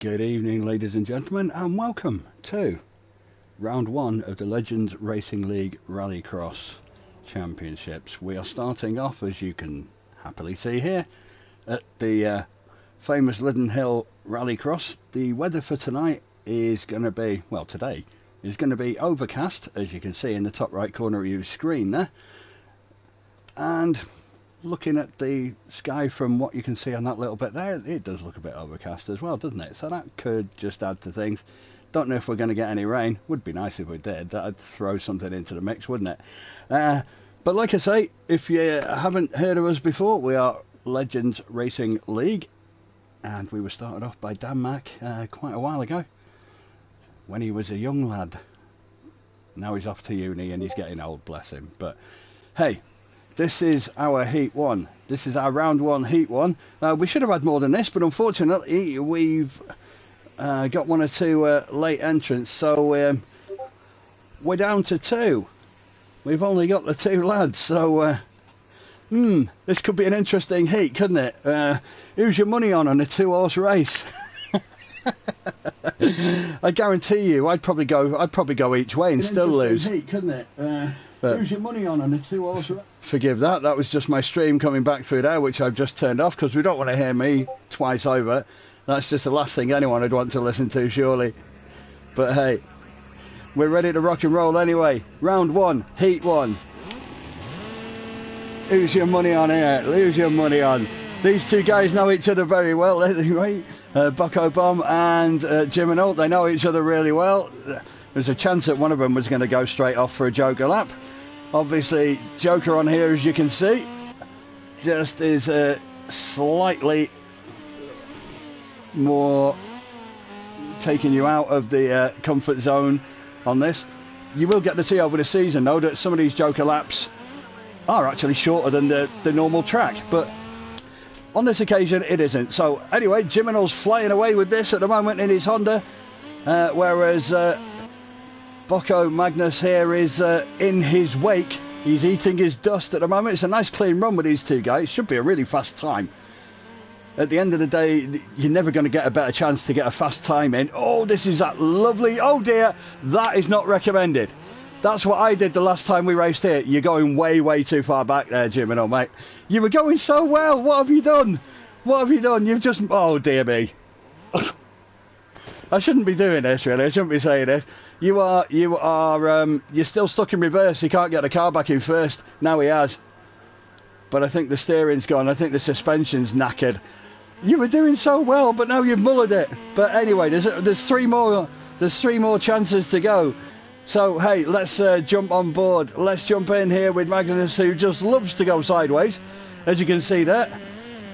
Good evening, ladies and gentlemen, and welcome to round one of the Legends Racing League Rallycross Championships. We are starting off, as you can happily see here, at the famous Lydden Hill Rallycross. The weather for tonight is going to be, well, today is going to be overcast, as you can see in the top right corner of your screen there. And looking at the sky from what you can see on that little bit there, it does look a bit overcast as well, doesn't it? So that could just add to things. Don't know if we're going to get any rain. Would be nice if we did. That'd throw something into the mix, wouldn't it? But like I say, if you haven't heard of us before, we are Legends Racing League, and we were started off by Dan Mack quite a while ago when he was a young lad. Now he's off to uni and he's getting old, bless him. But hey, this is our Heat 1. This is our Round 1 Heat 1. We should have had more than this, but unfortunately we've got one or two late entrants, so we're down to two. We've only got the two lads, so this could be an interesting heat, couldn't it? Who's your money on a two-horse race? I guarantee you, I'd probably go each way and still lose. Heat, couldn't it? Who's your money on a two-horse race? Forgive that. That was just my stream coming back through there, which I've just turned off because we don't want to hear me twice over. That's just the last thing anyone would want to listen to, surely. But hey, we're ready to rock and roll anyway. Round 1, Heat 1. Who's your money on here? Who's your money on? These two guys know each other very well anyway. Bucko Bomb and Jim and Alt, they know each other really well. There's a chance that one of them was going to go straight off for a Joker lap. Obviously, Joker on here, as you can see, just is slightly more taking you out of the comfort zone on this. You will get to see over the season, though, that some of these Joker laps are actually shorter than the normal track, but on this occasion it isn't. So anyway, Jiminal's flying away with this at the moment in his Honda, whereas Bucko Magnus here is in his wake. He's eating his dust at the moment. It's a nice clean run with these two guys. Should be a really fast time. At the end of the day, you're never going to get a better chance to get a fast time in. Oh, this is that lovely. Oh dear, that is not recommended. That's what I did the last time we raced here. You're going way too far back there, Jiminal, mate. You were going so well. What have you done? What have you done? You've just... Oh, dear me. I shouldn't be doing this, really. I shouldn't be saying this. You're still stuck in reverse. You can't get the car back in first. Now he has. But I think the steering's gone. I think the suspension's knackered. You were doing so well, but now you've mullered it. But anyway, there's three more chances to go. So, hey, let's jump on board. Let's jump in here with Magnus, who just loves to go sideways, as you can see there.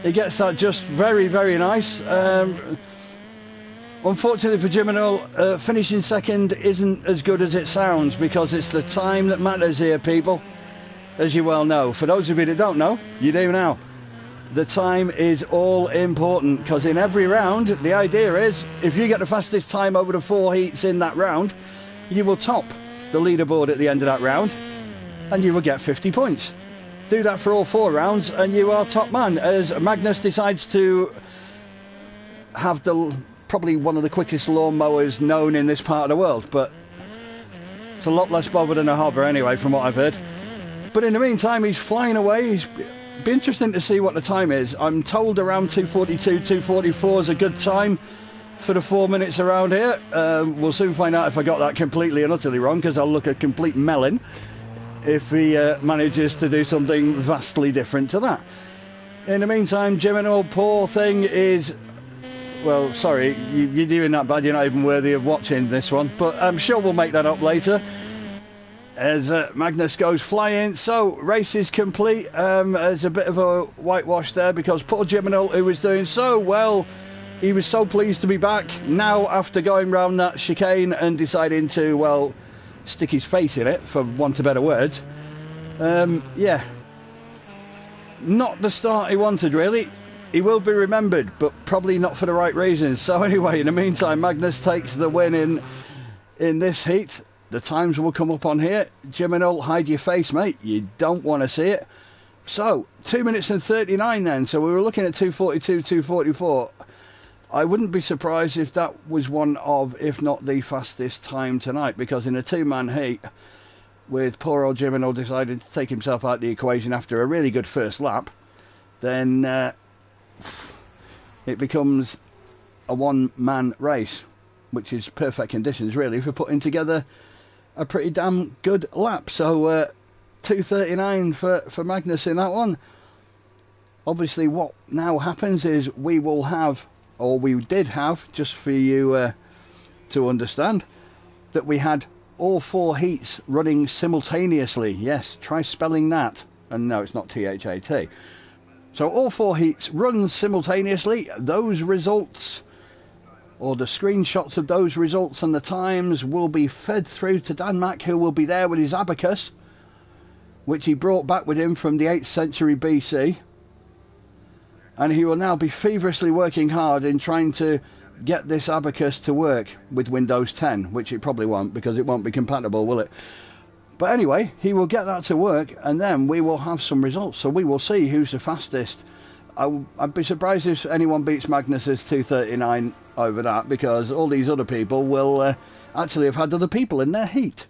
He gets that just very nice. Unfortunately for Jiminal, finishing second isn't as good as it sounds, because it's the time that matters here, people, as you well know. For those of you that don't know, you do now. The time is all important, because in every round, the idea is, if you get the fastest time over the 4 heats in that round, you will top the leaderboard at the end of that round, and you will get 50 points. Do that for all 4 rounds, and you are top man, as Magnus decides to have probably one of the quickest lawnmowers known in this part of the world, but it's a lot less bothered than a hobber anyway, from what I've heard. But in the meantime, he's flying away. It's be interesting to see what the time is. I'm told around 2:42, 2:44 is a good time for the 4 minutes around here. We'll soon find out if I got that completely and utterly wrong, because I'll look a complete melon if he manages to do something vastly different to that. In the meantime, Jiminal, poor thing, is... Well, sorry, you're doing that bad, you're not even worthy of watching this one, but I'm sure we'll make that up later as Magnus goes flying. So, race is complete. There's a bit of a whitewash there, because poor Jiminal, who was doing so well, he was so pleased to be back now after going round that chicane and deciding to, well, stick his face in it, for want of better words. Yeah, not the start he wanted, really. He will be remembered, but probably not for the right reasons. So anyway, in the meantime, Magnus takes the win in this heat. The times will come up on here. Jiminal, hide your face, mate. You don't want to see it. So, 2 minutes and 39 then. So we were looking at 2:42, 2:44. I wouldn't be surprised if that was one of, if not the fastest time tonight, because in a two-man heat, with poor old Jiminal decided to take himself out of the equation after a really good first lap, then it becomes a one-man race, which is perfect conditions really for putting together a pretty damn good lap. So 2:39 for Magnus in that one. Obviously what now happens is we will have, or we did have, just for you to understand, that we had all four heats running simultaneously. Yes, try spelling that. And no, it's not T-H-A-T. So all four heats run simultaneously. Those results, or the screenshots of those results and the times, will be fed through to Dan Mack, who will be there with his abacus, which he brought back with him from the 8th century BC. And he will now be feverishly working hard in trying to get this abacus to work with Windows 10, which it probably won't, because it won't be compatible, will it? But anyway, he will get that to work, and then we will have some results. So we will see who's the fastest. I'd be surprised if anyone beats Magnus's 2:39 over that, because all these other people will actually have had other people in their heat.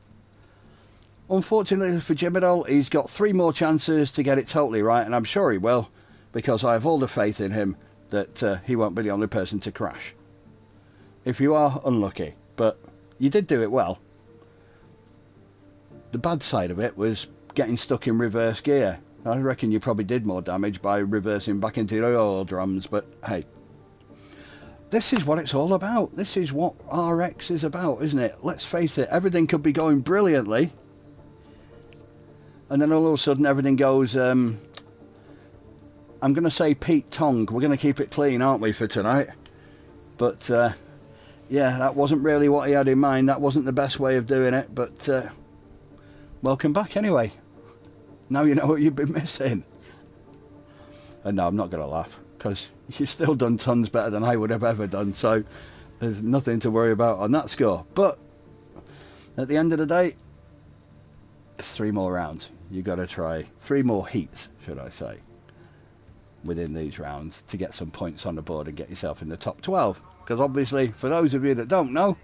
Unfortunately for Jiminal, he's got 3 more chances to get it totally right, and I'm sure he will, because I have all the faith in him that he won't be the only person to crash. If you are, unlucky, but you did do it well. The bad side of it was getting stuck in reverse gear. I reckon you probably did more damage by reversing back into the oil drums, but hey. This is what it's all about. This is what RX is about, isn't it? Let's face it, everything could be going brilliantly, and then all of a sudden everything goes, I'm going to say Pete Tong. We're going to keep it clean, aren't we, for tonight? But, yeah, that wasn't really what he had in mind. That wasn't the best way of doing it, but welcome back anyway. Now you know what you've been missing. And no, I'm not going to laugh, because you've still done tons better than I would have ever done, so there's nothing to worry about on that score. But at the end of the day, it's 3 more rounds. You've got to try 3 more heats, should I say, within these rounds to get some points on the board and get yourself in the top 12. Because obviously, for those of you that don't know,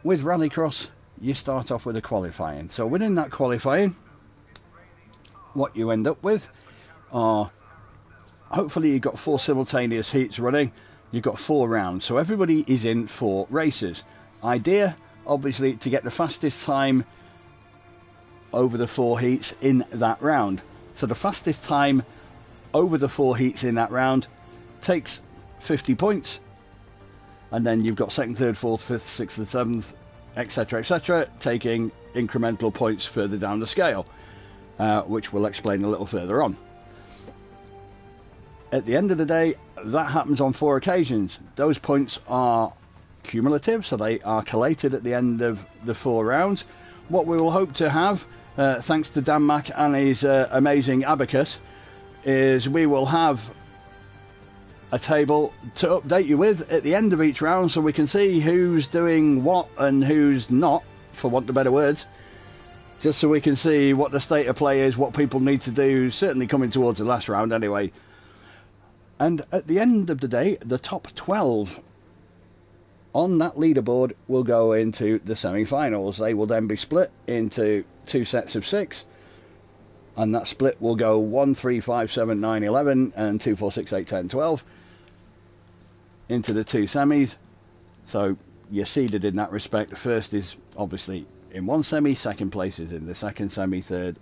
with Rallycross, you start off with a qualifying. So within that qualifying, what you end up with are, hopefully you've got 4 simultaneous heats running, you've got 4 rounds, so everybody is in 4 races. Idea, obviously, to get the fastest time over the 4 heats in that round. So the fastest time over the 4 heats in that round takes 50 points, and then you've got 2nd, 3rd, 4th, 5th, 6th and 7th, etc., taking incremental points further down the scale, which we'll explain a little further on. At the end of the day, that happens on 4 occasions. Those points are cumulative, so they are collated at the end of the 4 rounds. What we will hope to have, thanks to Dan Mack and his amazing abacus, is we will have a table to update you with at the end of each round, so we can see who's doing what and who's not, for want of better words, just so we can see what the state of play is, what people need to do, certainly coming towards the last round anyway. And at the end of the day, the top 12 on that leaderboard will go into the semi-finals. They will then be split into 2 sets of 6, and that split will go 1, 3, 5, 7, 9, 11 and 2, 4, 6, 8, 10, 12 into the 2 semis. So you're seeded in that respect. The first is obviously in one semi, second place is in the second semi, third,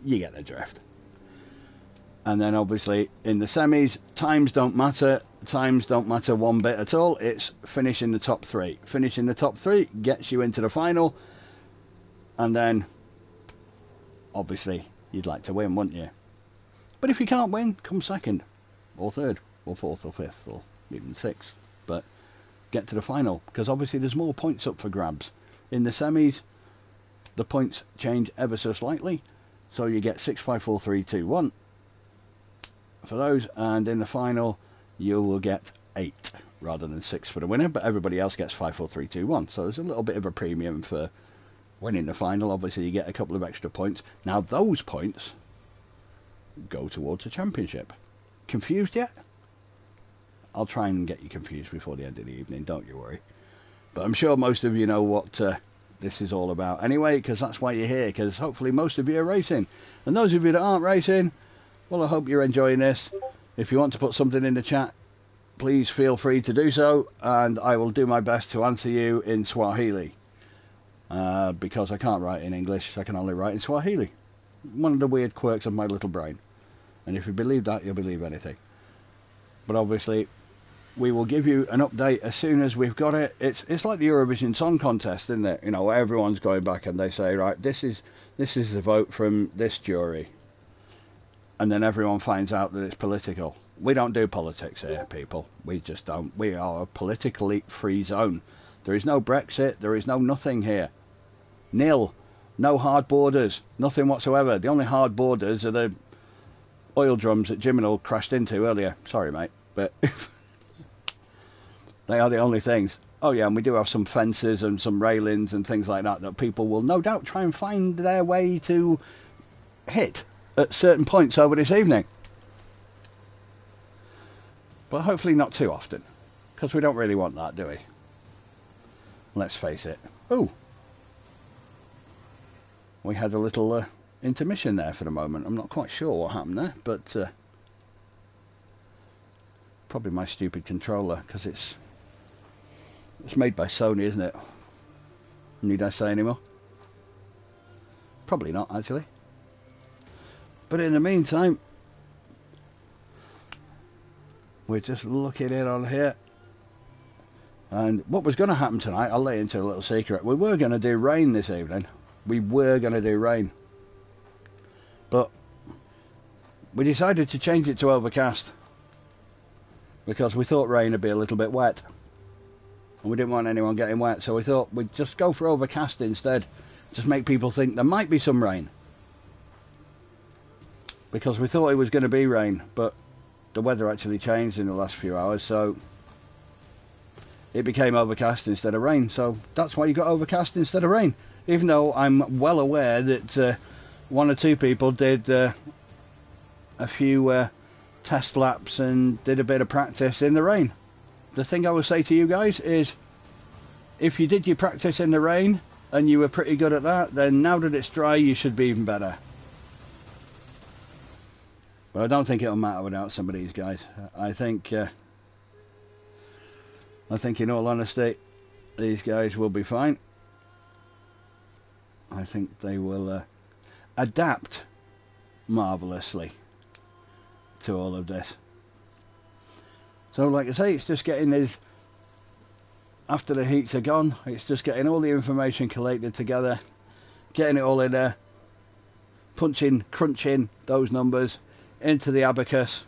you get the drift. And then obviously in the semis, times don't matter one bit at all. It's finish in the top 3. Finish in the top 3 gets you into the final, and then obviously you'd like to win, wouldn't you? But if you can't win, come 2nd or 3rd or 4th or 5th or even 6th, but get to the final, because obviously there's more points up for grabs. In the semis, the points change ever so slightly, so you get 6, 5, 4, 3, 2, 1 for those, and in the final you will get 8 rather than 6 for the winner, but everybody else gets 5, 4, 3, 2, 1, so there's a little bit of a premium for winning the final. Obviously you get a couple of extra points. Now those points go towards a championship. Confused yet? I'll try and get you confused before the end of the evening, don't you worry. But I'm sure most of you know what this is all about anyway, because that's why you're here, because hopefully most of you are racing. And those of you that aren't racing, well, I hope you're enjoying this. If you want to put something in the chat, please feel free to do so, and I will do my best to answer you in Swahili. Because I can't write in English, I can only write in Swahili. One of the weird quirks of my little brain. And if you believe that, you'll believe anything. But obviously, we will give you an update as soon as we've got it. It's like the Eurovision Song Contest, isn't it? You know, everyone's going back and they say, right, this is the vote from this jury. And then everyone finds out that it's political. We don't do politics here, people. We just don't. We are a politically free zone. There is no Brexit. There is no nothing here. Nil. No hard borders. Nothing whatsoever. The only hard borders are the oil drums that Jiminal crashed into earlier. Sorry, mate. But they are the only things. Oh, yeah, and we do have some fences and some railings and things like that that people will no doubt try and find their way to hit at certain points over this evening. But hopefully not too often, because we don't really want that, do we? Let's face it. Oh, we had a little intermission there for the moment. I'm not quite sure what happened there, but probably my stupid controller, because it's made by Sony, isn't it? Need I say any more? Probably not, actually. But in the meantime, we're just looking in on here. And what was going to happen tonight, I'll let you into a little secret. We were going to do rain this evening. We were going to do rain. But we decided to change it to overcast, because we thought rain would be a little bit wet. And we didn't want anyone getting wet, so we thought we'd just go for overcast instead. Just make people think there might be some rain. Because we thought it was going to be rain, but the weather actually changed in the last few hours, so it became overcast instead of rain. So that's why you got overcast instead of rain. Even though I'm well aware that one or two people did a few test laps and did a bit of practice in the rain. The thing I will say to you guys is, if you did your practice in the rain and you were pretty good at that, then now that it's dry, you should be even better. But I don't think it'll matter without some of these guys. I think in all honesty, these guys will be fine. I think they will adapt marvellously to all of this. So like I say, it's just getting these, after the heats are gone, it's just getting all the information collated together, getting it all in there, crunching those numbers into the abacus,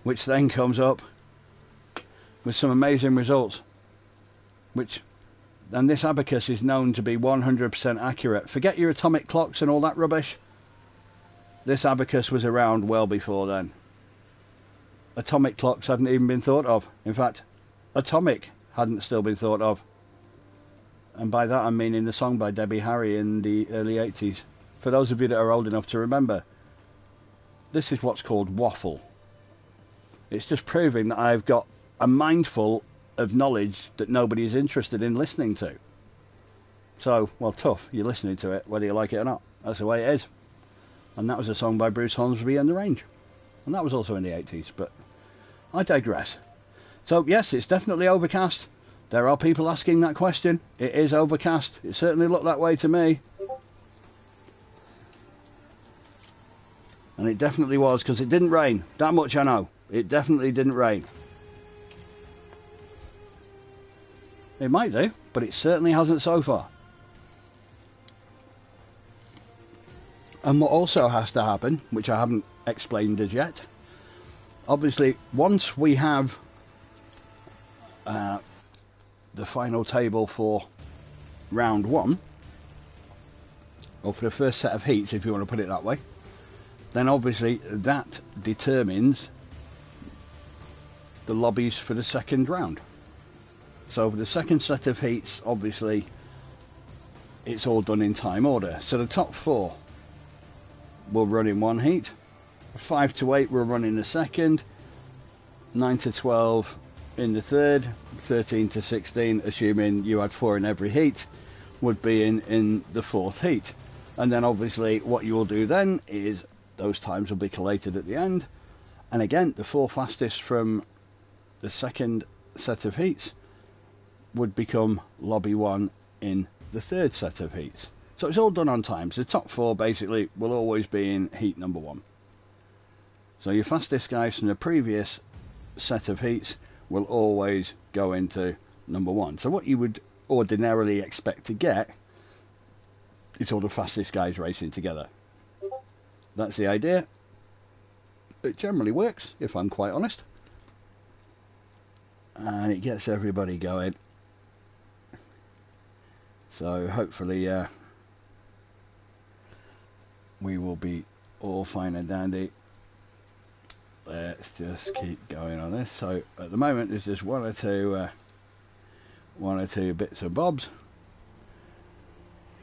which then comes up with some amazing results, and this abacus is known to be 100% accurate. Forget your atomic clocks and all that rubbish. This abacus was around well before then. Atomic clocks hadn't even been thought of. In fact, atomic hadn't still been thought of. And by that I mean in the song by Debbie Harry in the early 80s. For those of you that are old enough to remember, this is what's called waffle. It's just proving that I've got a mind full of knowledge that nobody is interested in listening to. So, well, tough. You're listening to it, whether you like it or not. That's the way it is. And that was a song by Bruce Hornsby and The Range. And that was also in the 80s, but I digress. So, yes, it's definitely overcast. There are people asking that question. It is overcast. It certainly looked that way to me. And it definitely was, because it didn't rain. That much I know. It definitely didn't rain. It might do, but it certainly hasn't so far. And what also has to happen, which I haven't explained as yet, obviously once we have the final table for round one, or for the first set of heats if you want to put it that way, then obviously that determines the lobbies for the second round. So for the second set of heats, obviously it's all done in time order. So the top four will run in one heat, 5 to 8 will run in the second, 9 to 12 in the third, 13 to 16, assuming you had 4 in every heat, would be in the fourth heat. And then obviously what you will do then is those times will be collated at the end, and again the 4 fastest from the second set of heats would become lobby 1 in the third set of heats. So it's all done on times. The top 4 basically will always be in heat number 1. So your fastest guys from the previous set of heats will always go into number 1. So what you would ordinarily expect to get is all the fastest guys racing together. That's the idea. It generally works, if I'm quite honest, and it gets everybody going. So hopefully we will be all fine and dandy. Let's just keep going on this. So at the moment there's just one or two bits and bobs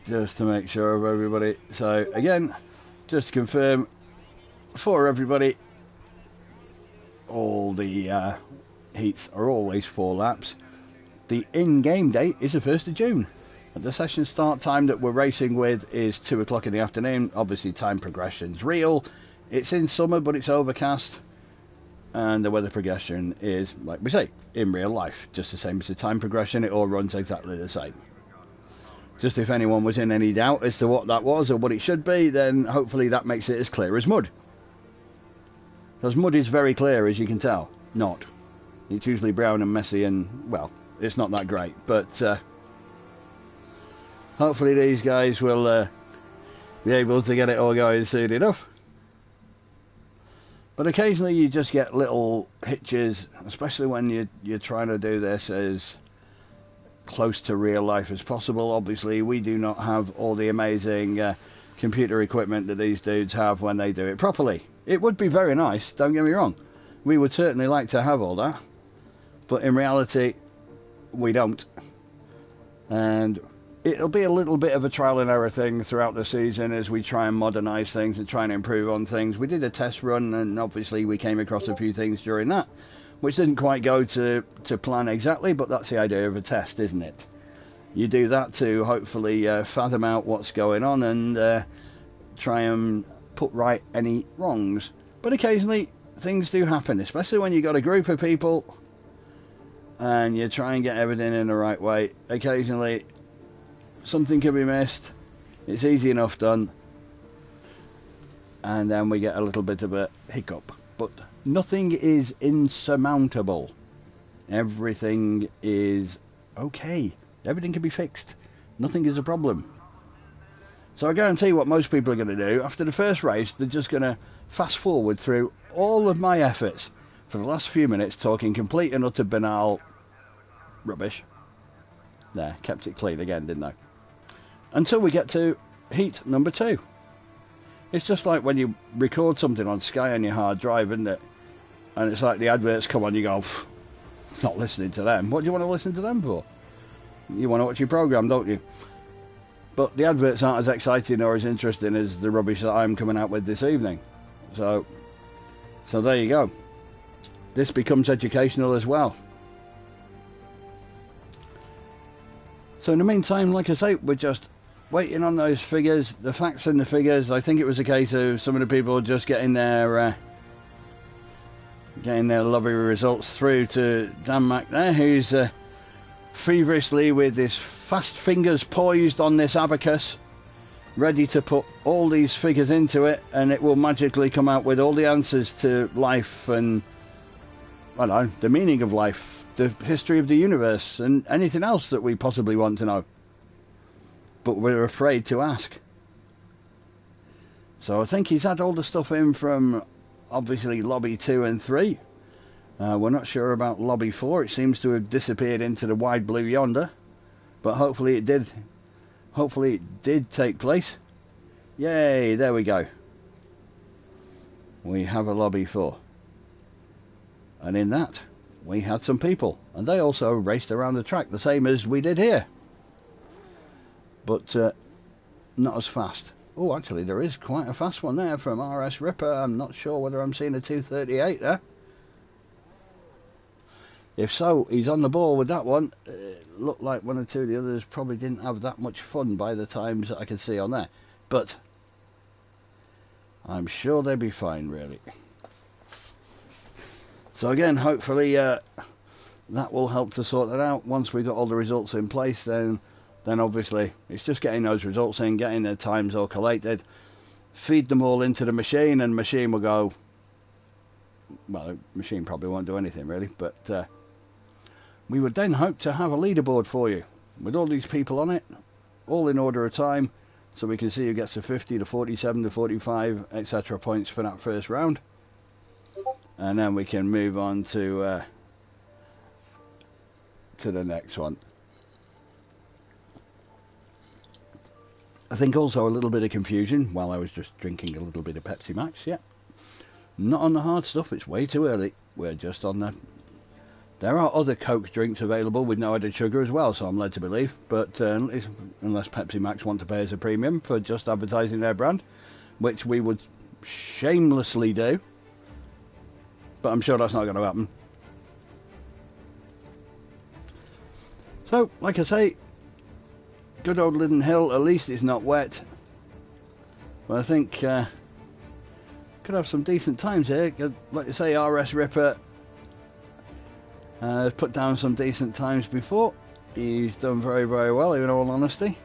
just to make sure of everybody. So again, just to confirm for everybody, all the heats are always 4 laps. The in-game date is the 1st of June. The session start time that we're racing with is 2 o'clock in the afternoon. Obviously time progression's real. It's in summer but it's overcast, and the weather progression is, like we say, in real life, just the same as the time progression. It all runs exactly the same. Just if anyone was in any doubt as to what that was or what it should be, then hopefully that makes it as clear as mud. Because mud is very clear, as you can tell. Not. It's usually brown and messy and, well, it's not that great. But hopefully these guys will be able to get it all going soon enough. But occasionally you just get little hitches, especially when you're trying to do this as close to real life as possible. Obviously we do not have all the amazing computer equipment that these dudes have when they do it properly. It would be very nice, don't get me wrong. We would certainly like to have all that, but in reality we don't. And it'll be a little bit of a trial and error thing throughout the season as we try and modernise things and try and improve on things. We did a test run and obviously we came across a few things during that which didn't quite go to plan exactly, but that's the idea of a test, isn't it? You do that to hopefully fathom out what's going on and try and put right any wrongs. But occasionally things do happen, especially when you've got a group of people and you try and get everything in the right way. Occasionally something can be missed. It's easy enough done, and then we get a little bit of a hiccup, but nothing is insurmountable. Everything is okay. Everything can be fixed. Nothing is a problem. So I guarantee what most people are going to do after the first race, they're just going to fast forward through all of my efforts for the last few minutes talking complete and utter banal rubbish. There, kept it clean again, didn't I? Until we get to heat number 2. It's just like when you record something on Sky on your hard drive, isn't it? And it's like the adverts come on, you go, not listening to them. What do you want to listen to them for? You want to watch your programme, don't you? But the adverts aren't as exciting or as interesting as the rubbish that I'm coming out with this evening. So there you go. This becomes educational as well. So in the meantime, like I say, we're just waiting on those figures, the facts and the figures. I think it was a case of some of the people just getting their lovely results through to Dan Mack there, who's feverishly with his fast fingers poised on this abacus, ready to put all these figures into it, and it will magically come out with all the answers to life and, I don't know, the meaning of life, the history of the universe, and anything else that we possibly want to know, but we're afraid to ask. So I think he's had all the stuff in from obviously lobby 2 and 3. We're not sure about lobby 4. It seems to have disappeared into the wide blue yonder, but hopefully it did take place. Yay, there we go. We have a lobby 4, and in that we had some people, and they also raced around the track the same as we did here, but not as fast. Oh, actually there is quite a fast one there from RS Ripper. I'm not sure whether I'm seeing a 2:38 there. If so, he's on the ball with that one. It looked like one or two of the others probably didn't have that much fun by the times that I could see on there. But I'm sure they'll be fine, really. So again, hopefully that will help to sort that out. Once we've got all the results in place, then obviously it's just getting those results in, getting their times all collated, feed them all into the machine, and the machine will go, well, the machine probably won't do anything really, but we would then hope to have a leaderboard for you with all these people on it, all in order of time, so we can see who gets the 50, the 47, the 45, etc. points for that first round. And then we can move on to the next one. I think also a little bit of confusion while I was just drinking a little bit of Pepsi Max. Yeah, not on the hard stuff, it's way too early. We're just on the... There are other Coke drinks available with no added sugar as well, so I'm led to believe, but unless Pepsi Max want to pay us a premium for just advertising their brand, which we would shamelessly do, but I'm sure that's not going to happen. So, like I say, good old Lydden Hill, at least it's not wet. But I think could have some decent times here. Like I say, RS Ripper put down some decent times before. He's done very, very well, in all honesty.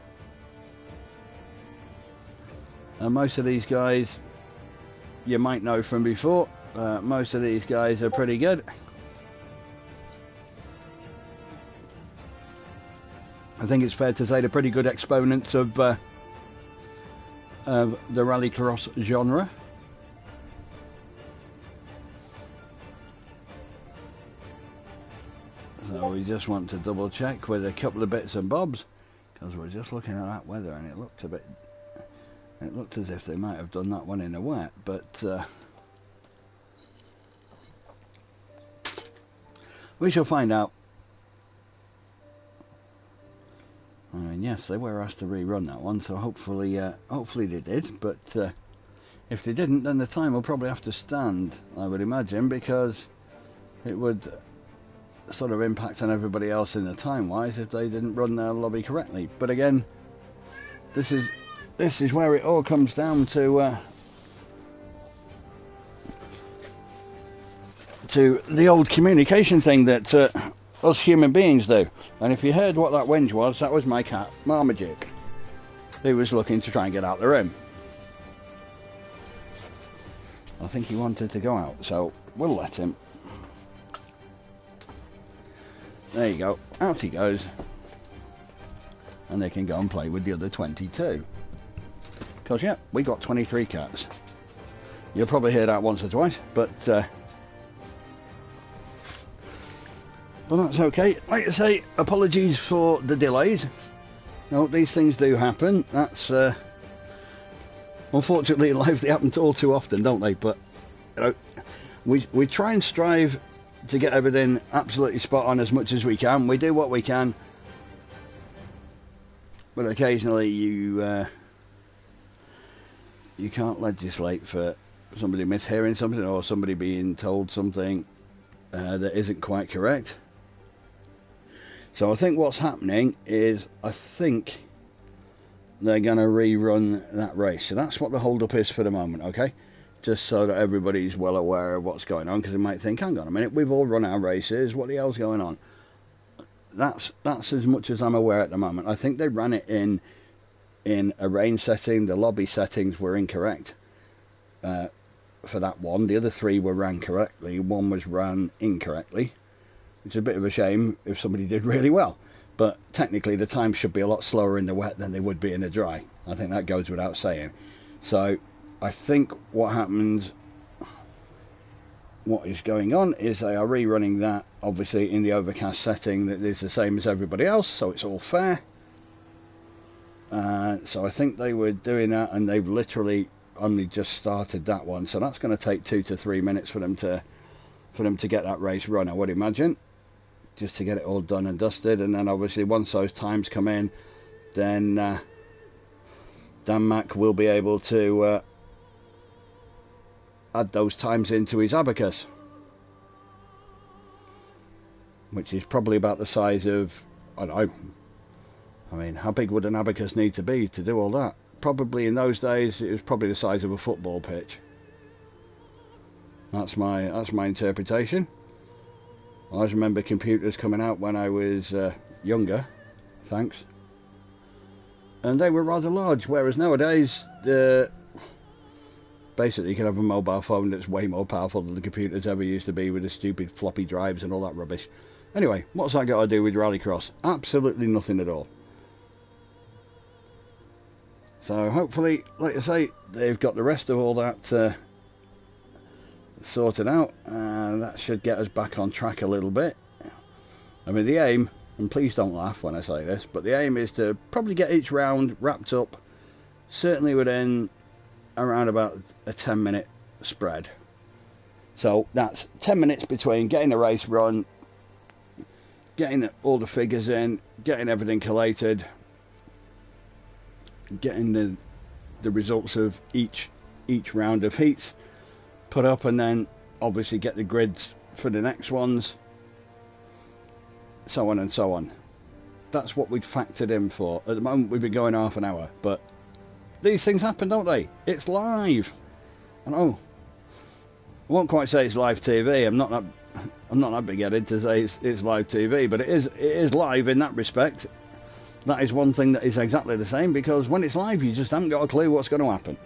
And most of these guys you might know from before. Most of these guys are pretty good. I think it's fair to say they're pretty good exponents of the rallycross genre. So we just want to double check with a couple of bits and bobs, because we're just looking at that weather and it looked as if they might have done that one in the wet, but we shall find out. I mean, yes, they were asked to rerun that one, so hopefully they did, but if they didn't, then the time will probably have to stand, I would imagine, because it would sort of impact on everybody else in the time-wise if they didn't run their lobby correctly. But again, this is where it all comes down to the old communication thing that us human beings do. And if you heard what that whinge was, that was my cat Marmaduke, who was looking to try and get out the room. I think he wanted to go out, so we'll let him. There you go, out he goes, and they can go and play with the other 22. Because yeah, we got 23 cats. You'll probably hear that once or twice, but that's okay. Like I say, apologies for the delays. No, these things do happen. That's unfortunately in life they happen all too often, don't they? But you know, we try and strive to get everything absolutely spot on as much as we can. We do what we can, but occasionally you can't legislate for somebody mishearing something or somebody being told something that isn't quite correct. So I think what's happening is I think they're going to rerun that race. So that's what the hold up is for the moment, okay? Just so that everybody's well aware of what's going on, because they might think, hang on a minute, we've all run our races, what the hell's going on? That's as much as I'm aware at the moment. I think they ran it in a rain setting. The lobby settings were incorrect for that one. The other three were ran correctly. One was ran incorrectly, which is a bit of a shame if somebody did really well. But technically the time should be a lot slower in the wet than they would be in the dry. I think that goes without saying. So I think what happens, what is going on, is they are rerunning that, obviously in the overcast setting that is the same as everybody else, so it's all fair. So I think they were doing that, and they've literally only just started that one, so that's going to take 2 to 3 minutes for them to get that race run, I would imagine, just to get it all done and dusted. And then obviously once those times come in, then Dan Mack will be able to add those times into his abacus. which is probably about the size of, I don't know, I mean, how big would an abacus need to be to do all that? Probably in those days it was probably the size of a football pitch. That's my interpretation. I always remember computers coming out when I was younger, thanks, and they were rather large, whereas nowadays basically you can have a mobile phone that's way more powerful than the computers ever used to be, with the stupid floppy drives and all that rubbish. Anyway, what's that got to do with Rallycross? Absolutely nothing at all. So hopefully, like I say, they've got the rest of all that sorted out, and that should get us back on track a little bit. I mean, the aim, and please don't laugh when I say this, but the aim is to probably get each round wrapped up, certainly within around about a 10-minute spread. So that's 10 minutes between getting the race run, getting all the figures in, getting everything collated, getting the results of each round of heats put up, and then obviously get the grids for the next ones, so on and so on. That's what we'd factored in for. At the moment we've been going half an hour, but these things happen, don't they? It's live. I know. I won't quite say it's live TV. I'm not that big-headed to say it's live TV, but it is live in that respect. That is one thing that is exactly the same, because when it's live you just haven't got a clue what's going to happen.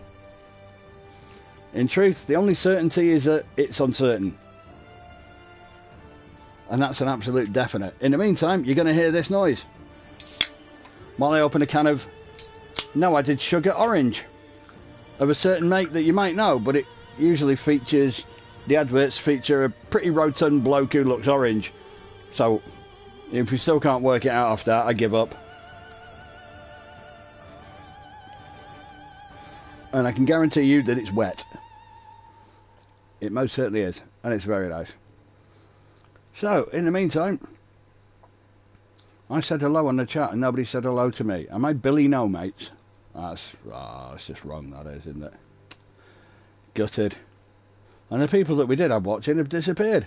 In truth, the only certainty is that it's uncertain. And that's an absolute definite. In the meantime, you're going to hear this noise while I open a can of No I Did Sugar Orange of a certain make that you might know, but it usually features, the adverts feature a pretty rotund bloke who looks orange. So if you still can't work it out after that, I give up. And I can guarantee you that it's wet. It most certainly is, and it's very nice. So, in the meantime, I said hello on the chat and nobody said hello to me. Am I Billy No Mates? That's just wrong, that is, isn't it? Gutted. And the people that we did have watching have disappeared.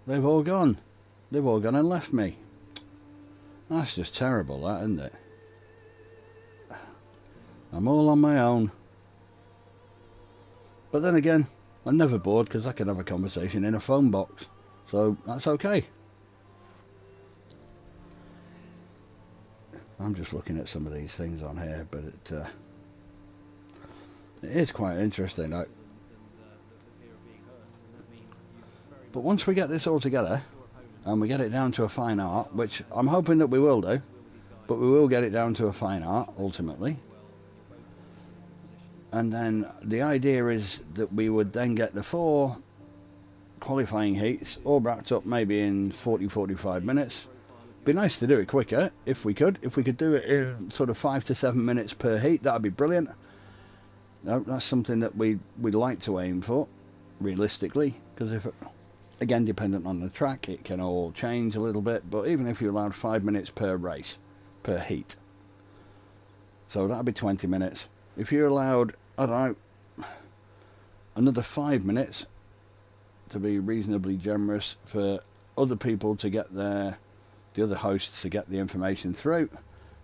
They've all gone. They've all gone and left me. That's just terrible, that, isn't it? I'm all on my own. But then again, I'm never bored because I can have a conversation in a phone box. So that's okay. I'm just looking at some of these things on here, but it is quite interesting. But once we get this all together and we get it down to a fine art, which I'm hoping that we will do, but we will get it down to a fine art ultimately. And then the idea is that we would then get the 4 qualifying heats all wrapped up maybe in 40-45 minutes. Be nice to do it quicker if we could. If we could do it in sort of 5 to 7 minutes per heat, that'd be brilliant. No, that's something that we'd like to aim for, realistically, because if again, dependent on the track, it can all change a little bit, but even if you allowed 5 minutes per race, per heat, so that'd be 20 minutes. If you allowed, I don't know, another 5 minutes, to be reasonably generous, for other people to get the other hosts to get the information through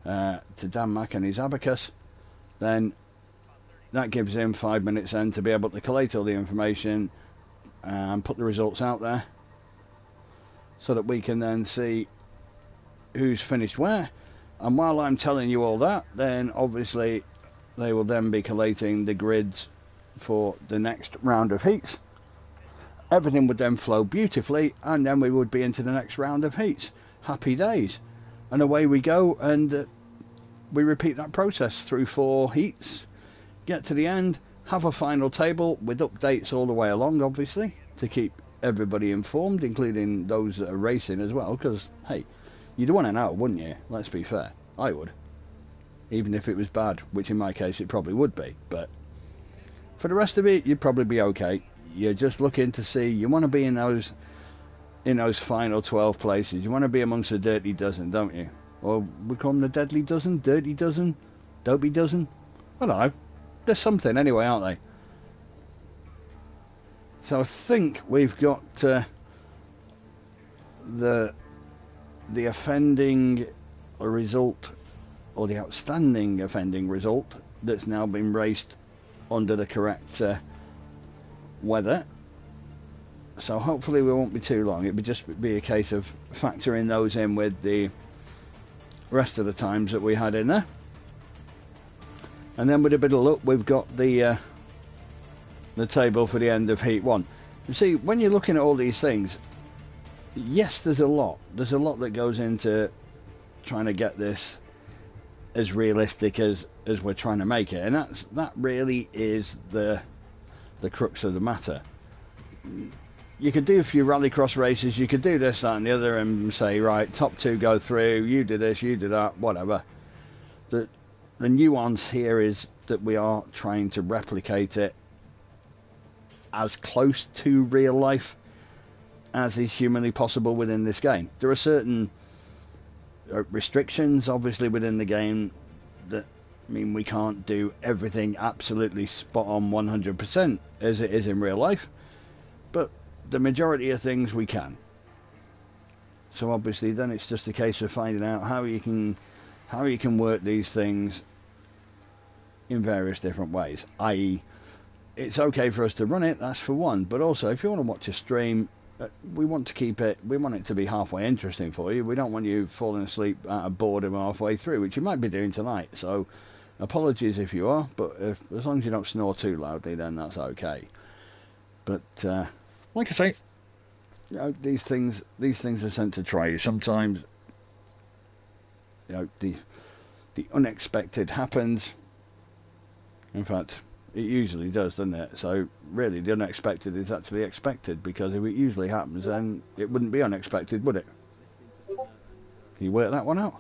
to Dan Mack and his abacus, then that gives him 5 minutes then to be able to collate all the information and put the results out there, so that we can then see who's finished where. And while I'm telling you all that, then obviously they will then be collating the grids for the next round of heats. Everything would then flow beautifully, and then we would be into the next round of heats. Happy days. And away we go, and we repeat that process through 4 heats, get to the end, have a final table with updates all the way along, obviously, to keep everybody informed, including those that are racing as well, because, hey, you'd want to know, wouldn't you? Let's be fair. I would. Even if it was bad, which in my case it probably would be, but for the rest of it, you'd probably be okay. You're just looking to see, you want to be in those final 12 places. You want to be amongst the dirty dozen, don't you? Or we call them the deadly dozen, dirty dozen, dopey dozen. I don't know. There's something anyway, aren't they? So I think we've got the offending result, or the outstanding offending result, that's now been raced under the correct weather. So hopefully we won't be too long. It'll just be a case of factoring those in with the rest of the times that we had in there. And then with a bit of luck, we've got the table for the end of Heat 1. You see, when you're looking at all these things, yes, there's a lot that goes into trying to get this as realistic as we're trying to make it, and that really is the crux of the matter. You could do a few rallycross races, you could do this, that and the other, and say, right, top two go through, you do this, you do that, whatever. The nuance here is that we are trying to replicate it as close to real life as is humanly possible within this game. There are certain restrictions obviously within the game that mean we can't do everything absolutely spot on 100% as it is in real life, but the majority of things we can. So obviously then it's just a case of finding out how you can work these things in various different ways, i.e. it's okay for us to run it, that's for one, but also if you want to watch a stream, we want it to be halfway interesting for you. We don't want you falling asleep out of boredom halfway through, which you might be doing tonight, so apologies if you are, but as long as you don't snore too loudly, then that's okay. But like I say, you know, these things are sent to try you. Sometimes, you know, the unexpected happens. In fact, it usually does, doesn't it? So really the unexpected is actually expected, because if it usually happens, then it wouldn't be unexpected, would it? Can you work that one out?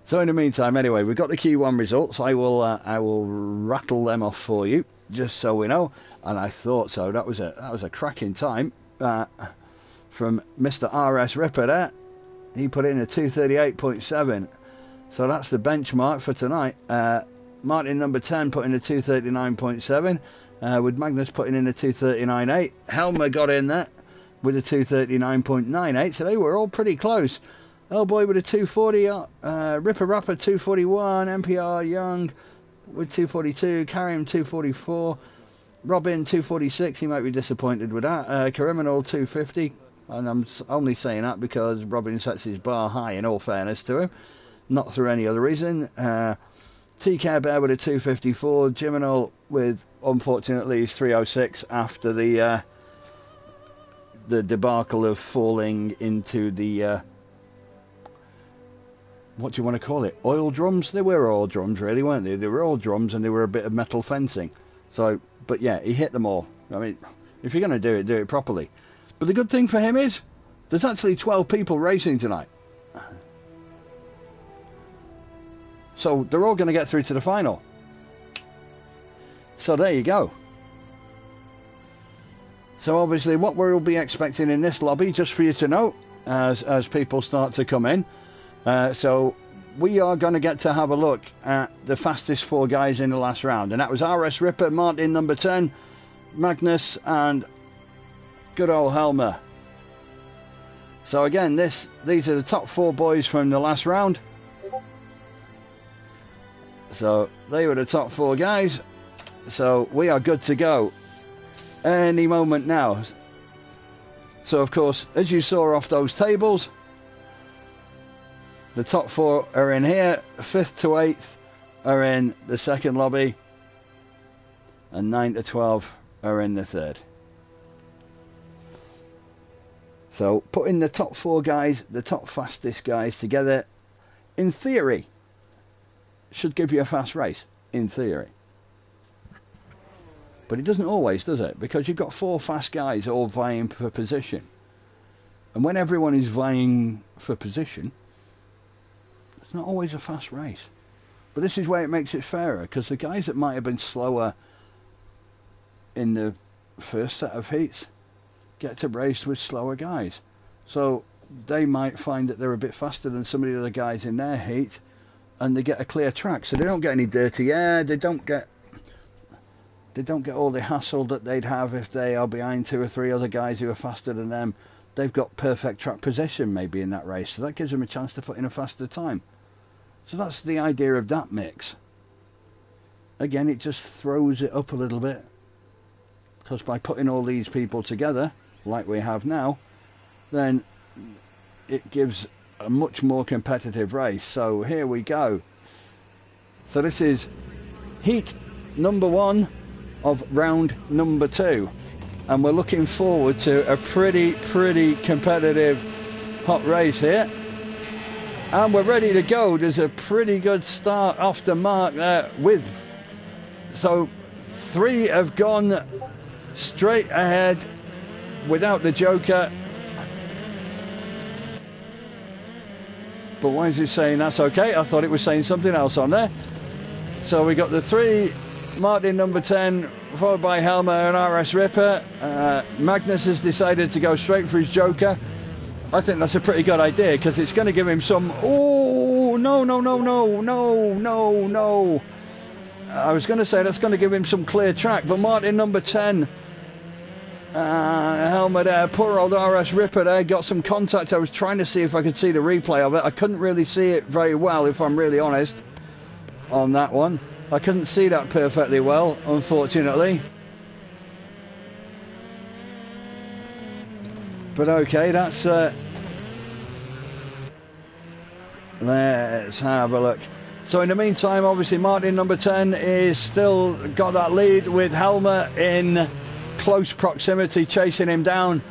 So in the meantime, anyway, we've got the Q1 results. I will rattle them off for you, just so we know. And I thought so. That was a cracking time from Mr. RS Ripper there. He put in a 238.7. So that's the benchmark for tonight. Martin number 10 put in a 239.7, with Magnus putting in a 239.8. Helmer got in there with a 239.98, so they were all pretty close. Hellboy with a 240, Ripper Rapper 241, MPR Young with 242, Karim 244, Robin 246, he might be disappointed with that, Criminal 250, and I'm only saying that because Robin sets his bar high, in all fairness to him, not through any other reason. TK Bear with a 254, Jiminal with, unfortunately, his 306 after the debacle of falling into the what do you want to call it? Oil drums? They were oil drums, really, weren't they? They were oil drums, and they were a bit of metal fencing. So, but yeah, he hit them all. I mean, if you're going to do it properly. But the good thing for him is, there's actually 12 people racing tonight. So they're all going to get through to the final. So there you go. So obviously what we'll be expecting in this lobby, just for you to know, as people start to come in. So we are going to get to have a look at the fastest four guys in the last round. And that was RS Ripper, Martin number 10, Magnus and good old Helmer. So again, these are the top four boys from the last round. So they were the top four guys. So we are good to go any moment now. So of course, as you saw off those tables, the top four are in here, 5th to 8th are in the second lobby, and 9 to 12 are in the third. So putting the top four guys, the top fastest guys together, in theory, should give you a fast race, in theory. But it doesn't always, does it? Because you've got four fast guys all vying for position. And when everyone is vying for position, it's not always a fast race. But this is where it makes it fairer, because the guys that might have been slower in the first set of heats get to race with slower guys. So they might find that they're a bit faster than some of the other guys in their heat, and they get a clear track, so they don't get any dirty air, they don't get all the hassle that they'd have if they are behind two or three other guys who are faster than them, they've got perfect track position maybe in that race, so that gives them a chance to put in a faster time. So that's the idea of that mix. Again, it just throws it up a little bit, because by putting all these people together like we have now, then it gives a much more competitive race. So here we go. So this is heat number 1 of round number 2, and we're looking forward to a pretty competitive hot race here, and we're ready to go. There's a pretty good start off the mark there so 3 have gone straight ahead without the joker. But why is it saying that's okay? I thought it was saying something else on there. So we got the 3, Martin number 10, followed by Helmer and RS Ripper. Magnus has decided to go straight for his joker. I think that's a pretty good idea, because it's going to give him some... Oh, no. I was going to say that's going to give him some clear track, but Martin number 10... Helmer there, poor old RS Ripper there, got some contact. I was trying to see if I could see the replay of it. I couldn't really see it very well, if I'm really honest, on that one. I couldn't see that perfectly well, unfortunately. But okay, that's... let's have a look. So in the meantime, obviously Martin number 10 is still got that lead, with Helmer in close proximity chasing him down.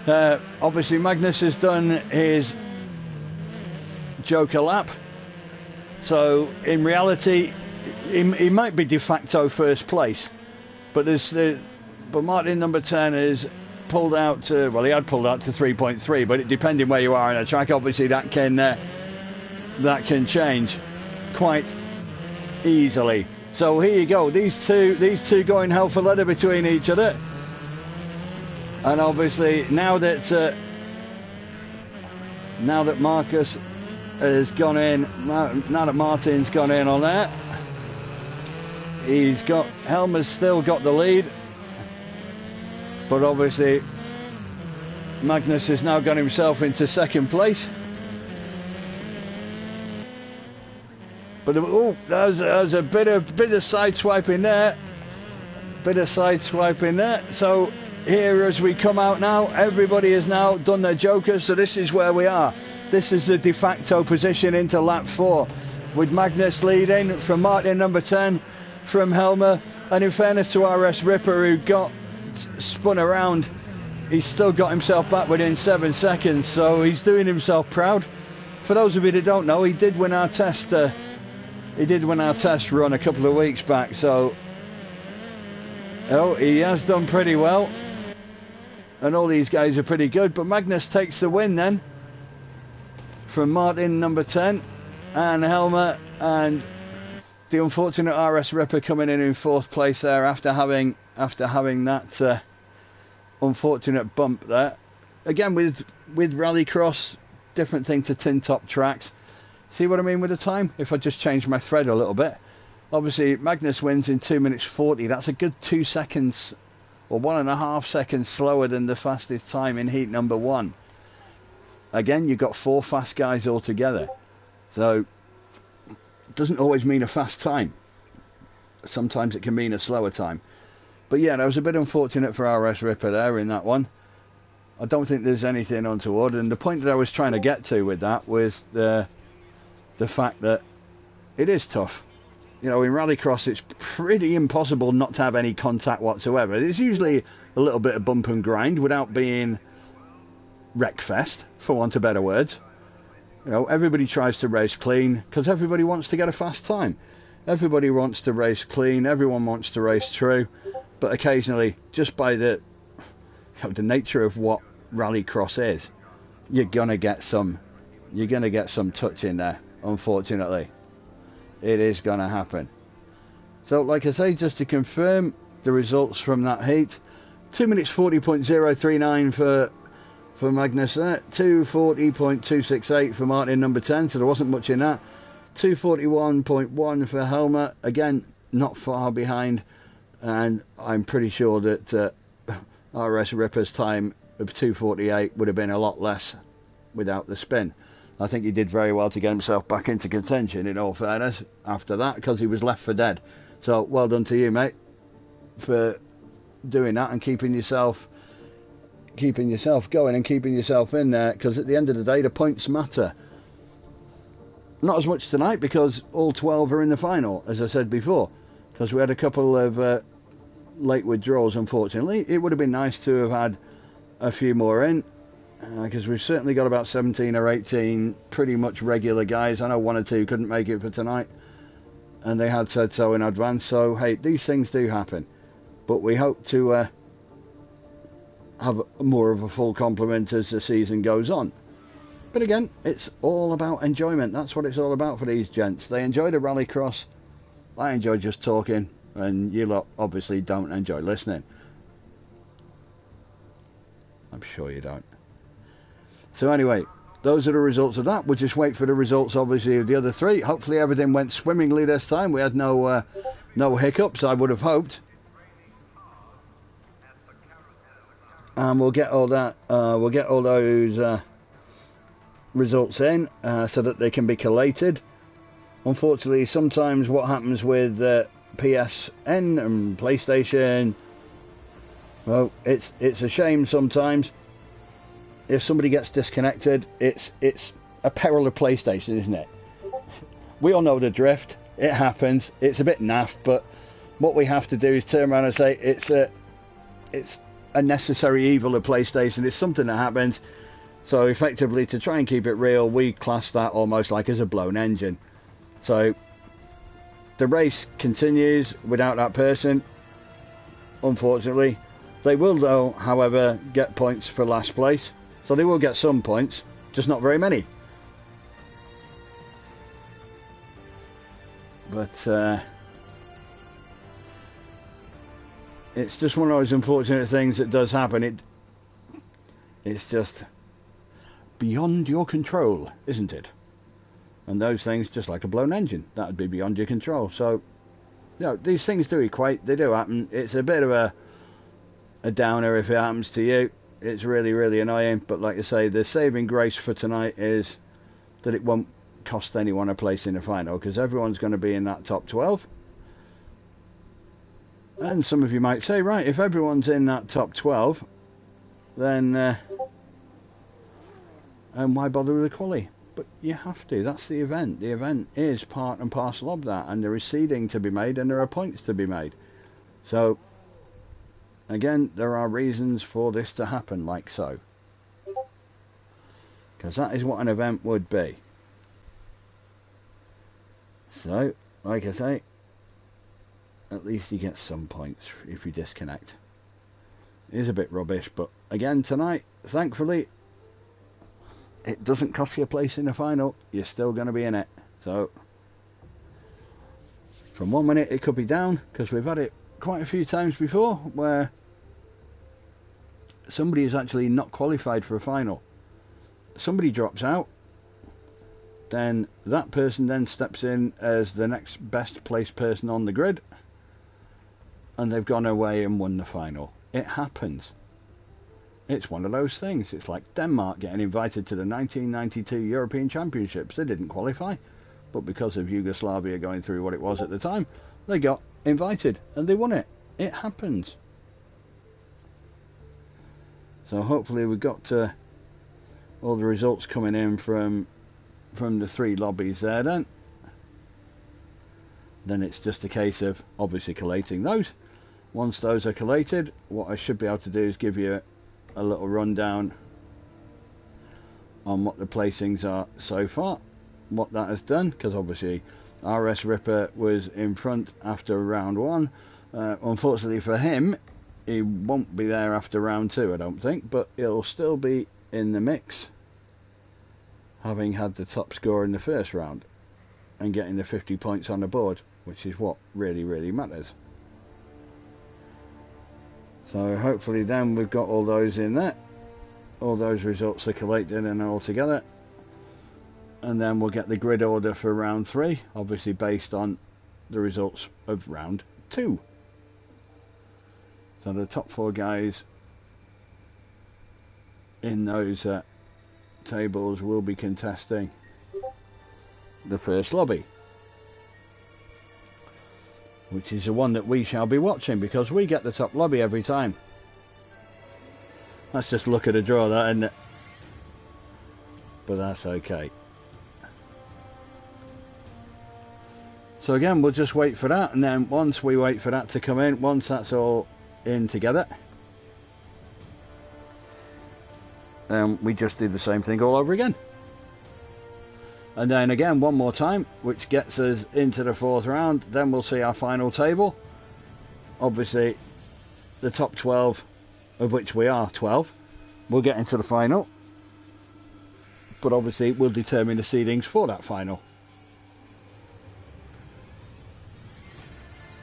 Obviously Magnus has done his joker lap, so in reality he might be de facto first place, but Martin number 10 is pulled out to, well, he had pulled out to 3.3, but it depending where you are in a track, obviously that can change quite easily. So here you go, these two going hell for leather between each other. And obviously now that Marcus has gone in, now that Martin's gone in on that, Helmer's still got the lead, but obviously Magnus has now got himself into second place. But there's a bit of side swiping there. So here, as we come out now, everybody has now done their joker. So this is where we are. This is the de facto position into lap 4, with Magnus leading from Martin number 10, from Helmer. And in fairness to RS Ripper, who got spun around, he's still got himself back within 7 seconds. So he's doing himself proud. For those of you that don't know, he did win our test. He did win our test run a couple of weeks back, so he has done pretty well, and all these guys are pretty good. But Magnus takes the win then from Martin number 10 and Helmer, and the unfortunate RS Ripper coming in 4th place there after having that unfortunate bump there. Again, with rallycross, different thing to tin top tracks. See what I mean with the time? If I just change my thread a little bit. Obviously, Magnus wins in 2 minutes 40. That's a good 2 seconds, or 1.5 seconds slower than the fastest time in heat number 1. Again, you've got 4 fast guys all together. So, it doesn't always mean a fast time. Sometimes it can mean a slower time. But yeah, that was a bit unfortunate for RS Ripper there in that one. I don't think there's anything untoward. And the point that I was trying to get to with that was the fact that it is tough. You know, in rallycross it's pretty impossible not to have any contact whatsoever. There's usually a little bit of bump and grind without being wreckfest, for want of better words. You know, everybody tries to race clean because everybody wants to get a fast time. Everybody wants to race clean, everyone wants to race true, but occasionally, just by the nature of what rallycross is, you're gonna get some touch in there. Unfortunately, it is going to happen. So, like I say, just to confirm the results from that heat: 2 minutes 40.039 for Magnus there, 2:40.268 for Martin number 10. So there wasn't much in that. 2:41.1 for Helmer. Again, not far behind, and I'm pretty sure that RS Ripper's time of 2:48 would have been a lot less without the spin. I think he did very well to get himself back into contention, in all fairness, after that, because he was left for dead. So well done to you, mate, for doing that and keeping yourself going and keeping yourself in there, because at the end of the day the points matter. Not as much tonight because all 12 are in the final, as I said before, because we had a couple of late withdrawals, unfortunately. It would have been nice to have had a few more in, because we've certainly got about 17 or 18 pretty much regular guys. I know one or two couldn't make it for tonight, and they had said so in advance. So hey, these things do happen, but we hope to have more of a full complement as the season goes on. But again, it's all about enjoyment. That's what it's all about for these gents. They enjoy the rallycross. I enjoy just talking, and you lot obviously don't enjoy listening. I'm sure you don't. So anyway, those are the results of that. We'll just wait for the results, obviously, of the other three. Hopefully everything went swimmingly this time. We had no hiccups, I would have hoped. And we'll get all that. We'll get all those results in so that they can be collated. Unfortunately, sometimes what happens with PSN and PlayStation, well, it's a shame sometimes. If somebody gets disconnected, it's a peril of PlayStation, isn't it? We all know the drift. It happens. It's a bit naff, but what we have to do is turn around and say it's a necessary evil of PlayStation. It's something that happens. So effectively, to try and keep it real, we class that almost like as a blown engine. So the race continues without that person, unfortunately. They will, though, however, get points for last place. So they will get some points, just not very many. But it's just one of those unfortunate things that does happen. It's just beyond your control, isn't it? And those things, just like a blown engine, that would be beyond your control. So, you know, these things do equate. They do happen. It's a bit of a downer if it happens to you. It's really, really annoying. But like I say, the saving grace for tonight is that it won't cost anyone a place in the final, because everyone's going to be in that top 12. And some of you might say, right, if everyone's in that top 12, then and why bother with the quali? But you have to. That's the event. The event is part and parcel of that, and there is seeding to be made and there are points to be made. So again, there are reasons for this to happen like so, because that is what an event would be. So like I say, at least you get some points if you disconnect. It is a bit rubbish, but again tonight, thankfully, it doesn't cost you a place in the final. You're still going to be in it. So from 1 minute it could be down, because we've had it quite a few times before where somebody is actually not qualified for a final. Somebody drops out, then that person then steps in as the next best placed person on the grid, and they've gone away and won the final. It happens. It's one of those things. It's like Denmark getting invited to the 1992 European Championships. They didn't qualify, but because of Yugoslavia going through what it was at the time, they got invited and they won it. It happens. So hopefully we've got all the results coming in from the three lobbies there then. Then it's just a case of obviously collating those. Once those are collated, what I should be able to do is give you a little rundown on what the placings are so far, what that has done, because obviously RS Ripper was in front after round one. Unfortunately for him, he won't be there after round two, I don't think, but he'll still be in the mix, having had the top score in the first round and getting the 50 points on the board, which is what really, really matters. So hopefully then we've got all those in there. All those results are collated and all together. And then we'll get the grid order for round three, obviously based on the results of round two. So the top four guys in those tables will be contesting the first lobby, which is the one that we shall be watching because we get the top lobby every time. Let's just look at a draw, that, isn't it? But that's okay. So again, we'll just wait for that, and then once we wait for that to come in, once that's all in together, we just do the same thing all over again. And then again, one more time, which gets us into the fourth round. Then we'll see our final table. Obviously, the top 12, of which we are 12, will get into the final. But obviously, we'll determine the seedings for that final.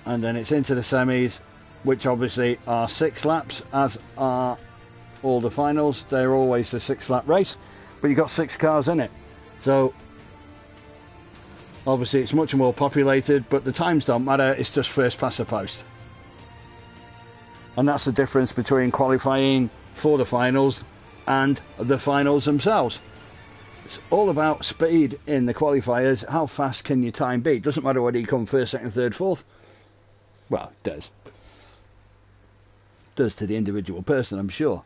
And then it's into the semis, which obviously are 6 laps, as are all the finals. They're always a 6-lap race, but you've got 6 cars in it. So obviously it's much more populated, but the times don't matter. It's just first past the post. And that's the difference between qualifying for the finals and the finals themselves. It's all about speed in the qualifiers. How fast can your time be? It doesn't matter whether you come first, second, third, fourth. Well, it does. It does to the individual person, I'm sure.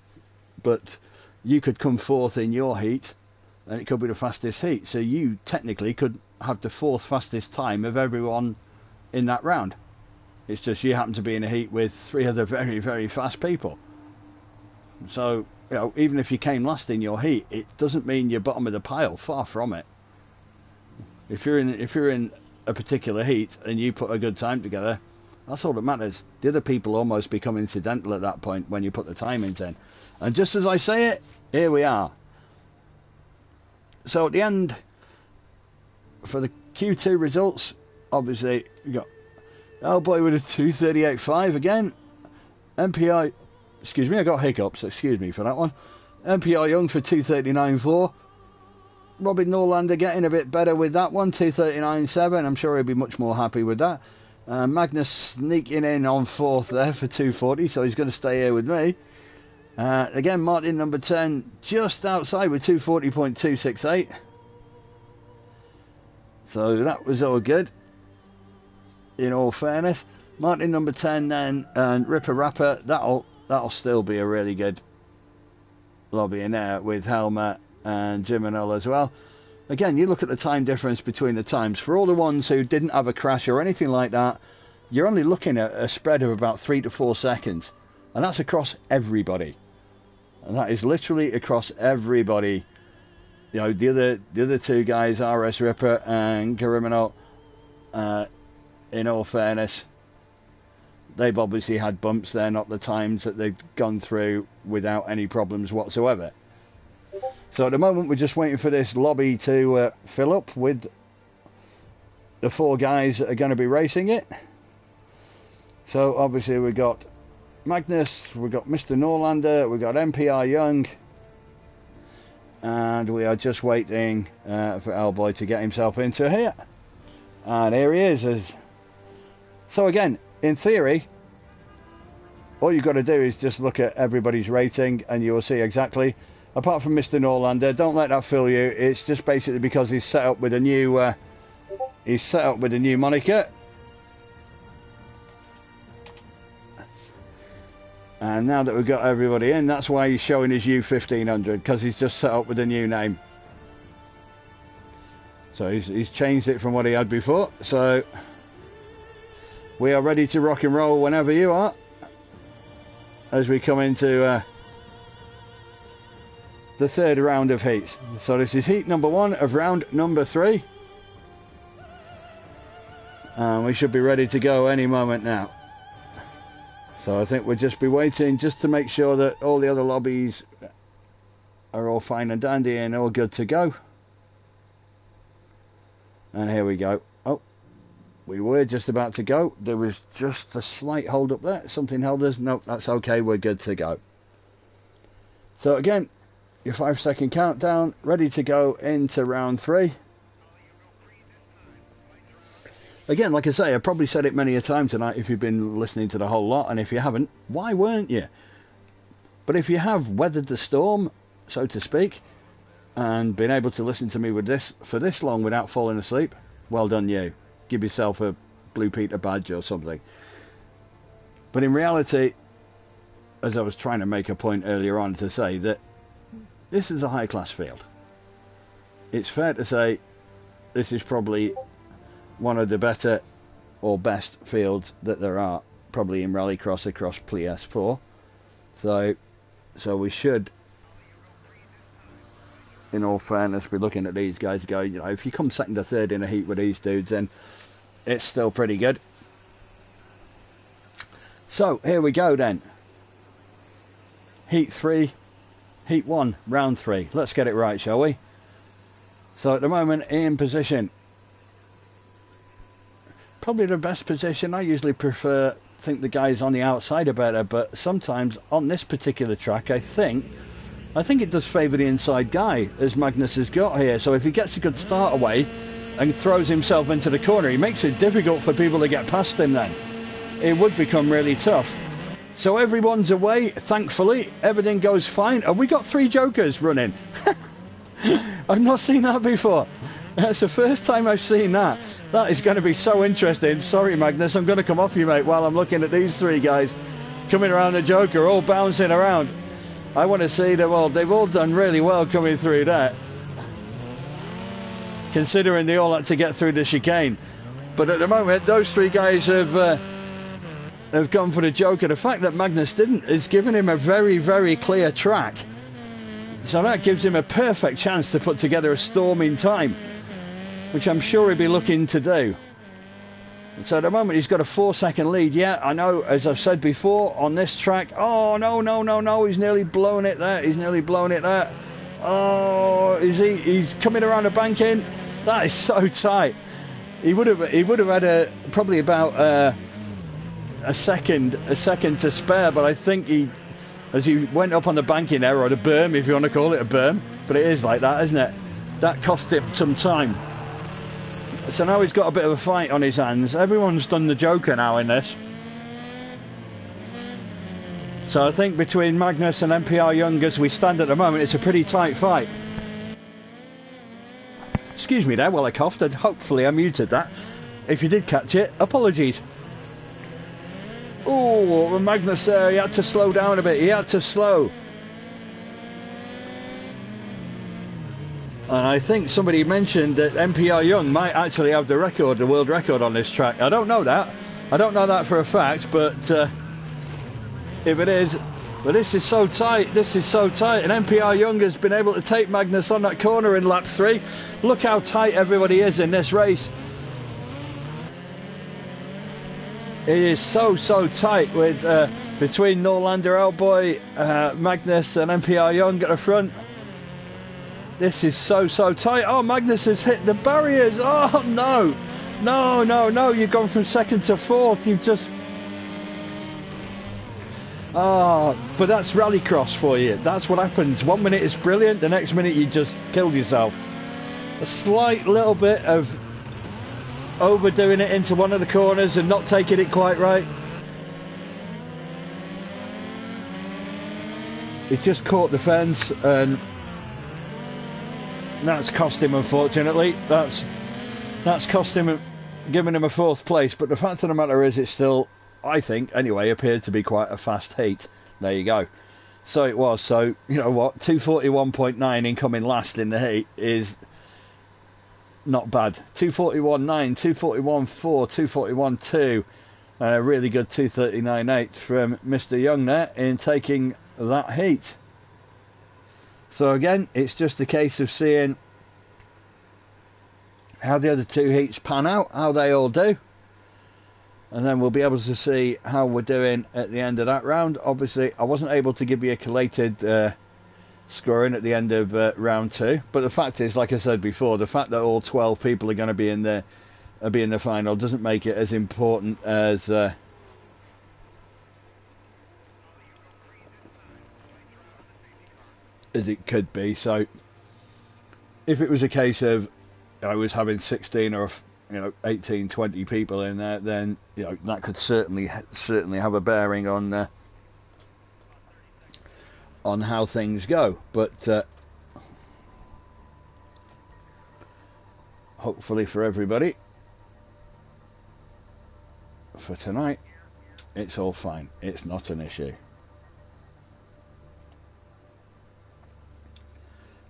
But you could come fourth in your heat, and it could be the fastest heat. So you technically could have the 4th fastest time of everyone in that round. It's just you happen to be in a heat with 3 other very, very fast people. So, you know, even if you came last in your heat, it doesn't mean you're bottom of the pile. Far from it. If you're in a particular heat and you put a good time together, that's all that matters. The other people almost become incidental at that point when you put the timings in. And just as I say it, here we are. So at the end, for the Q2 results, obviously you got Hellboy with a 2:38.5 again. MPI, excuse me, I got hiccups, excuse me for that one. MPI Young for 2:39.4. Robin Norlander getting a bit better with that one, 2:39.7. I'm sure he'll be much more happy with that. Magnus sneaking in on 4th there for 2:40, so he's going to stay here with me. Again, Martin number 10 just outside with 2:40.268. So that was all good, in all fairness. Martin number 10 then, and Ripper Rapper, that'll still be a really good lobby in there with Helmer and Jim and Earl as well. Again, you look at the time difference between the times. For all the ones who didn't have a crash or anything like that, you're only looking at a spread of about 3 to 4 seconds. And that's across everybody. And that is literally across everybody. You know, the other 2 guys, RS Ripper and Criminal, in all fairness, they've obviously had bumps. They're not the times that they've gone through without any problems whatsoever. So at the moment we're just waiting for this lobby to fill up with the 4 guys that are going to be racing it. So obviously we've got Magnus, we've got Mr. Norlander, we've got MPR Young, and we are just waiting for Hellboy to get himself into here. And here he is. So again, in theory, all you've got to do is just look at everybody's rating and you will see exactly. Apart from Mr. Norlander, don't let that fool you. It's just basically because he's set up with a new moniker. And now that we've got everybody in, that's why he's showing his U1500, because he's just set up with a new name. So he's changed it from what he had before. So we are ready to rock and roll whenever you are, as we come into the 3rd round of heats. So this is heat number 1 of round number 3, and we should be ready to go any moment now. So I think we'll just be waiting just to make sure that all the other lobbies are all fine and dandy and all good to go. And here we go. Oh, we were just about to go. There was just a slight hold up there. Something held us. No, that's okay. We're good to go. So again, your 5-second countdown, ready to go into round 3. Again, like I say, I've probably said it many a time tonight if you've been listening to the whole lot, and if you haven't, why weren't you? But if you have weathered the storm so to speak, and been able to listen to me with this for this long without falling asleep, well done you. Give yourself a Blue Peter badge or something. But in reality, as I was trying to make a point earlier on to say that this is a high class field. It's fair to say this is probably one of the better or best fields that there are probably in rallycross across PS4. So we should, in all fairness, be looking at these guys go, you know, if you come second or third in a heat with these dudes, then it's still pretty good. So here we go then. Heat 3, Heat 1, round 3. Let's get it right, shall we? So at the moment, in position, probably the best position. I usually think the guys on the outside are better, but sometimes on this particular track, I think it does favour the inside guy, as Magnus has got here. So if he gets a good start away and throws himself into the corner, he makes it difficult for people to get past him then. It would become really tough. So everyone's away, thankfully. Everything goes fine. And we got 3 jokers running. I've not seen that before. That's the first time I've seen that. That is going to be so interesting. Sorry, Magnus, I'm going to come off you, mate, while I'm looking at these 3 guys coming around the joker, all bouncing around. I want to see them all. They've all done really well coming through that, considering they all had to get through the chicane. But at the moment, those 3 guys have gone for the joker. The fact that Magnus didn't is giving him a very, very clear track. So that gives him a perfect chance to put together a storming time, which I'm sure he'll be looking to do. So at the moment he's got a 4-second lead. Yeah, I know, as I've said before, on this track. Oh, no, he's nearly blown it there. Oh, he's coming around the banking. That is so tight. He would have had probably about a second to spare, but I think as he went up on the banking there, or the berm, if you want to call it a berm, but it is like that, isn't it? That cost him some time. So now he's got a bit of a fight on his hands. Everyone's done the joker now in this. So I think between Magnus and MPR Young, as we stand at the moment, it's a pretty tight fight. Excuse me there while I coughed, and hopefully I muted that. If you did catch it, apologies. Oh, Magnus there, he had to slow down a bit. He had to slow. And I think somebody mentioned that MPR Young might actually have the record, the world record on this track. I don't know that. I don't know that for a fact, but if it is, but this is so tight. And MPR Young has been able to take Magnus on that corner in lap 3. Look how tight everybody is in this race. It is so tight with between Norlander, Elboy, Magnus and MPR Young at the front. This is so tight. Oh, Magnus has hit the barriers. Oh, no. You've gone from 2nd to 4th. You've just... Oh, but that's rallycross for you. That's what happens. 1 minute it's brilliant. The next minute you just killed yourself. A slight little bit of overdoing it into one of the corners and not taking it quite right. It just caught the fence, and that's cost him, unfortunately. That's cost him, giving him a 4th place. But the fact of the matter is, it still, I think anyway, appeared to be quite a fast heat. There you go. So it was. So you know what, 241.9 in coming last in the heat is not bad. 241.9, 241.4, 241.2, and a really good 239.8 from Mr. Young there in taking that heat. So again, it's just a case of seeing how the other 2 heats pan out, how they all do, and then we'll be able to see how we're doing at the end of that round. Obviously, I wasn't able to give you a collated scoring at the end of round 2, but the fact is, like I said before, the fact that all 12 people are going to be in the final doesn't make it as important as it could be. So if it was a case of I was having 16 or 18, 20 people in there, then that could certainly have a bearing on on how things go, but hopefully for everybody, for tonight, it's all fine. It's not an issue.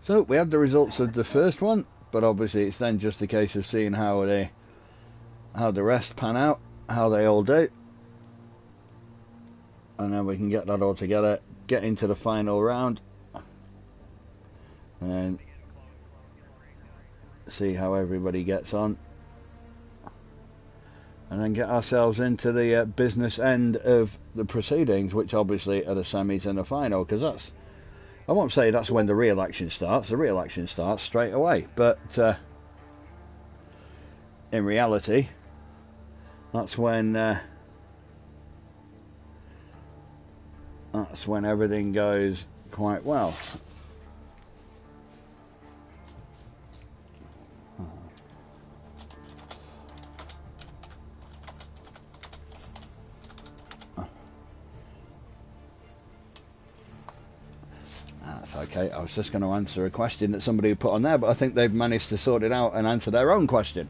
So we have the results of the first one, but obviously it's then just a case of seeing how the rest pan out, how they all do, and then we can get that all together, get into the final round, and see how everybody gets on, and then get ourselves into the business end of the proceedings, which obviously are the semis and the final, because that's, I won't say that's when the real action starts. The real action starts straight away, but in reality, that's when everything goes quite well. That's okay. I was just going to answer a question that somebody put on there, but I think they've managed to sort it out and answer their own question,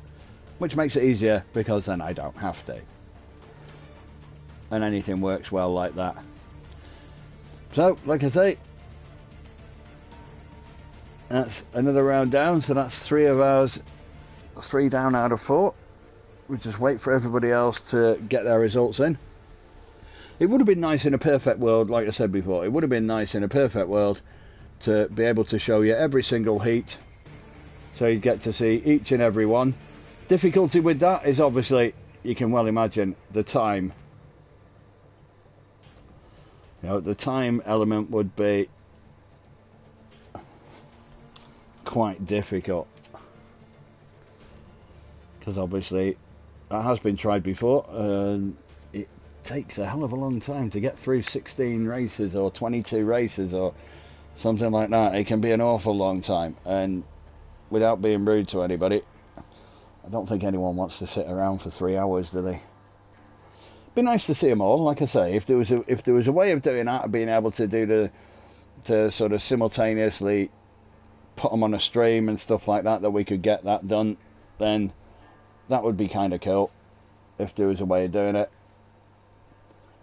which makes it easier because then I don't have to. And anything works well like that. So, like I say, that's another round down, so that's 3 of ours, 3 down out of 4. We just wait for everybody else to get their results in. It would have been nice in a perfect world, like I said before, it would have been nice in a perfect world to be able to show you every single heat, so you get to see each and every one. Difficulty with that is obviously, you can well imagine, the time. You know, the time element would be quite difficult, because obviously that has been tried before, and it takes a hell of a long time to get through 16 races or 22 races or something like that. It can be an awful long time, and without being rude to anybody, I don't think anyone wants to sit around for 3 hours, do they? Be nice to see them all. Like I say, if there was a way of doing that, of being able to do to sort of simultaneously put them on a stream and stuff like that, that we could get that done, then that would be kind of cool. If there was a way of doing it.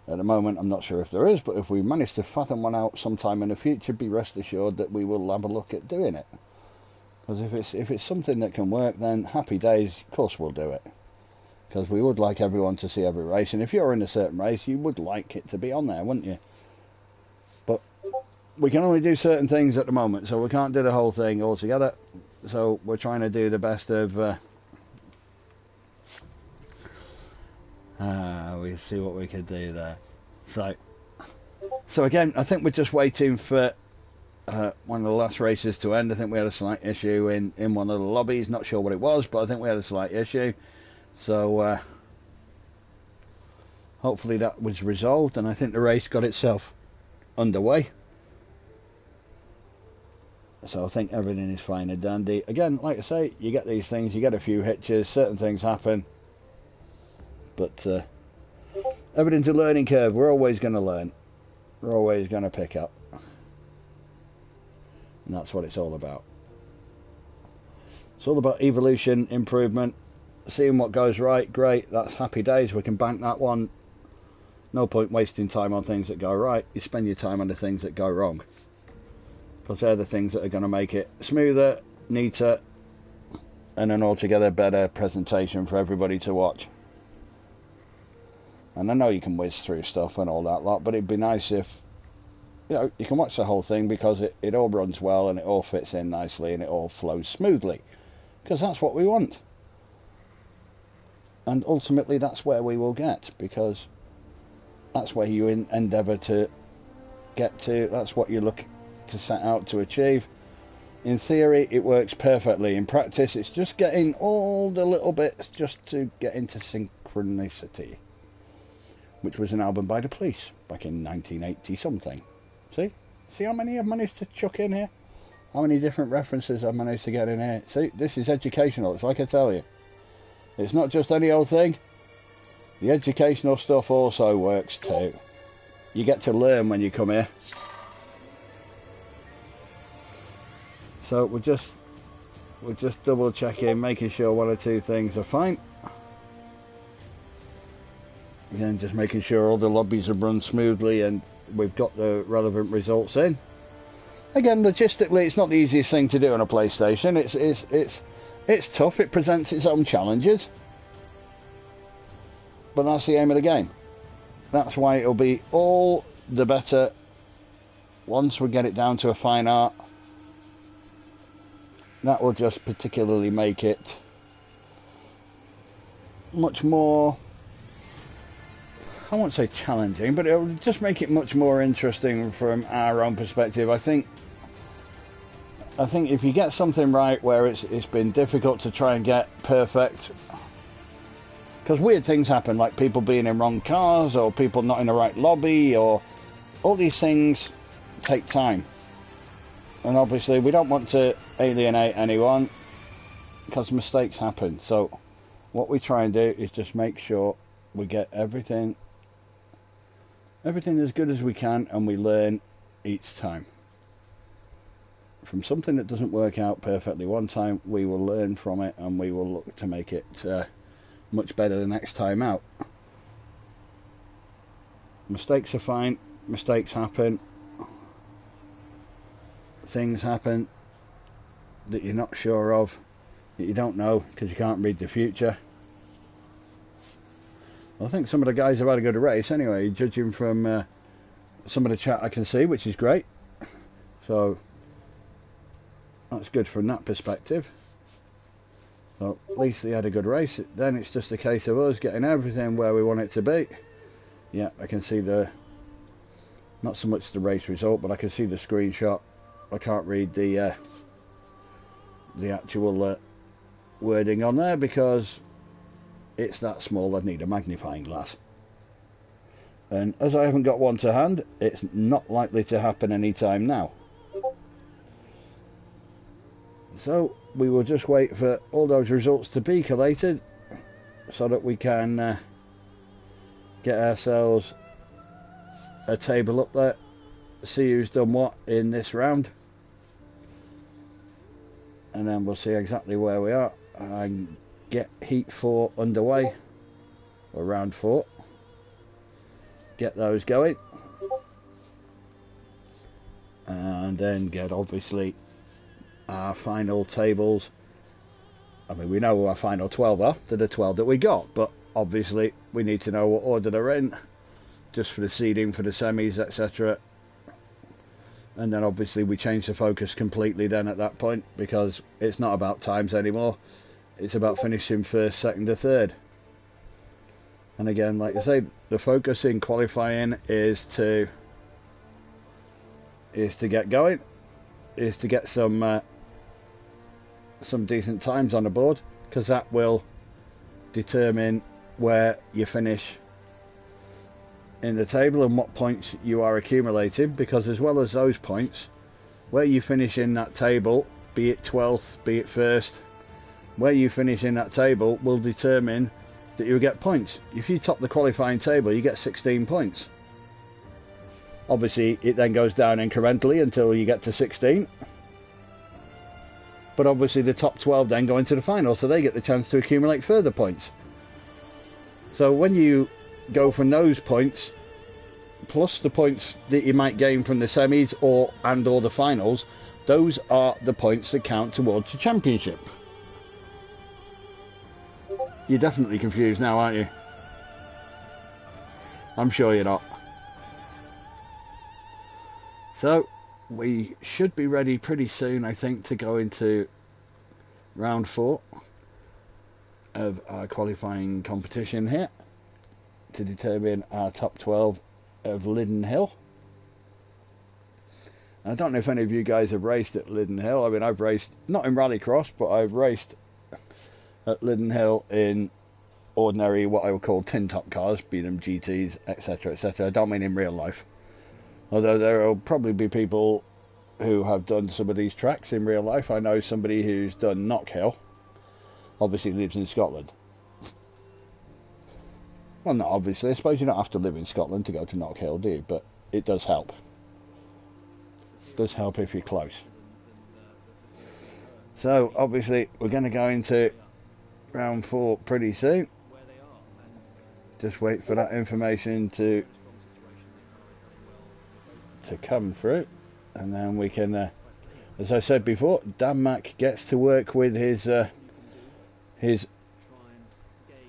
At the moment, I'm not sure if there is, but if we manage to fathom one out sometime in the future, be rest assured that we will have a look at doing it. Because if it's something that can work, then happy days, of course we'll do it. Because we would like everyone to see every race, and if you're in a certain race, you would like it to be on there, wouldn't you? But we can only do certain things at the moment, so we can't do the whole thing all together. So we're trying to do the best of... we see what we could do there. So again, I think we're just waiting for one of the last races to end. I think we had a slight issue in one of the lobbies. Not sure what it was, but I think we had a slight issue. So hopefully that was resolved, and I think the race got itself underway. So I think everything is fine and dandy. Again, like I say, you get these things, you get a few hitches, certain things happen. But everything's a learning curve. We're always going to learn. We're always going to pick up. And that's what it's all about. It's all about evolution, improvement, seeing what goes right. Great, that's happy days. We can bank that one. No point wasting time on things that go right. You spend your time on the things that go wrong. Because they're the things that are going to make it smoother, neater, and an altogether better presentation for everybody to watch. And I know you can whiz through stuff and all that lot, but it'd be nice if, you know, you can watch the whole thing, because it all runs well and it all fits in nicely and it all flows smoothly. Because that's what we want. And ultimately that's where we will get, because that's where you endeavour to get to. That's what you look to set out to achieve. In theory, it works perfectly. In practice, it's just getting all the little bits just to get into synchronicity. Which was an album by the Police back in 1980 something. See how many I've managed to chuck in here? How many different references I've managed to get in here? See, this is educational. It's like I tell you. It's not just any old thing. The educational stuff also works too. You get to learn when you come here. So we're just double checking, making sure one or two things are fine. Again, just making sure all the lobbies have run smoothly and we've got the relevant results in. Again, logistically, it's not the easiest thing to do on a PlayStation. It's tough. It presents its own challenges, but that's the aim of the game. That's why it'll be all the better once we get it down to a fine art. That will just particularly make it much more, I won't say challenging, but it'll just make it much more interesting from our own perspective. I think if you get something right where it's been difficult to try and get perfect, because weird things happen, like people being in wrong cars or people not in the right lobby, or all these things take time. And obviously we don't want to alienate anyone because mistakes happen. So what we try and do is just make sure we get everything as good as we can, and we learn each time. From something that doesn't work out perfectly one time, we will learn from it and we will look to make it much better the next time out. Mistakes are fine. Mistakes happen. Things happen that you're not sure of, that you don't know because you can't read the future. I think some of the guys have had a good race anyway, judging from some of the chat I can see, which is great. So that's good from that perspective. So at least they had a good race. Then it's just a case of us getting everything where we want it to be. Yeah, I can see not so much the race result, but I can see the screenshot. I can't read the actual wording on there because it's that small. I need a magnifying glass, and as I haven't got one to hand, it's not likely to happen anytime now. So we will just wait for all those results to be collated so that we can get ourselves a table up there, see who's done what in this round, and then we'll see exactly where we are and get heat 4 underway, or round 4, get those going, and then get obviously our final tables. I mean, we know who our final 12 are. They're the 12 that we got, but obviously we need to know what order they're in, just for the seeding for the semis, etc. And then obviously we change the focus completely then at that point, because it's not about times anymore. It's about finishing first, second or third. And again, like I say, the focus in qualifying is to get going, is to get some decent times on the board, because that will determine where you finish in the table and what points you are accumulating. Because as well as those points, where you finish in that table, be it 12th, be it 1st, where you finish in that table will determine that you'll get points. If you top the qualifying table, you get 16 points. Obviously it then goes down incrementally until you get to 16, but obviously the top 12 then go into the final, so they get the chance to accumulate further points. So when you go from those points plus the points that you might gain from the semis or the finals, those are the points that count towards the championship. You're definitely confused now, aren't you? I'm sure you're not. So we should be ready pretty soon, I think, to go into round 4 of our qualifying competition here to determine our top 12 of Lydden Hill. I don't know if any of you guys have raced at Lydden Hill. I mean, I've raced, not in rallycross, but I've raced at Lydden Hill in ordinary, what I would call tin top cars, be them GTs, etc, etc. I don't mean in real life, although there will probably be people who have done some of these tracks in real life. I know somebody who's done Knock Hill, obviously lives in Scotland. Well, not obviously, I suppose you don't have to live in Scotland to go to Knock Hill, do you? But it does help. It does help if you're close. So obviously we're going to go into round 4 pretty soon. Just wait for that information to come through, and then we can, as I said before, Dan Mack gets to work with his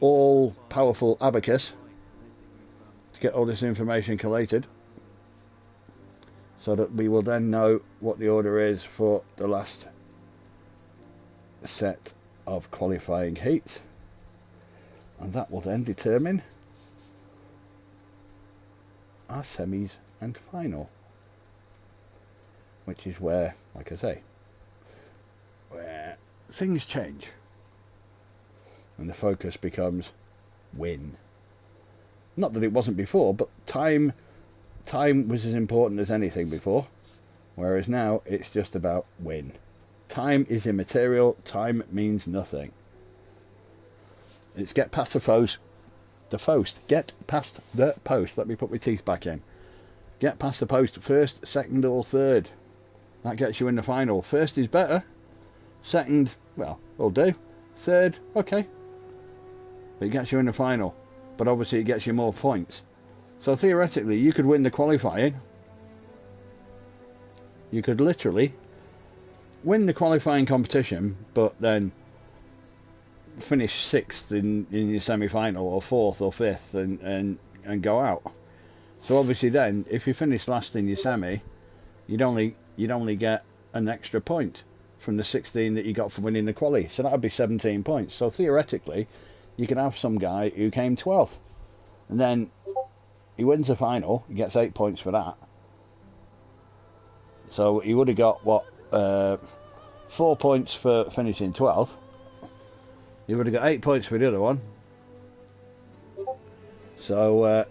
all-powerful abacus to get all this information collated, so that we will then know what the order is for the last set of qualifying heats, and that will then determine our semis and final, which is where, like I say, where things change and the focus becomes win. Not that it wasn't before, but time was as important as anything before, whereas now it's just about win. Time is immaterial. Time means nothing. It's get past the post. Get past the post. Let me put my teeth back in. Get past the post first, second or third. That gets you in the final. First is better. Second, well, will do. Third, okay. But it gets you in the final. But obviously it gets you more points. So theoretically, you could win the qualifying. You could literally win the qualifying competition, but then finish 6th in your semi-final, or 4th or 5th, and go out. So obviously then, if you finish last in your semi, you'd only get an extra point from the 16 that you got for winning the quali. So that would be 17 points. So theoretically, you could have some guy who came 12th, and then he wins the final. He gets 8 points for that. So he would have got what, 4 points for finishing 12th. He would have got 8 points for the other one. So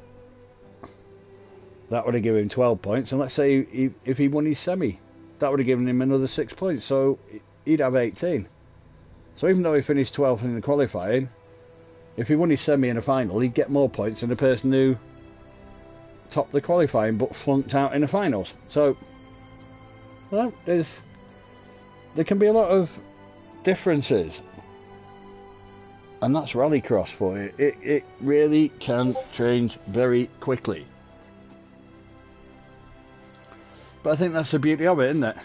that would have given him 12 points. And let's say if he won his semi, that would have given him another 6 points. So he'd have 18. So even though he finished 12th in the qualifying, if he won his semi in a final, he'd get more points than the person who topped the qualifying but flunked out in the finals. So, well, there can be a lot of differences. And that's rallycross for you. It really can change very quickly. But I think that's the beauty of it, isn't it?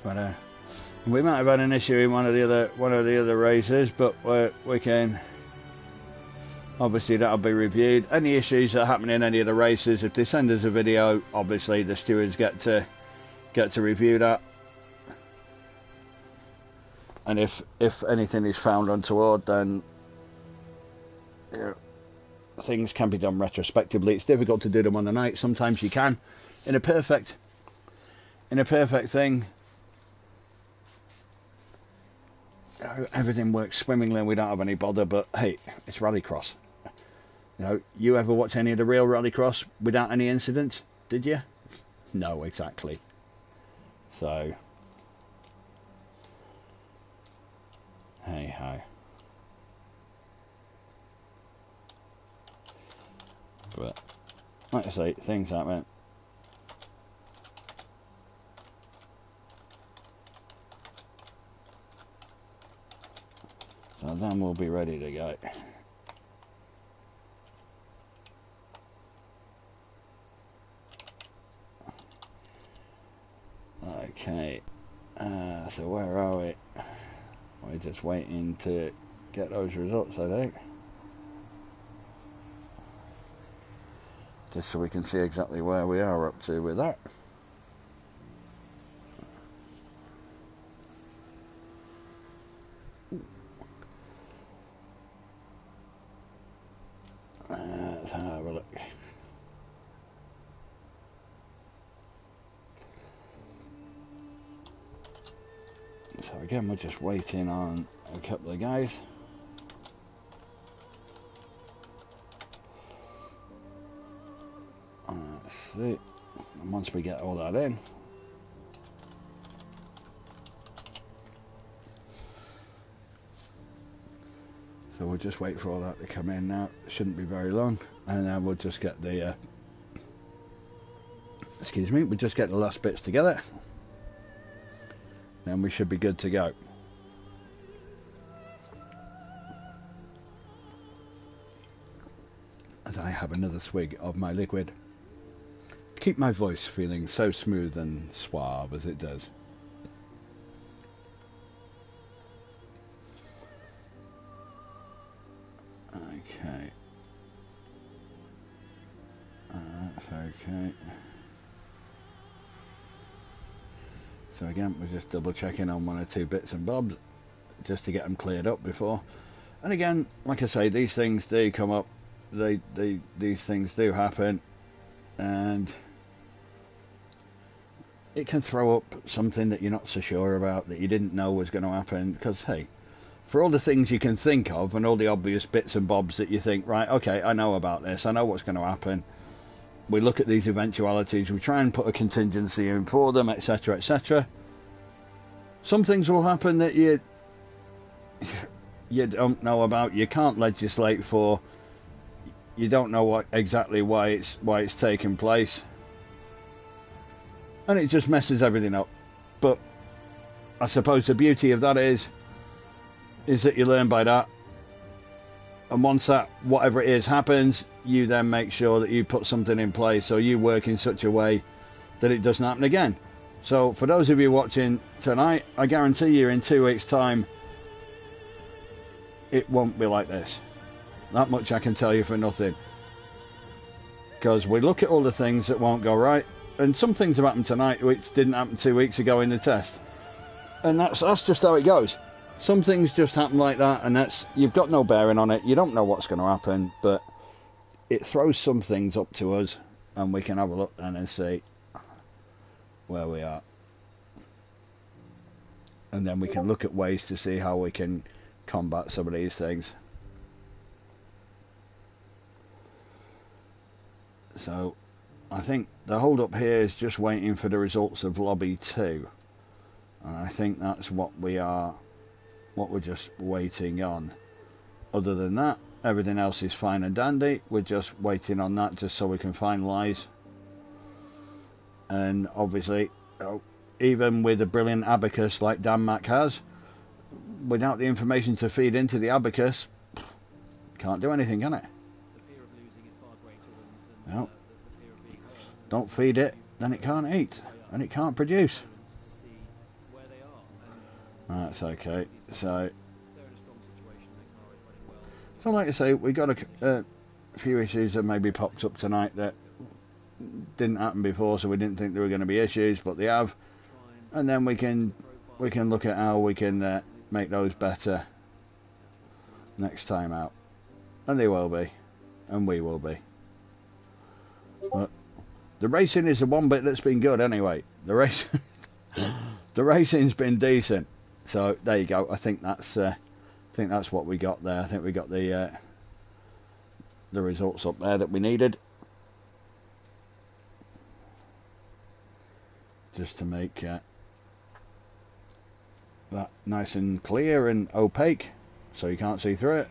But we might have had an issue in one of the other races, but we can. Obviously that'll be reviewed. Any issues that happen in any of the races, if they send us a video, obviously the stewards get to review that. And if anything is found untoward, then things can be done retrospectively. It's difficult to do them on the night. Sometimes you can. In a perfect thing, everything works swimmingly and we don't have any bother. But hey, it's rallycross. You ever watch any of the real rallycross without any incidents? Did you? No, exactly. So, hey ho. But like I say, things happen. So then we'll be ready to go. Okay, so where are we? We're just waiting to get those results, I think. Just so we can see exactly where we are up to with that. Let's have a look. So again, we're just waiting on a couple of guys. Let's see. And once we get all that in, so we'll just wait for all that to come in now. Shouldn't be very long, and then we'll just get the excuse me, we'll just get the last bits together, then we should be good to go. As I have another swig of my liquid, keep my voice feeling so smooth and suave as it does. Okay. That's okay. So again, we're just double checking on one or two bits and bobs just to get them cleared up before. And again, like I say, these things do come up. These things do happen, and it can throw up something that you're not so sure about, that you didn't know was going to happen. Because hey, for all the things you can think of and all the obvious bits and bobs that you think, right, okay, I know about this, I know what's going to happen, we look at these eventualities, we try and put a contingency in for them, etc, etc. Some things will happen that you don't know about, you can't legislate for, you don't know exactly why it's taking place, and it just messes everything up. But I suppose the beauty of that is that you learn by that, and once that whatever it is happens, you then make sure that you put something in place, or you work in such a way that it doesn't happen again. So for those of you watching tonight, I guarantee you in 2 weeks time it won't be like this. That much I can tell you for nothing. Because we look at all the things that won't go right, and some things have happened tonight which didn't happen 2 weeks ago in the test. And that's just how it goes. Some things just happen like that, and you've got no bearing on it. You don't know what's going to happen, but it throws some things up to us, and we can have a look then and see where we are. And then we can look at ways to see how we can combat some of these things. So I think the hold up here is just waiting for the results of lobby 2, and I think that's what we're just waiting on. Other than that, everything else is fine and dandy. We're just waiting on that just so we can finalise. And obviously, even with a brilliant abacus like Dan Mac has, without the information to feed into the abacus, can't do anything, can it? No. Don't feed it, then it can't eat, and it can't produce. That's okay. So like I say, we got a few issues that maybe popped up tonight that didn't happen before, so we didn't think there were going to be issues, but they have. And then we can look at how we can make those better next time out, and they will be, and we will be. But the racing is the one bit that's been good anyway. The racing's been decent. So there you go. I think that's what we got there. I think we got the results up there that we needed, just to make that nice and clear and opaque, so you can't see through it.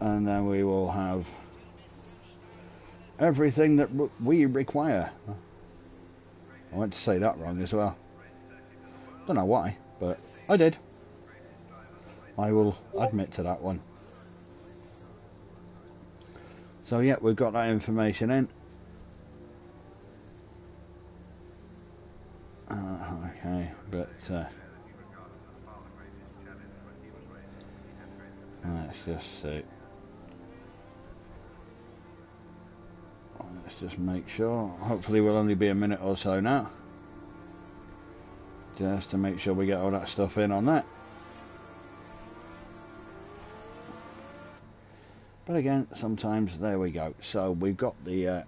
And then we will have everything that we require. I went to say that wrong as well. Don't know why, but I did. I will admit to that one. So yeah, we've got that information in. Okay, but let's just see. Let's just make sure. Hopefully we'll only be a minute or so now, just to make sure we get all that stuff in on that. But again, sometimes there we go. So we've got the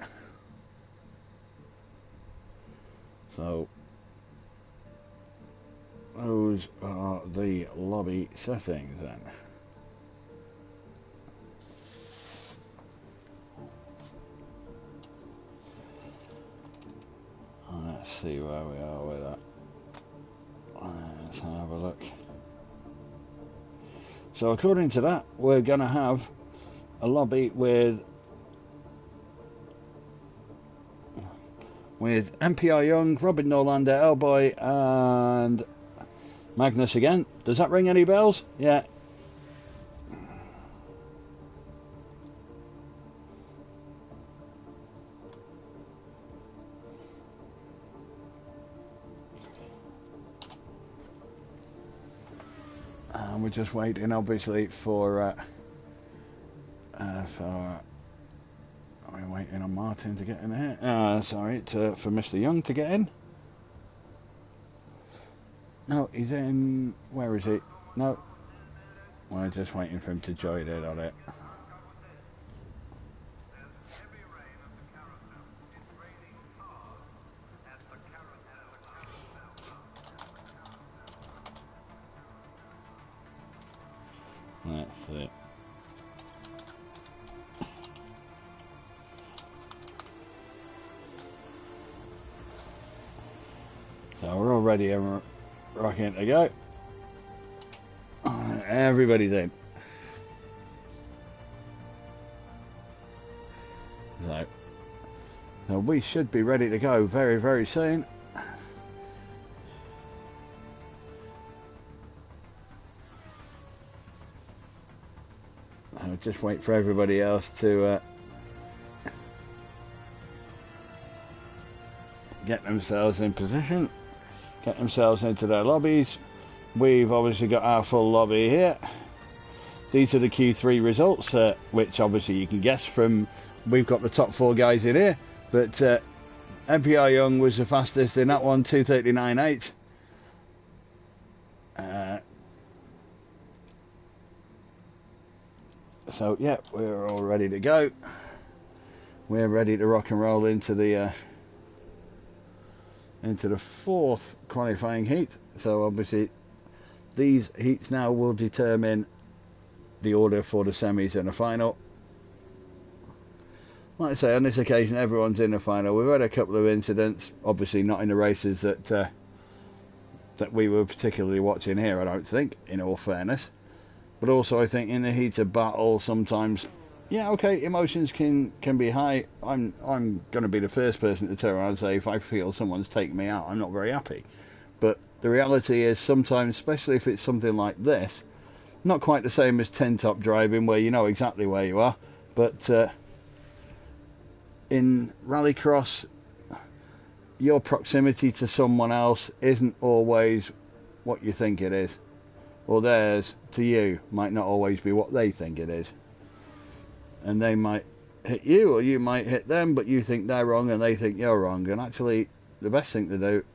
so those are the lobby settings then. Let's see where we are with that. Let's have a look. So according to that, we're going to have a lobby with MPR Young, Robin Norlander, Elboy and Magnus again. Does that ring any bells? Yeah. And we're just waiting, obviously, for we're waiting on Martin to get in here. Sorry, for Mr. Young to get in. No, he's in. Where is he? No, we're just waiting for him to join in on it. That's it. So we're all ready and rocking to go. Everybody's in. So we should be ready to go very, very soon. I'll just wait for everybody else to get themselves in position, get themselves into their lobbies. We've obviously got our full lobby here. These are the Q3 results, which obviously you can guess from. We've got the top 4 guys in here, but MPR Young was the fastest in that one, 2:39.8. So yeah, we're all ready to go. We're ready to rock and roll into the 4th qualifying heat. So obviously these heats now will determine the order for the semis and the final. Like I say, on this occasion everyone's in the final. We've had a couple of incidents, obviously not in the races that we were particularly watching here, I don't think, in all fairness. But also I think in the heat of battle sometimes, yeah, okay, emotions can be high. I'm going to be the first person to turn around and say if I feel someone's taking me out, I'm not very happy. But the reality is sometimes, especially if it's something like this, not quite the same as 10-top driving where you know exactly where you are, but in rallycross, your proximity to someone else isn't always what you think it is. Or theirs to you might not always be what they think it is. And they might hit you or you might hit them, but you think they're wrong and they think you're wrong. And actually the best thing to do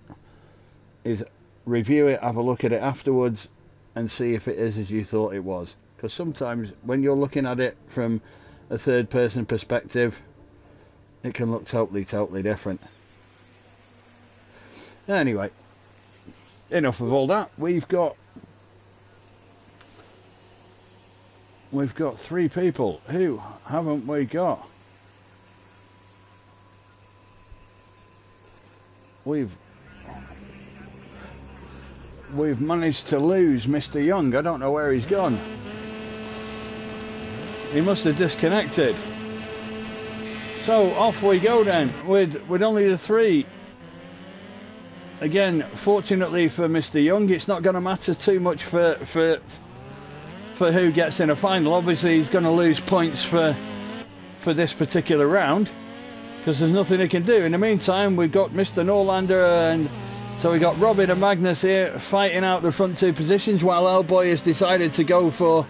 is review it, have a look at it afterwards and see if it is as you thought it was. Because sometimes when you're looking at it from a third person perspective, it can look totally different. Anyway, enough of all that. We've got 3 people. Who haven't we got? We've managed to lose Mr. Young. I don't know where he's gone. He must have disconnected. So off we go then with only the 3. Again, fortunately for Mr. Young, it's not going to matter too much for who gets in a final. Obviously he's going to lose points for this particular round because there's nothing he can do. In the meantime, we've got Mr. Norlander, and so we got Robin and Magnus here fighting out the front 2 positions, while Elboy has decided to go for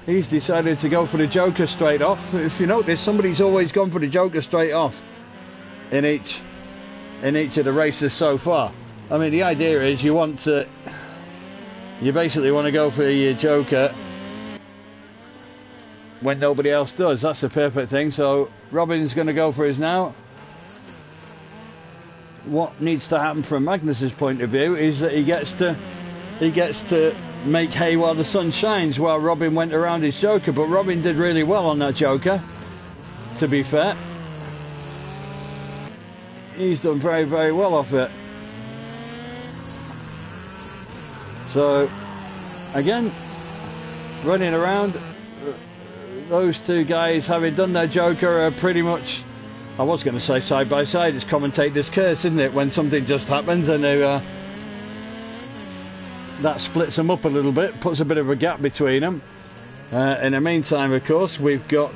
the Joker straight off. If you notice, somebody's always gone for the Joker straight off in each of the races so far. I mean, the idea is you basically want to go for your Joker when nobody else does. That's the perfect thing. So Robin's going to go for his now. What needs to happen from Magnus's point of view is that he gets to make hay while the sun shines, while Robin went around his Joker. But Robin did really well on that Joker, to be fair. He's done very, very well off it. So again, running around. Those two guys, having done their Joker, are pretty much, I was going to say side by side. It's commentator's curse, isn't it, when something just happens and they, that splits them up a little bit, puts a bit of a gap between them. In the meantime, of course, we've got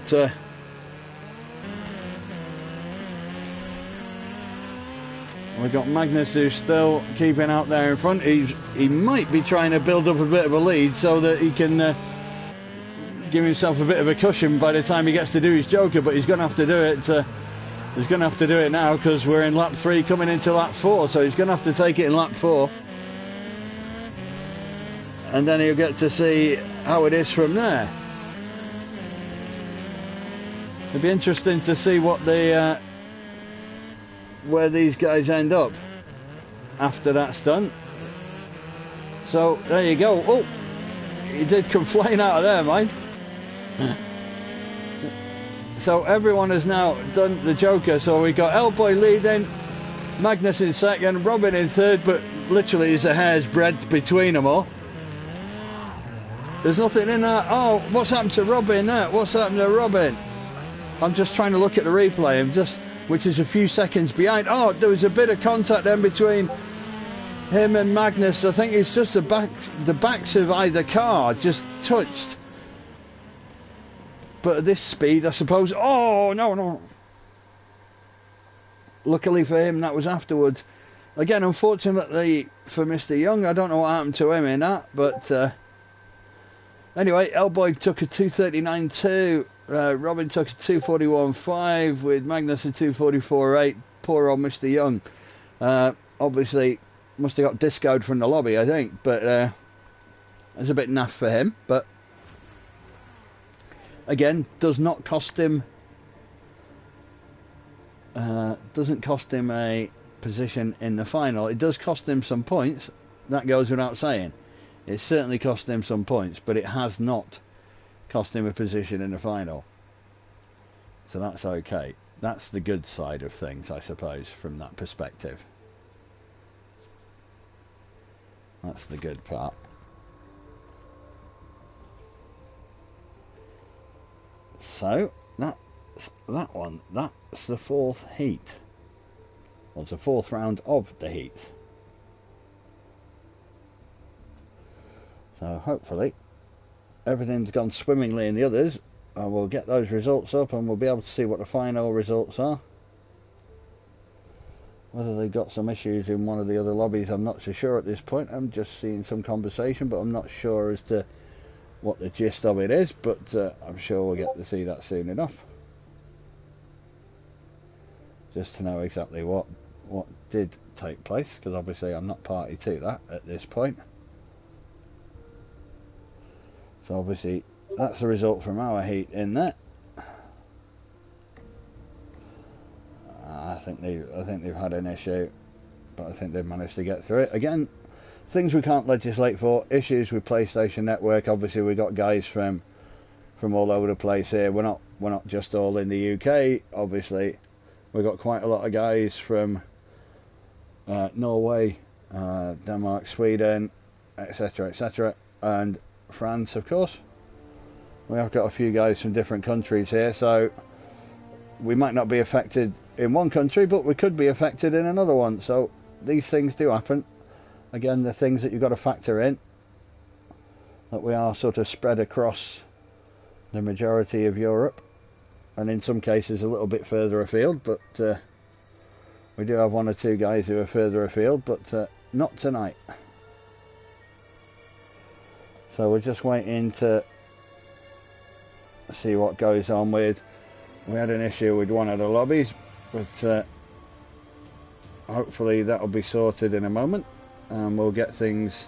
Magnus, who's still keeping out there in front. He might be trying to build up a bit of a lead so that he can give himself a bit of a cushion by the time he gets to do his Joker, but he's going to have to do it. He's going to have to do it now because we're in lap 3 coming into lap 4, so he's going to have to take it in lap 4. And then he'll get to see how it is from there. It'll be interesting to see what the where these guys end up after that's done. So there you go. Oh, he did come flying out of there, mind. So everyone has now done the Joker. So we got Elboy leading, Magnus in second, Robin in third, but literally there's a hair's breadth between them all. There's nothing in that. Oh, what's happened to Robin there? What's happened to Robin? I'm just trying to look at the replay, which is a few seconds behind. Oh, there was a bit of contact then between him and Magnus. I think it's just the backs of either car just touched. But at this speed, I suppose. Oh, no. Luckily for him, that was afterwards. Again, unfortunately for Mr. Young, I don't know what happened to him in that, but anyway, Elboy took a 2:39.2. Robin took a 2:41.5 with Magnus a 2:44.8. Poor old Mr. Young. Obviously, must have got discoed from the lobby, I think, but it was a bit naff for him. But again, does not cost him. Doesn't cost him a position in the final. It does cost him some points. That goes without saying. It certainly cost him some points, but it has not cost him a position in the final. So that's okay. That's the good side of things, I suppose, from that perspective. That's the good part. So that's that one. That's the 4th heat. Well, it's the 4th round of the heats. So hopefully everything's gone swimmingly in the others, and we'll get those results up and we'll be able to see what the final results are. Whether they've got some issues in one of the other lobbies, I'm not so sure at this point. I'm just seeing some conversation, but I'm not sure as to what the gist of it is, but I'm sure we'll get to see that soon enough, just to know exactly what did take place, because obviously I'm not party to that at this point. So obviously that's the result from our heat in there. I think they've had an issue, but I think they've managed to get through it. Again, things we can't legislate for. Issues with PlayStation Network. Obviously we got guys from all over the place here. We're not just all in the UK. Obviously we've got quite a lot of guys from Norway, Denmark, Sweden, etc., and France, of course. We have got a few guys from different countries here, so we might not be affected in one country, but we could be affected in another one. So these things do happen. Again, the things that you've got to factor in, that we are sort of spread across the majority of Europe, and in some cases a little bit further afield, but we do have one or two guys who are further afield, but not tonight. So we're just waiting to see what goes on with. We had an issue with one of the lobbies, but hopefully that'll be sorted in a moment, and we'll get things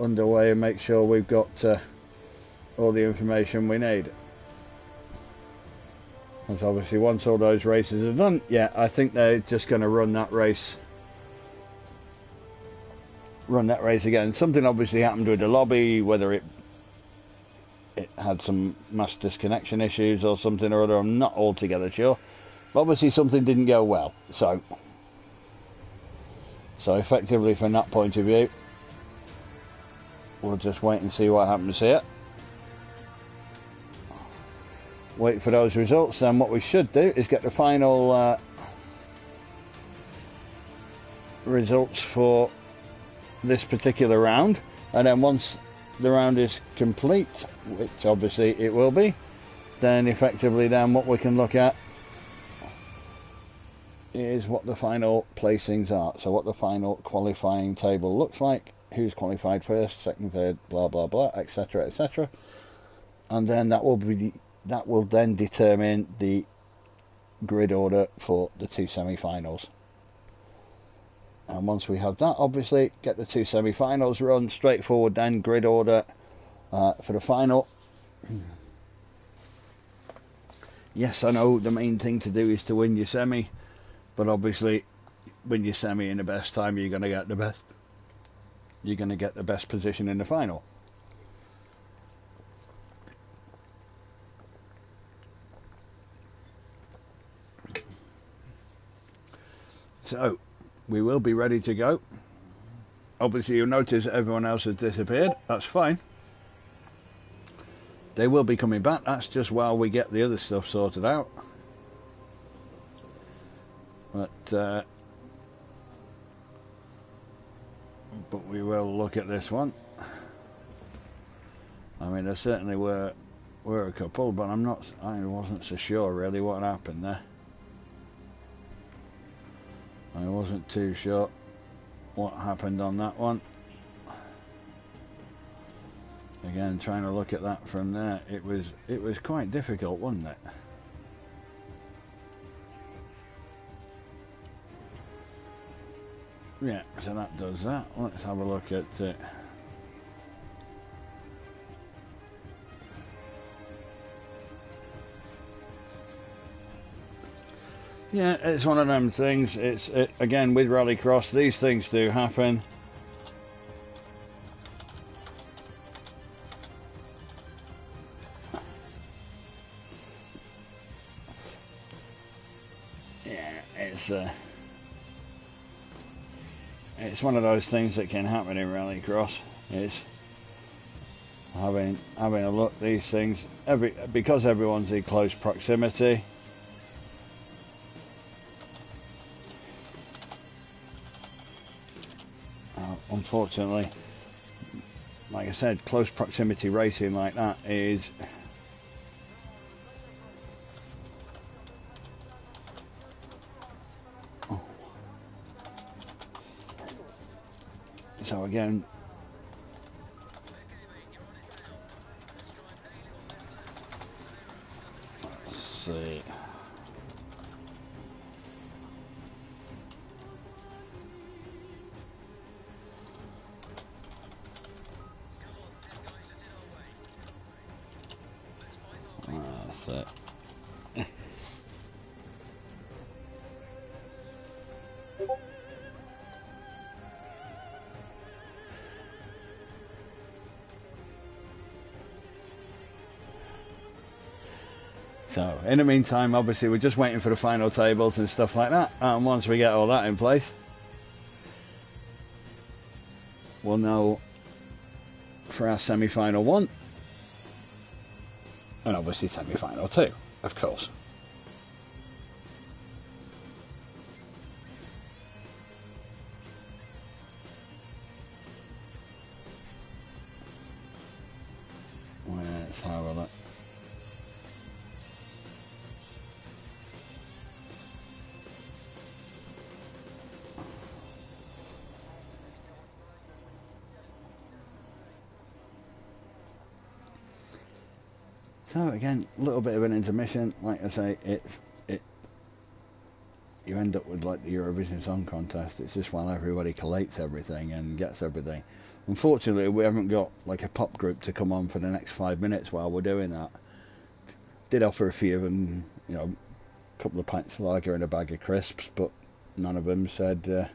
underway and make sure we've got all the information we need. Because obviously once all those races are done, yeah, I think they're just going to run that race again. Something obviously happened with the lobby, whether it had some mass disconnection issues or something or other, I'm not altogether sure, but obviously something didn't go well, so effectively from that point of view we'll just wait and see what happens here. Wait for those results. Then what we should do is get the final results for this particular round, and then once the round is complete, which obviously it will be, then effectively then what we can look at is what the final placings are. So what the final qualifying table looks like, who's qualified first, second, third, blah blah blah, etc, etc, and then that will then determine the grid order for the two semi-finals. And once we have that, obviously get the two semi-finals run, straightforward then grid order for the final. Yes, I know the main thing to do is to win your semi, but obviously win your semi in the best time, you're going to get the best. You're going to get the best position in the final. So we will be ready to go. Obviously you'll notice everyone else has disappeared. That's fine. They will be coming back. That's just while we get the other stuff sorted out. But we will look at this one. I mean, there certainly were a couple, but I wasn't so sure really what happened there. I wasn't too sure what happened on that one. Again, trying to look at that from there, it was quite difficult, wasn't it? Yeah, so that does that. Let's have a look at it. Yeah, it's one of them things. Again, with Rallycross, these things do happen. Yeah, it's one of those things that can happen in Rallycross. It's having a look. These things, because everyone's in close proximity. Unfortunately, like I said, close proximity racing like that is so again. Let's see. That's it. So, in the meantime, obviously, we're just waiting for the final tables and stuff like that. And once we get all that in place, we'll know for our semi-final 1. And obviously semi-final 2, of course. Let's have a look. So again, a little bit of an intermission. Like I say, you end up with like the Eurovision Song Contest. It's just while everybody collates everything and gets everything. Unfortunately, we haven't got like a pop group to come on for the next 5 minutes while we're doing that. Did offer a few of them, you know, a couple of pints of lager and a bag of crisps, but none of them said.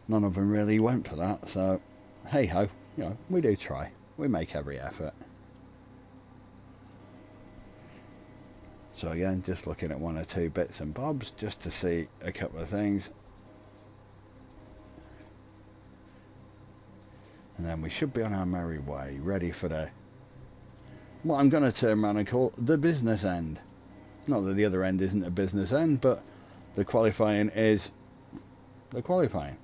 None of them really went for that. So, hey ho, you know, we do try. We make every effort. So again, just looking at 1 or 2 bits and bobs just to see a couple of things. And then we should be on our merry way, ready for the what I'm going to turn around and call the business end. Not that the other end isn't a business end, but the qualifying is the qualifying.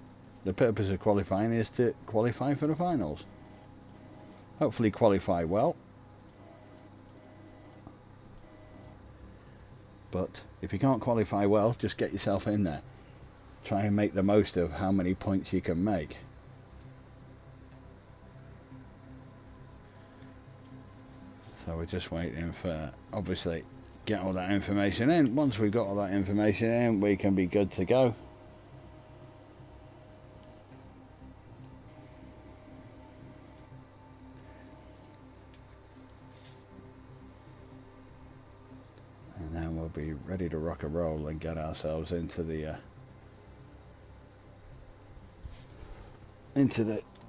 The purpose of qualifying is to qualify for the finals. Hopefully qualify well. But if you can't qualify well, just get yourself in there. Try and make the most of how many points you can make. So we're just waiting for, obviously, get all that information in. Once we've got all that information in, we can be good to go. And then we'll be ready to rock and roll and get ourselves into the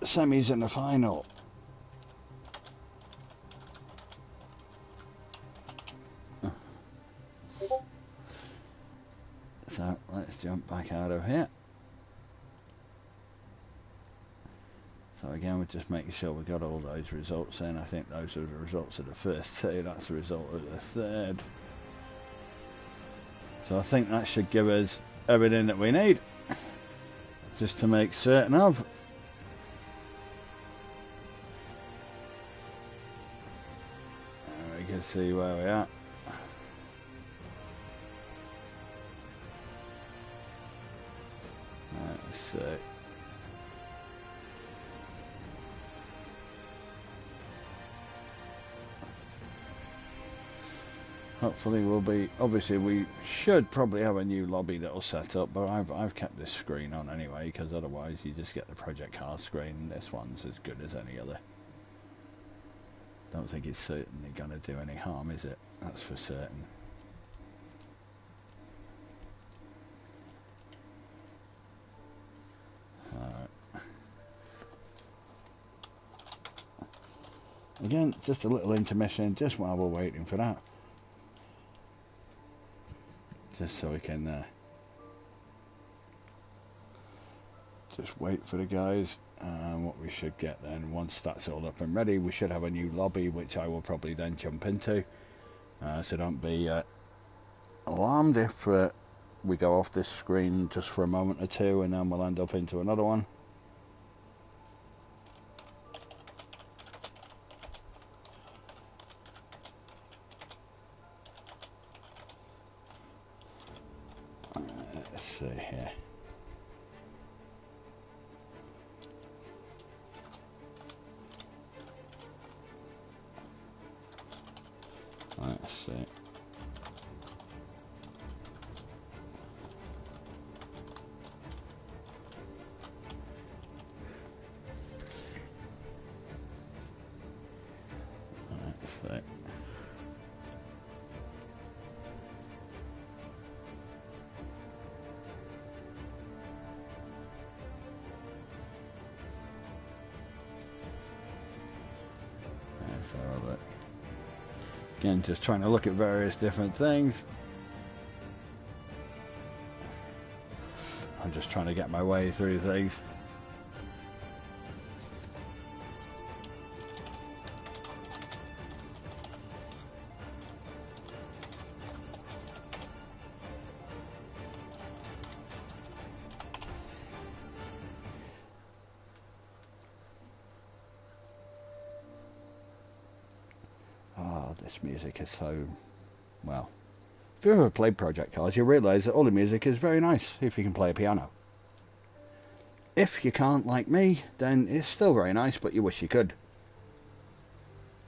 semis and the final. So let's jump back out of here. So again, we're just making sure we got all those results in. I think those are the results of the first two. That's the result of the third. So I think that should give us everything that we need, just to make certain of. And we can see where we are. Let's see. Hopefully we'll be, obviously we should probably have a new lobby that'll set up, but I've kept this screen on anyway, because otherwise you just get the project card screen, and this one's as good as any other. Don't think it's certainly going to do any harm, is it? That's for certain. Again, just a little intermission, just while we're waiting for that. Just so we can just wait for the guys. And what we should get then, once that's all up and ready, we should have a new lobby, which I will probably then jump into. So don't be alarmed if we go off this screen just for a moment or two, and then we'll end up into another one. Let's see here. Let's see. Let's see. Let's have a look. Again, just trying to look at various different things. I'm just trying to get my way through things. This music is so, well, if you've ever played Project Cars, you realise that all the music is very nice if you can play a piano. If you can't, like me, then it's still very nice, but you wish you could.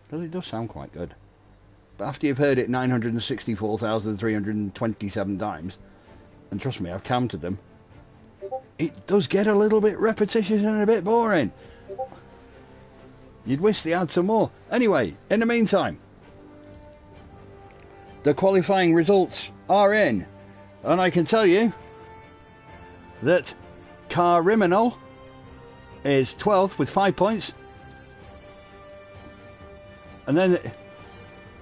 But it does sound quite good. But after you've heard it 964,327 times, and trust me, I've counted them, it does get a little bit repetitious and a bit boring. You'd wish they had some more. Anyway, in the meantime, the qualifying results are in, and I can tell you that Cariminal is 12th with 5 points, and then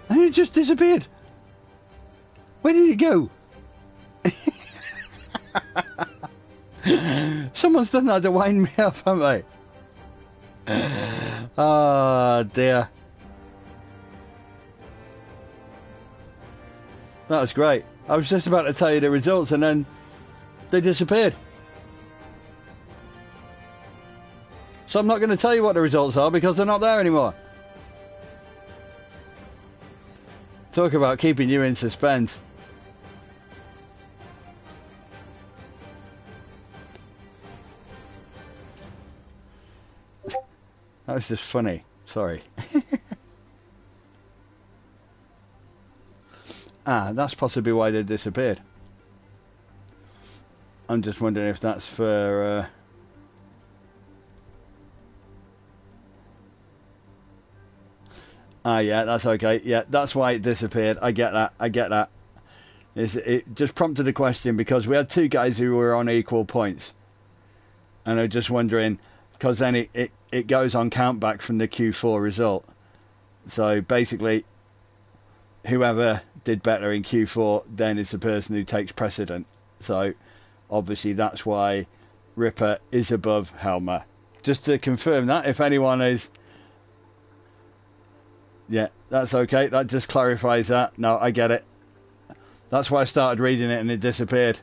it just disappeared. Where did it go? Someone's done that to wind me up, haven't they? Oh dear. That was great. I was just about to tell you the results and then they disappeared. So I'm not going to tell you what the results are because they're not there anymore. Talk about keeping you in suspense. That was just funny. Sorry. That's possibly why they disappeared. I'm just wondering if that's for... yeah, that's okay. Yeah, that's why it disappeared. I get that. I get that. It just prompted a question because we had two guys who were on equal points. And I'm just wondering, because then it goes on count back from the Q4 result. So basically, whoever did better in Q4 then is the person who takes precedent. So obviously that's why Ripper is above Helmer. Just to confirm that, if anyone is... Yeah, that's okay. That just clarifies that. No, I get it. That's why I started reading it and it disappeared.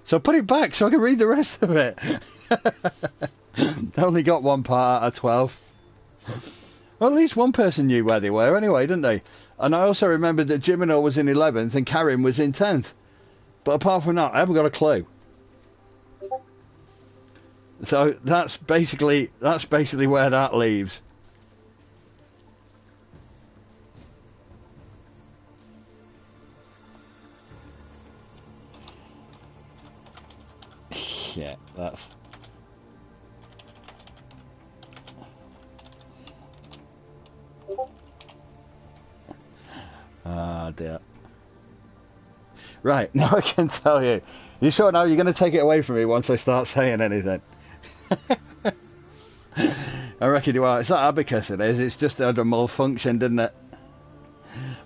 So put it back so I can read the rest of it. They only got one part out of 12. Well, at least one person knew where they were anyway, didn't they? And I also remembered that Jimino was in 11th and Karim was in 10th. But apart from that, I haven't got a clue. So that's basically where that leaves. Yeah, that's... Ah, dear. Right, now I can tell you. You sure now you're going to take it away from me once I start saying anything? I reckon you are. It's not abacus, it is. It's just had a malfunction, didn't it?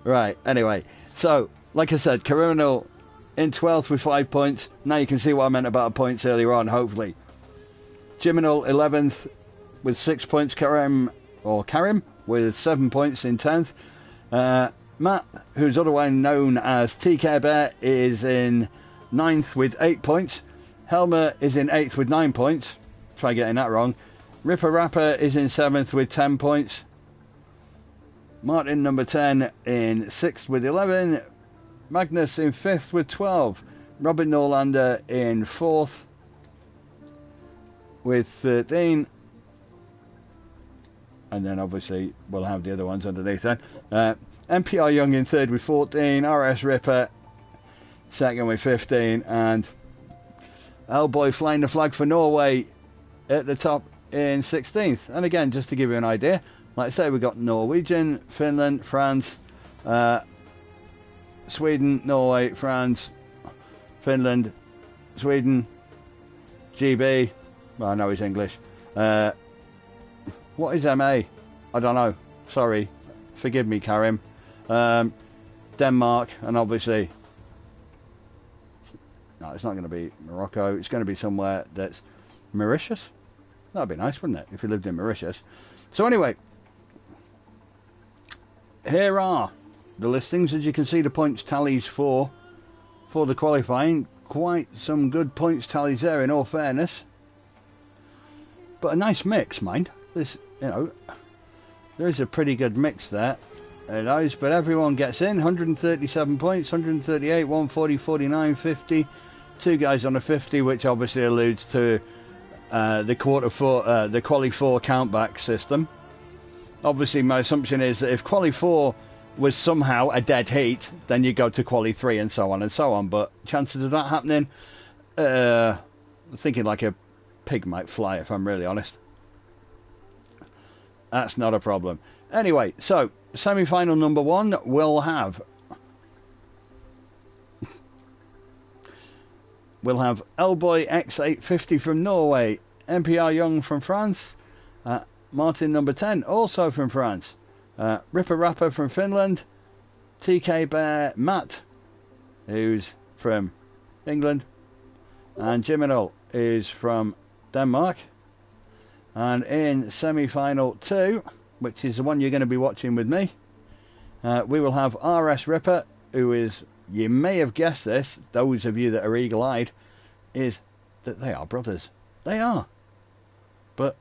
Right, anyway. So, like I said, Criminal in 12th with 5 points. Now you can see what I meant about points earlier on, hopefully. Jiminal 11th with 6 points. Karim with 7 points in 10th. Matt, who's otherwise known as TK Bear, is in 9th with 8 points. Helmer is in 8th with 9 points. Try getting that wrong. Ripper Rapper is in 7th with 10 points. Martin number 10 in 6th with 11. Magnus in 5th with 12. Robin Norlander in 4th with 13. And then obviously we'll have the other ones underneath then. MPR Young in 3rd with 14. RS Ripper 2nd with 15. And Hellboy flying the flag for Norway at the top in 16th. And again, just to give you an idea, like I say, we've got Norwegian, Finland, France, Sweden, Norway, France, Finland, Sweden, GB. Well, I know he's English. What is MA? I don't know. Sorry. Forgive me, Karim. Denmark, and obviously... No, it's not going to be Morocco. It's going to be somewhere that's Mauritius. That'd be nice, wouldn't it, if you lived in Mauritius. So anyway, here are the listings. As you can see, the points tallies for the qualifying. Quite some good points tallies there, in all fairness. But a nice mix, mind. This, there's a pretty good mix there. But everyone gets in. 137 points, 138, 140, 49, 50. Two guys on a 50, which obviously alludes to the Quali 4 countback system. Obviously, my assumption is that if Quali 4 was somehow a dead heat, then you go to Quali 3 and so on and so on. But chances of that happening, thinking like a pig might fly, if I'm really honest. That's not a problem. Anyway, so semi-final number 1 will have Hellboy X850 from Norway, MPR Young from France, Martin number 10 also from France, Ripper Rapper from Finland, TK Bear Matt, who's from England, and Jiminal is from Denmark. And in semi-final 2, which is the one you're going to be watching with me, we will have RS Ripper, who is, you may have guessed this, those of you that are eagle-eyed, is that they are brothers. They are. But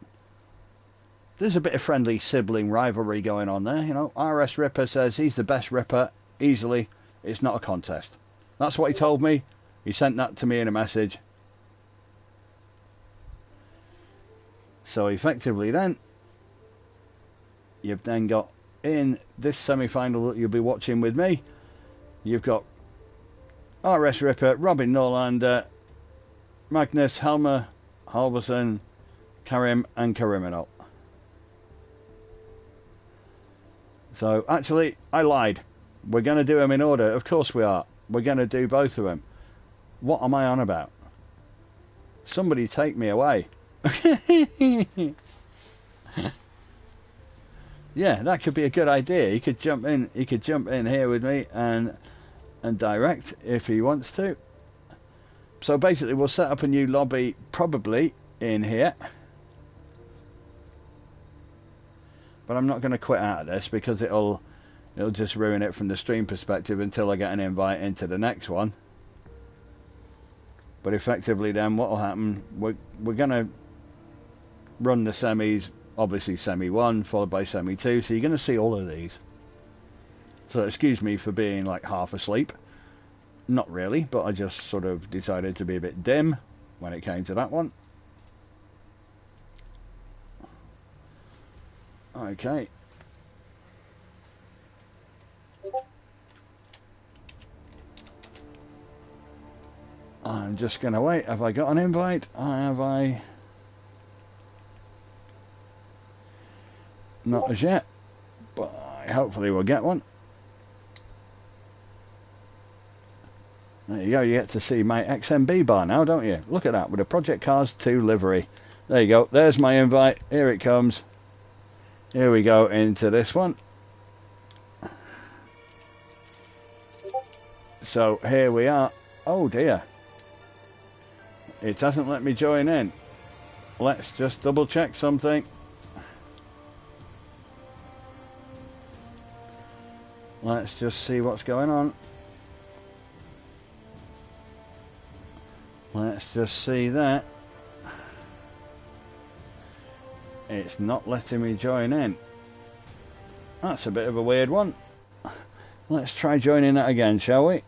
there's a bit of friendly sibling rivalry going on there. You know, RS Ripper says he's the best Ripper, easily. It's not a contest. That's what he told me. He sent that to me in a message. So effectively then, you've then got in this semi-final that you'll be watching with me, you've got RS Ripper, Robin Norlander, Magnus Helmer, Halverson, Karim and Kariminal. So actually, I lied. We're going to do them in order. Of course we are. We're going to do both of them. What am I on about? Somebody take me away. Yeah, that could be a good idea. He could jump in. He could jump in here with me and direct if he wants to. So basically, we'll set up a new lobby probably in here. But I'm not going to quit out of this because it'll just ruin it from the stream perspective until I get an invite into the next one. But effectively, then what will happen? We're going to run the semis, obviously semi 1 followed by semi 2, so you're going to see all of these. So excuse me for being like half asleep. Not really, but I just sort of decided to be a bit dim when it came to that one. Okay. I'm just going to wait. Have I got an invite? Have I? Not as yet, but hopefully we'll get one. There you go, you get to see my XMB bar now, don't you? Look at that, with a Project Cars 2 livery. There you go, there's my invite, here it comes. Here we go into this one. So here we are. Oh dear. It hasn't let me join in. Let's just double check something. Let's just see what's going on. Let's just see that. It's not letting me join in. That's a bit of a weird one. Let's try joining that again, shall we?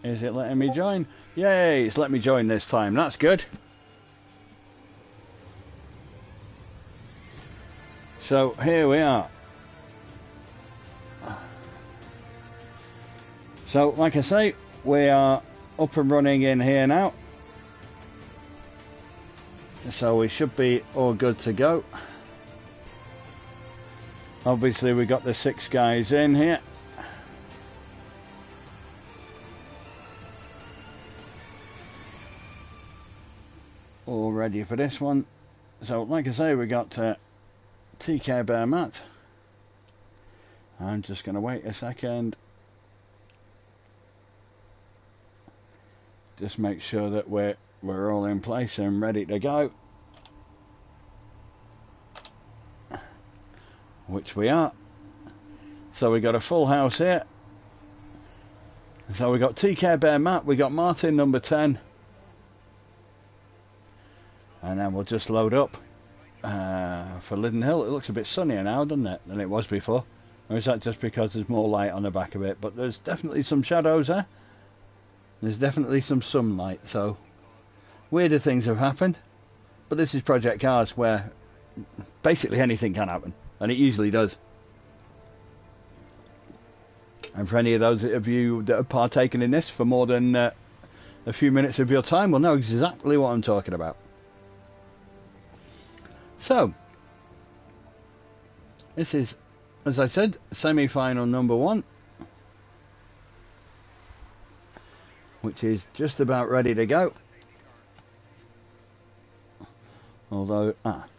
Is it letting me join? Yay, it's let me join this time. That's good. So here we are. So like I say, we are up and running in here now. So we should be all good to go. Obviously we got the 6 guys in here. All ready for this one. So like I say, we got TK Bear Matt. I'm just going to wait a second. Just make sure that we're all in place and ready to go. Which we are. So we got a full house here. So we got TK Bear Matt, we got Martin number 10. And then we'll just load up for Lydden Hill. It looks a bit sunnier now, doesn't it, than it was before? Or is that just because there's more light on the back of it? But there's definitely some shadows there. There's definitely some sunlight, so weirder things have happened. But this is Project Cars, where basically anything can happen, and it usually does. And for any of those of you that have partaken in this for more than a few minutes of your time will know exactly what I'm talking about. So, this is, as I said, semi-final number 1. Which is just about ready to go. Although,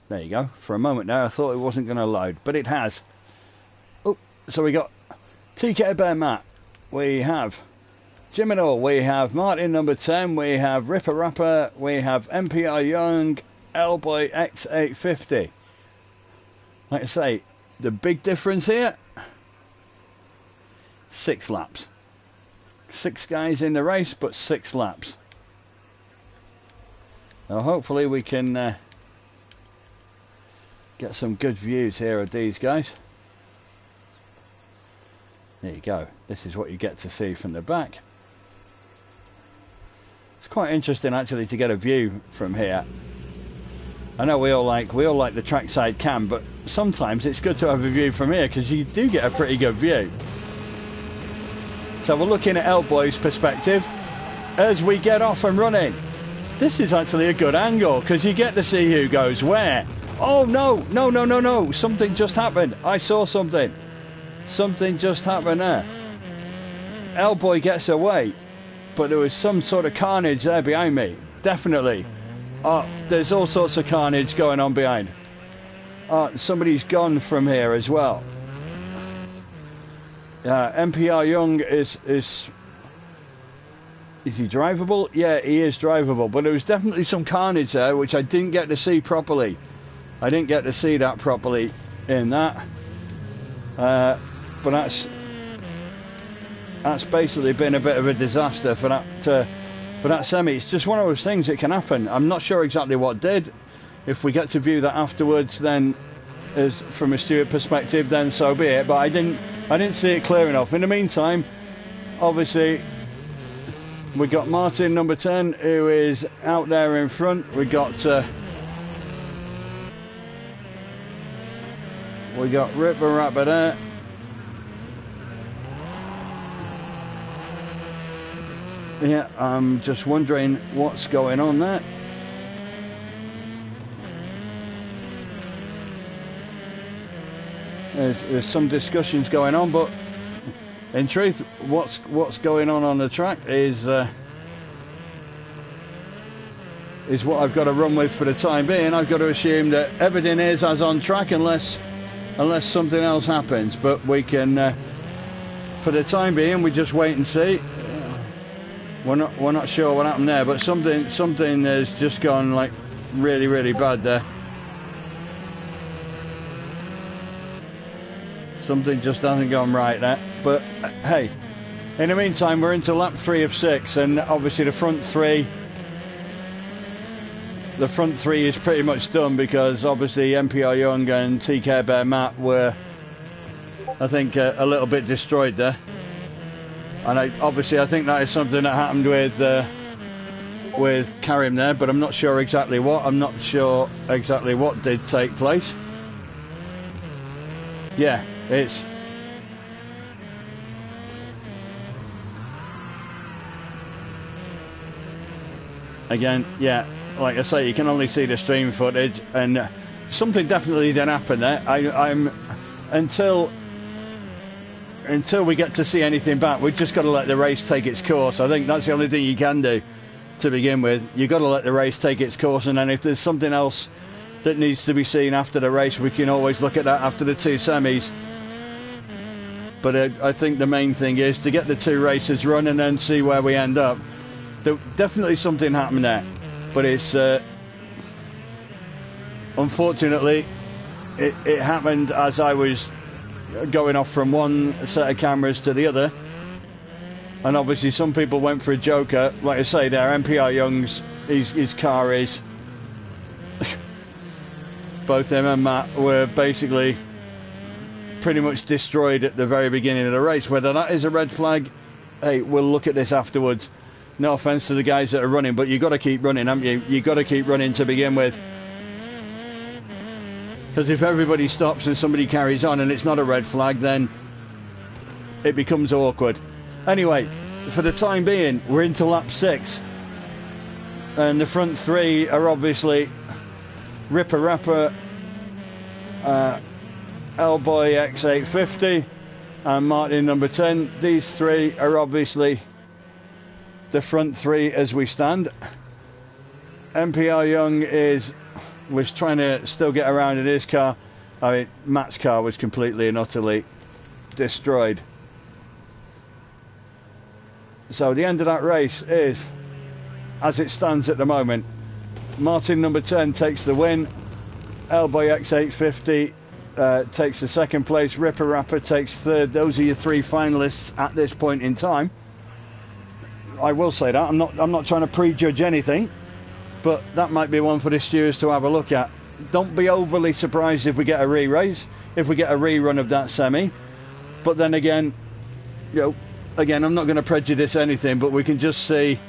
there you go. For a moment there I thought it wasn't going to load, but it has. Oh, so we got TK Bear Matt. We have Jiminal, we have Martin number 10, we have Ripper Rapper, we have MPR Young, L-Boy X850. Like I say, the big difference here, 6 laps. 6 guys in the race, but 6 laps. Now hopefully we can get some good views here of these guys. There you go. This is what you get to see from the back. It's quite interesting actually to get a view from here. I know we all like the trackside cam, but sometimes it's good to have a view from here because you do get a pretty good view. So we're looking at L-Boy's perspective as we get off and running. This is actually a good angle because you get to see who goes where. Oh no, something just happened. I saw something. Something just happened there. L-Boy gets away, but there was some sort of carnage there behind me. Definitely. There's all sorts of carnage going on behind. Somebody's gone from here as well. MPR Young is he drivable? Yeah, he is drivable, but there was definitely some carnage there which I didn't get to see properly. I didn't get to see that properly in that. But that's basically been a bit of a disaster for that semi. It's just one of those things that can happen. I'm not sure exactly what did. If we get to view that afterwards, then as from a steward perspective, then so be it. But I didn't see it clear enough. In the meantime, obviously we got Martin number 10 who is out there in front. We got Ripper Rapper there. Yeah, I'm just wondering what's going on there. There's some discussions going on, but in truth, what's going on the track is what I've got to run with for the time being. I've got to assume that everything is as on track unless something else happens. But we can, for the time being, we just wait and see. We're not sure what happened there, but something has just gone like really bad there. Something just hasn't gone right there. But hey, in the meantime, we're into lap 3 of 6, and obviously the front three is pretty much done because obviously MPR Young and TK Bear Matt were, I think, a little bit destroyed there. And I think that is something that happened with Karim there, but I'm not sure exactly what. I'm not sure exactly what did take place. Yeah, it's again, yeah, like I say, you can only see the stream footage, and something definitely did happen there. I'm until we get to see anything back, we've just got to let the race take its course. I think that's the only thing you can do to begin with. You've got to let the race take its course, and then if there's something else that needs to be seen after the race, we can always look at that after the 2 semis. But I think the main thing is to get the 2 races run and then see where we end up. Definitely something happened there, but it's unfortunately it happened as I was going off from one set of cameras to the other, and obviously some people went for a joker. Like I say, there MPR Young's his car is both him and Matt were basically pretty much destroyed at the very beginning of the race. Whether that is a red flag, hey, we'll look at this afterwards. No offense to the guys that are running, but you've got to keep running, haven't you? You've got to keep running to begin with. Because if everybody stops and somebody carries on and it's not a red flag, then it becomes awkward. Anyway, for the time being, we're into lap 6. And the front 3 are obviously Ripper Rapper, L-Boy X850 and Martin number 10. These 3 are obviously the front 3 as we stand. MPR Young was trying to still get around in his car. I mean, Matt's car was completely and utterly destroyed. So the end of that race is, as it stands at the moment, Martin number 10 takes the win. Elboy X850 takes the second place. Ripper Rapper takes third. Those are your three finalists at this point in time. I will say that I'm not trying to prejudge anything, but that might be one for the stewards to have a look at. Don't be overly surprised if we get a re-race, if we get a rerun of that semi. But then again, I'm not going to prejudice anything, but we can just see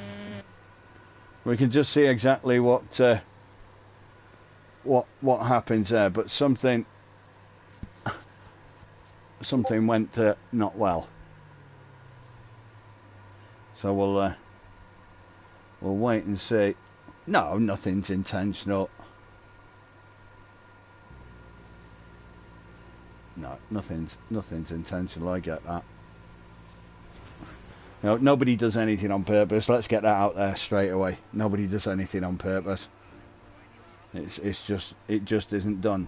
exactly what happens there. But something went not well. So we'll wait and see. No, nothing's intentional. No, nothing's intentional. I get that. No, nobody does anything on purpose. Let's get that out there straight away. Nobody does anything on purpose. It just isn't done.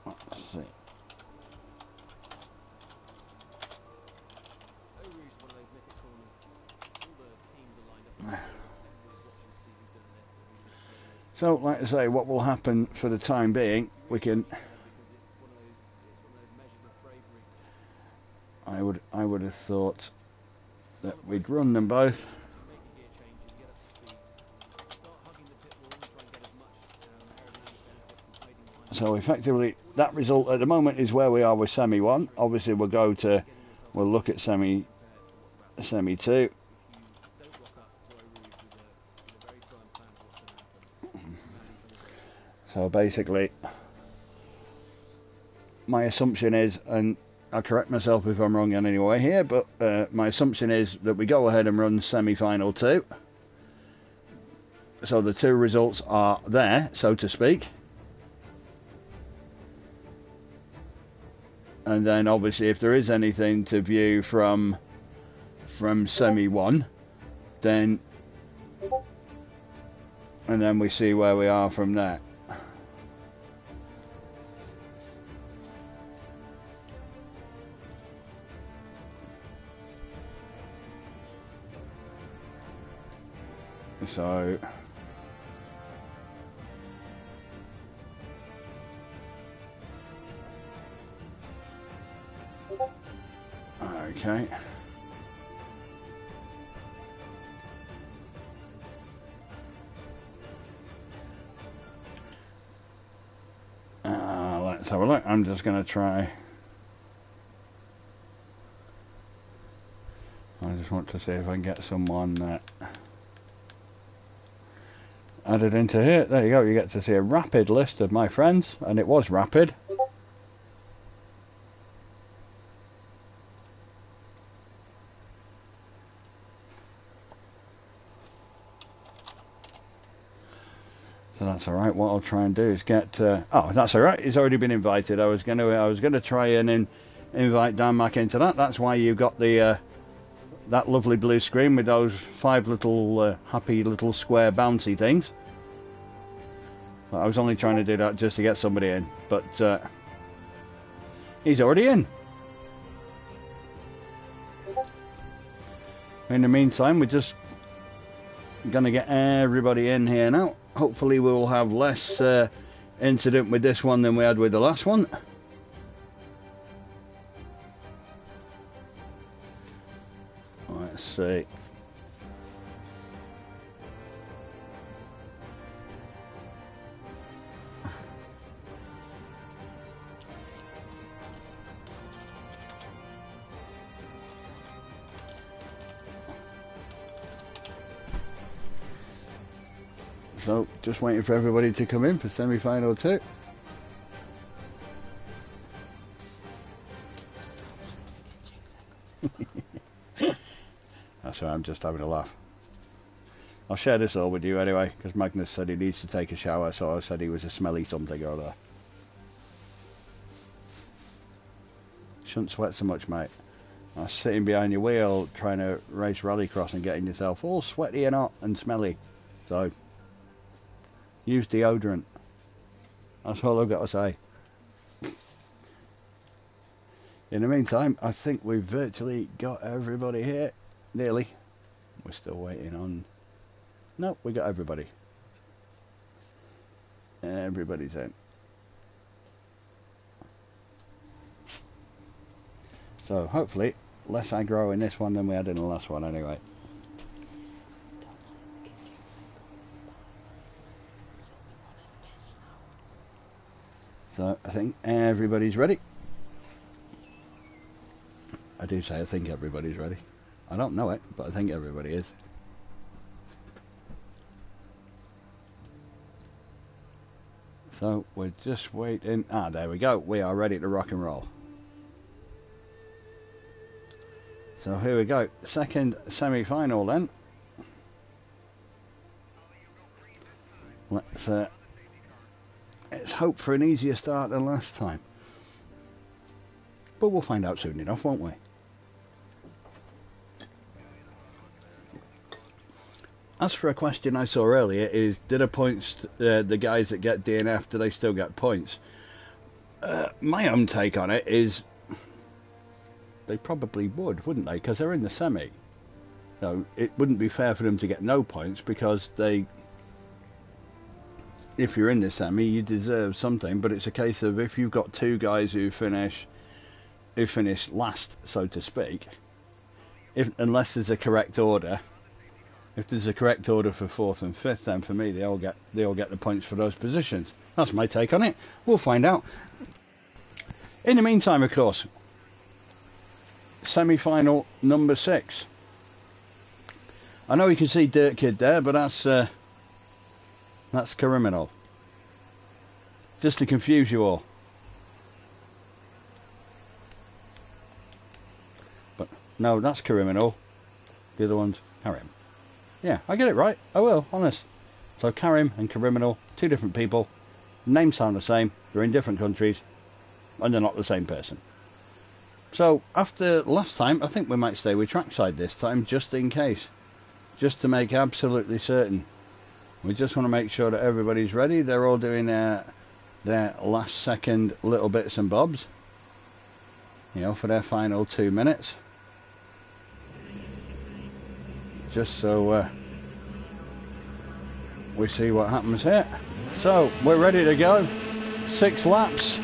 Let's see. So, like I say, what will happen for the time being, we can. I would have thought that we'd run them both. So effectively, that result at the moment is where we are with semi 1. Obviously, we'll look at semi 2. So basically, my assumption is, and I'll correct myself if I'm wrong in any way here, but my assumption is that we go ahead and run semi-final 2. So the two results are there, so to speak. And then obviously if there is anything to view from semi 1, then we see where we are from there. So okay. Let's have a look. I'm just going to try. I just want to see if I can get someone added into here. There you go. You get to see a rapid list of my friends, and it was rapid. So that's all right. What I'll try and do is get. Oh, that's all right. He's already been invited. I was gonna try and invite Dan Mack into that. That's why you got the that lovely blue screen with those 5 little happy little square bouncy things. But I was only trying to do that just to get somebody in, but he's already in. In the meantime, we're just gonna get everybody in here now. Hopefully we will have less incident with this one than we had with the last one. Let's see. So, just waiting for everybody to come in for semi-final 2. That's right, I'm just having a laugh. I'll share this all with you anyway, because Magnus said he needs to take a shower, so I said he was a smelly something or other. Shouldn't sweat so much, mate. I was sitting behind your wheel trying to race rallycross and getting yourself all sweaty and hot and smelly. So, use deodorant. That's all I've got to say. In the meantime, I think we've virtually got everybody here. Nearly. We're still waiting on... No, we got everybody. Everybody's in. So hopefully less aggro in this one than we had in the last one anyway. So I think everybody's ready. I do say I think everybody's ready. I don't know it, but I think everybody is. So we're just waiting. Ah, there we go. We are ready to rock and roll. So here we go. Second semi-final then. Let's hope for an easier start than last time. But we'll find out soon enough, won't we? As for a question I saw earlier, is do the points, the guys that get DNF, do they still get points? My own take on it is they probably would, wouldn't they? Because they're in the semi. No, it wouldn't be fair for them to get no points because they, if you're in the semi, you deserve something. But it's a case of if you've got two guys who finish last, so to speak, unless there's a correct order. If there's a correct order for 4th and 5th, then for me they all get the points for those positions. That's my take on it. We'll find out. In the meantime, of course, semi-final number 6. I know you can see Dirt Kid there, but that's Criminal. Just to confuse you all. But no, that's Criminal. The other one's Karim. Yeah, I get it right. I will, honest. So Karim and Criminal, two different people. Names sound the same. They're in different countries. And they're not the same person. So, after last time, I think we might stay with trackside this time, just in case. Just to make absolutely certain. We just want to make sure that everybody's ready. They're all doing their last second little bits and bobs. You know, for their final 2 minutes. Just so we see what happens here. So we're ready to go. 6 laps.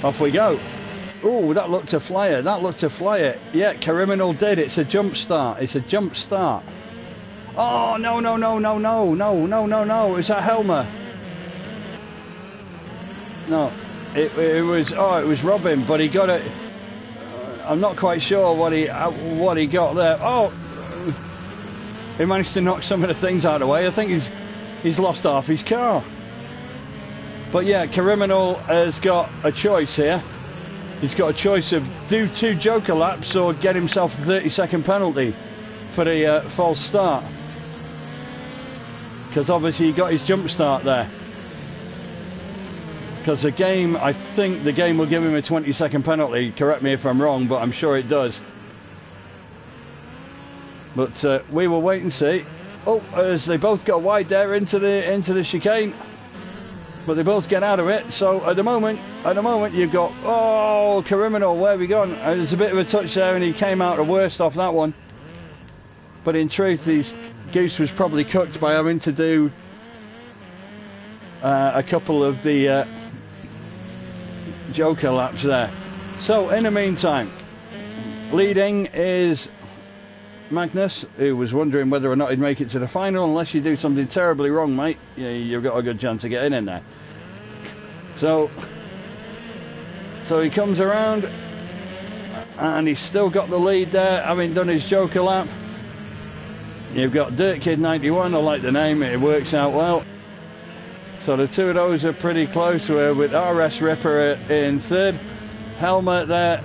Off we go. Oh, that looked a flyer. That looked a flyer. Yeah, Criminal did. It's a jump start. It's a jump start. Oh no no no no no no no no no! Is that Helmer? No, it was Robin, but he got it. I'm not quite sure what he got there. Oh, he managed to knock some of the things out of the way. I think he's lost half his car. But yeah, Criminal has got a choice here. He's got a choice of do 2 Joker laps or get himself a 30-second penalty for the false start. Because obviously he got his jump start there. Because the game, I think the game will give him a 20-second penalty. Correct me if I'm wrong, but I'm sure it does. But we will wait and see. Oh, as they both got wide there into the chicane, but they both get out of it. So at the moment you've got Criminal. Where have we gone? There's a bit of a touch there, and he came out the worst off that one. But in truth, his goose was probably cooked by having to do a couple of the Joker laps there. So in the meantime, leading is Magnus, who was wondering whether or not he'd make it to the final. Unless you do something terribly wrong, mate, you've got a good chance of getting in there. So he comes around and he's still got the lead there, having done his Joker lap. You've got Dirt Kid 91, I like the name, it works out well. So the two of those are pretty close, with RS Ripper in 3rd, Helmet there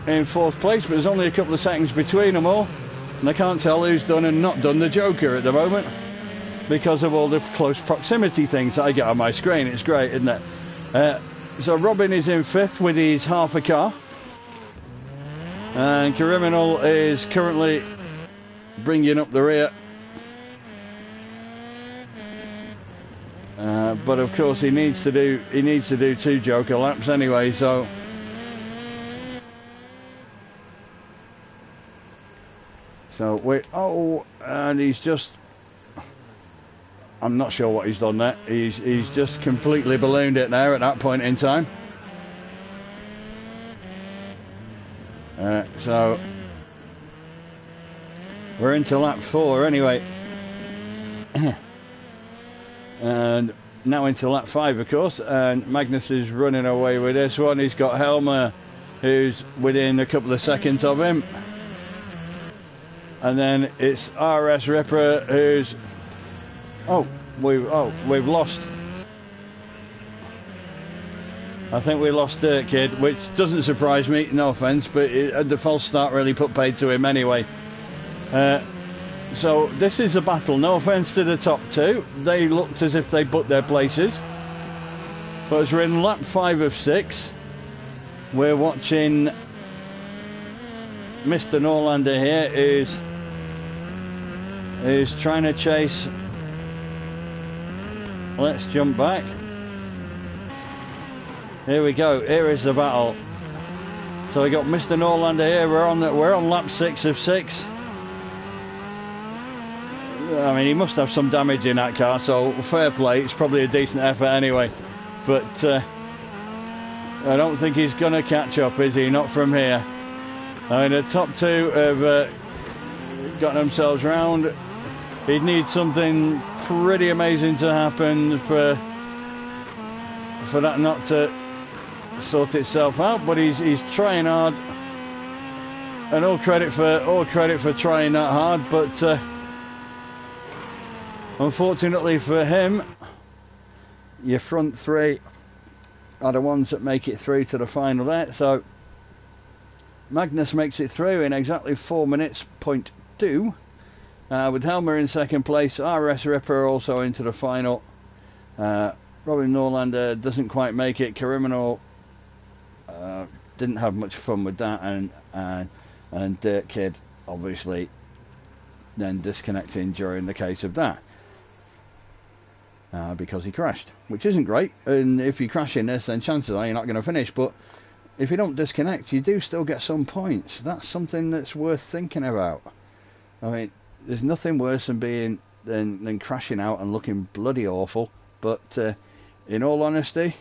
in 4th place, but there's only a couple of seconds between them all, and I can't tell who's done and not done the Joker at the moment because of all the close proximity things that I get on my screen. It's great, isn't it? So Robin is in 5th with his half a car, and Criminal is currently bringing up the rear. but of course he needs to do 2 joker laps anyway, so and he's just, I'm not sure what he's done there. He's just completely ballooned it now at that point in time. So we're into lap 4 anyway. And now into lap 5, of course, and Magnus is running away with this one. He's got Helmer, who's within a couple of seconds of him, and then it's RS Ripper, who's we've lost. I think we lost Dirt Kid, which doesn't surprise me, no offence, but the false start really put paid to him anyway. So this is a battle, no offence to the top 2. They looked as if they booked their places. But as we're in lap 5 of 6, we're watching Mr. Norlander here, is trying to chase. Let's jump back. Here we go. Here is the battle. So we got Mr. Norlander here. We're on lap 6 of 6. I mean, he must have some damage in that car, so fair play. It's probably a decent effort anyway. But I don't think he's going to catch up, is he? Not from here. I mean, the top 2 have gotten themselves round. He'd need something pretty amazing to happen for that not to sort itself out. But he's trying hard, and all credit for trying that hard. But unfortunately for him, your front 3 are the ones that make it through to the final there. So Magnus makes it through in exactly 4 minutes, 0.2. With Helmer in second place, RS Ripper also into the final. Robin Norlander doesn't quite make it. Criminal didn't have much fun with that, and Dirt Kid obviously then disconnecting during the case of that because he crashed, which isn't great. And if you crash in this, then chances are you're not going to finish. But if you don't disconnect, you do still get some points. That's something that's worth thinking about. I mean, there's nothing worse than crashing out and looking bloody awful. But in all honesty,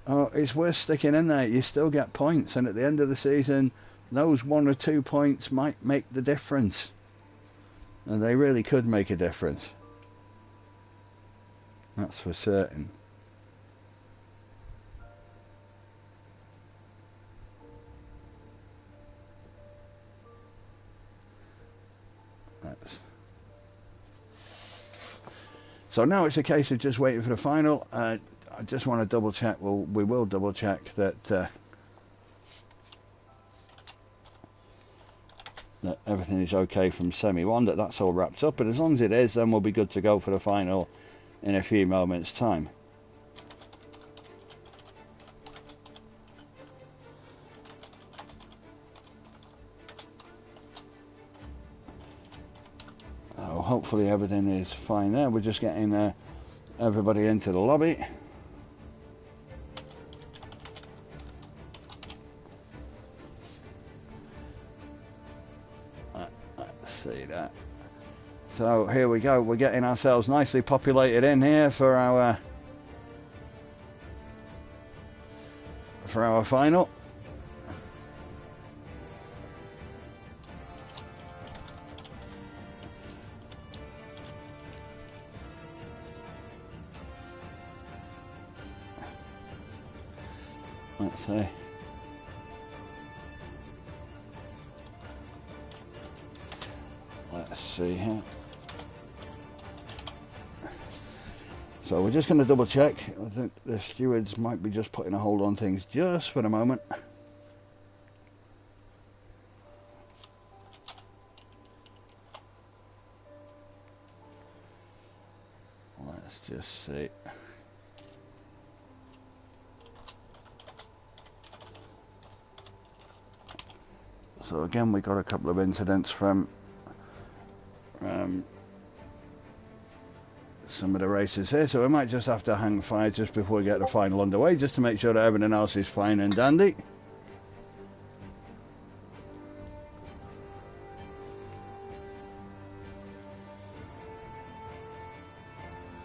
it's worth sticking in there. You still get points, and at the end of the season, those 1 or 2 points might make the difference, and they really could make a difference. That's for certain. So now it's a case of just waiting for the final. I just want to double check. Well, we will double check that everything is okay from semi 1, that's all wrapped up. But as long as it is, then we'll be good to go for the final in a few moments' time. Hopefully everything is fine there. We're just getting everybody into the lobby. Let's see that. So here we go. We're getting ourselves nicely populated in here for our final. Let's see. Let's see here. So we're just going to double check. I think the stewards might be just putting a hold on things just for the moment. Let's just see. So again, we got a couple of some of the races here, so we might just have to hang fire just before we get the final underway, just to make sure that everything else is fine and dandy.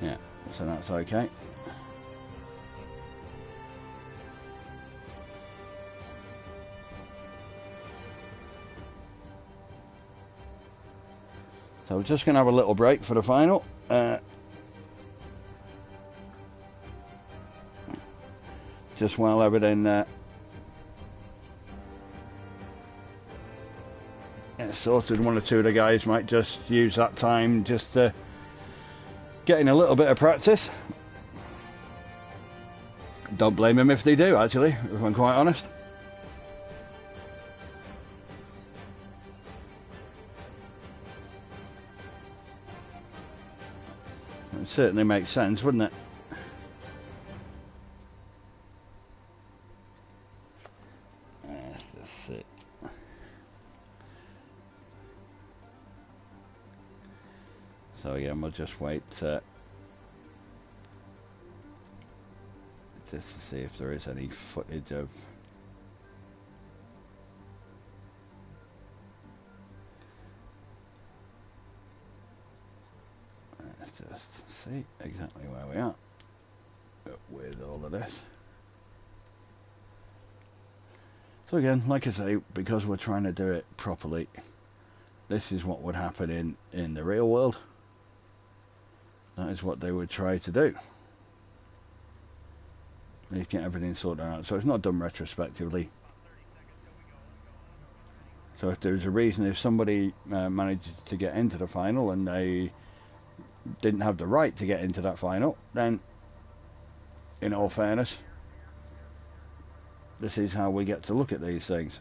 Yeah, so that's okay. So we're just going to have a little break for the final. Just while everything gets sorted, one or two of the guys might just use that time just to get in a little bit of practice. Don't blame them if they do, actually, if I'm quite honest. It certainly makes sense, wouldn't it? Let's just see. So again, we'll just wait just to see if there is any footage of just see exactly where we are with all of this. So again, like I say, because we're trying to do it properly, this is what would happen in the real world. That is what they would try to do. They get everything sorted out, so it's not done retrospectively. So if there's a reason, if somebody managed to get into the final and they didn't have the right to get into that final, then in all fairness, this is how we get to look at these things.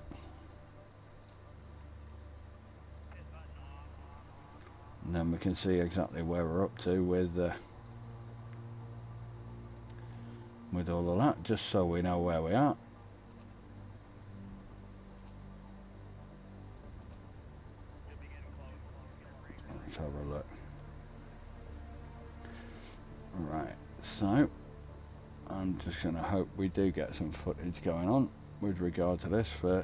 And then we can see exactly where we're up to with all of that, just so we know where we are. Let's have a look. Right, so I'm just going to hope we do get some footage going on with regard to this for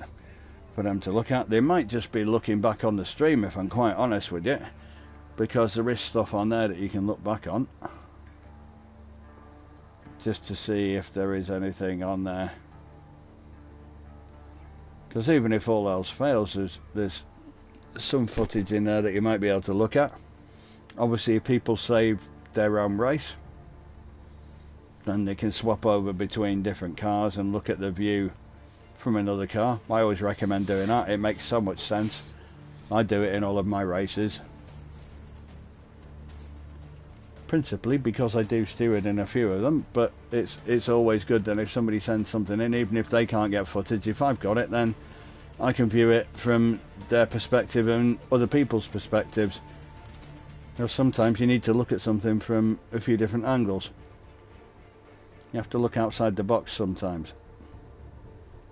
them to look at. They might just be looking back on the stream, if I'm quite honest with you, because there is stuff on there that you can look back on just to see if there is anything on there, because even if all else fails, there's some footage in there that you might be able to look at. Obviously if people save their own race, then they can swap over between different cars and look at the view from another car. I always recommend doing that. It makes so much sense. I do it in all of my races, principally because I do steward in a few of them, but it's always good that if somebody sends something in, even if they can't get footage, if I've got it, then I can view it from their perspective and other people's perspectives. You know, sometimes you need to look at something from a few different angles. You have to look outside the box sometimes,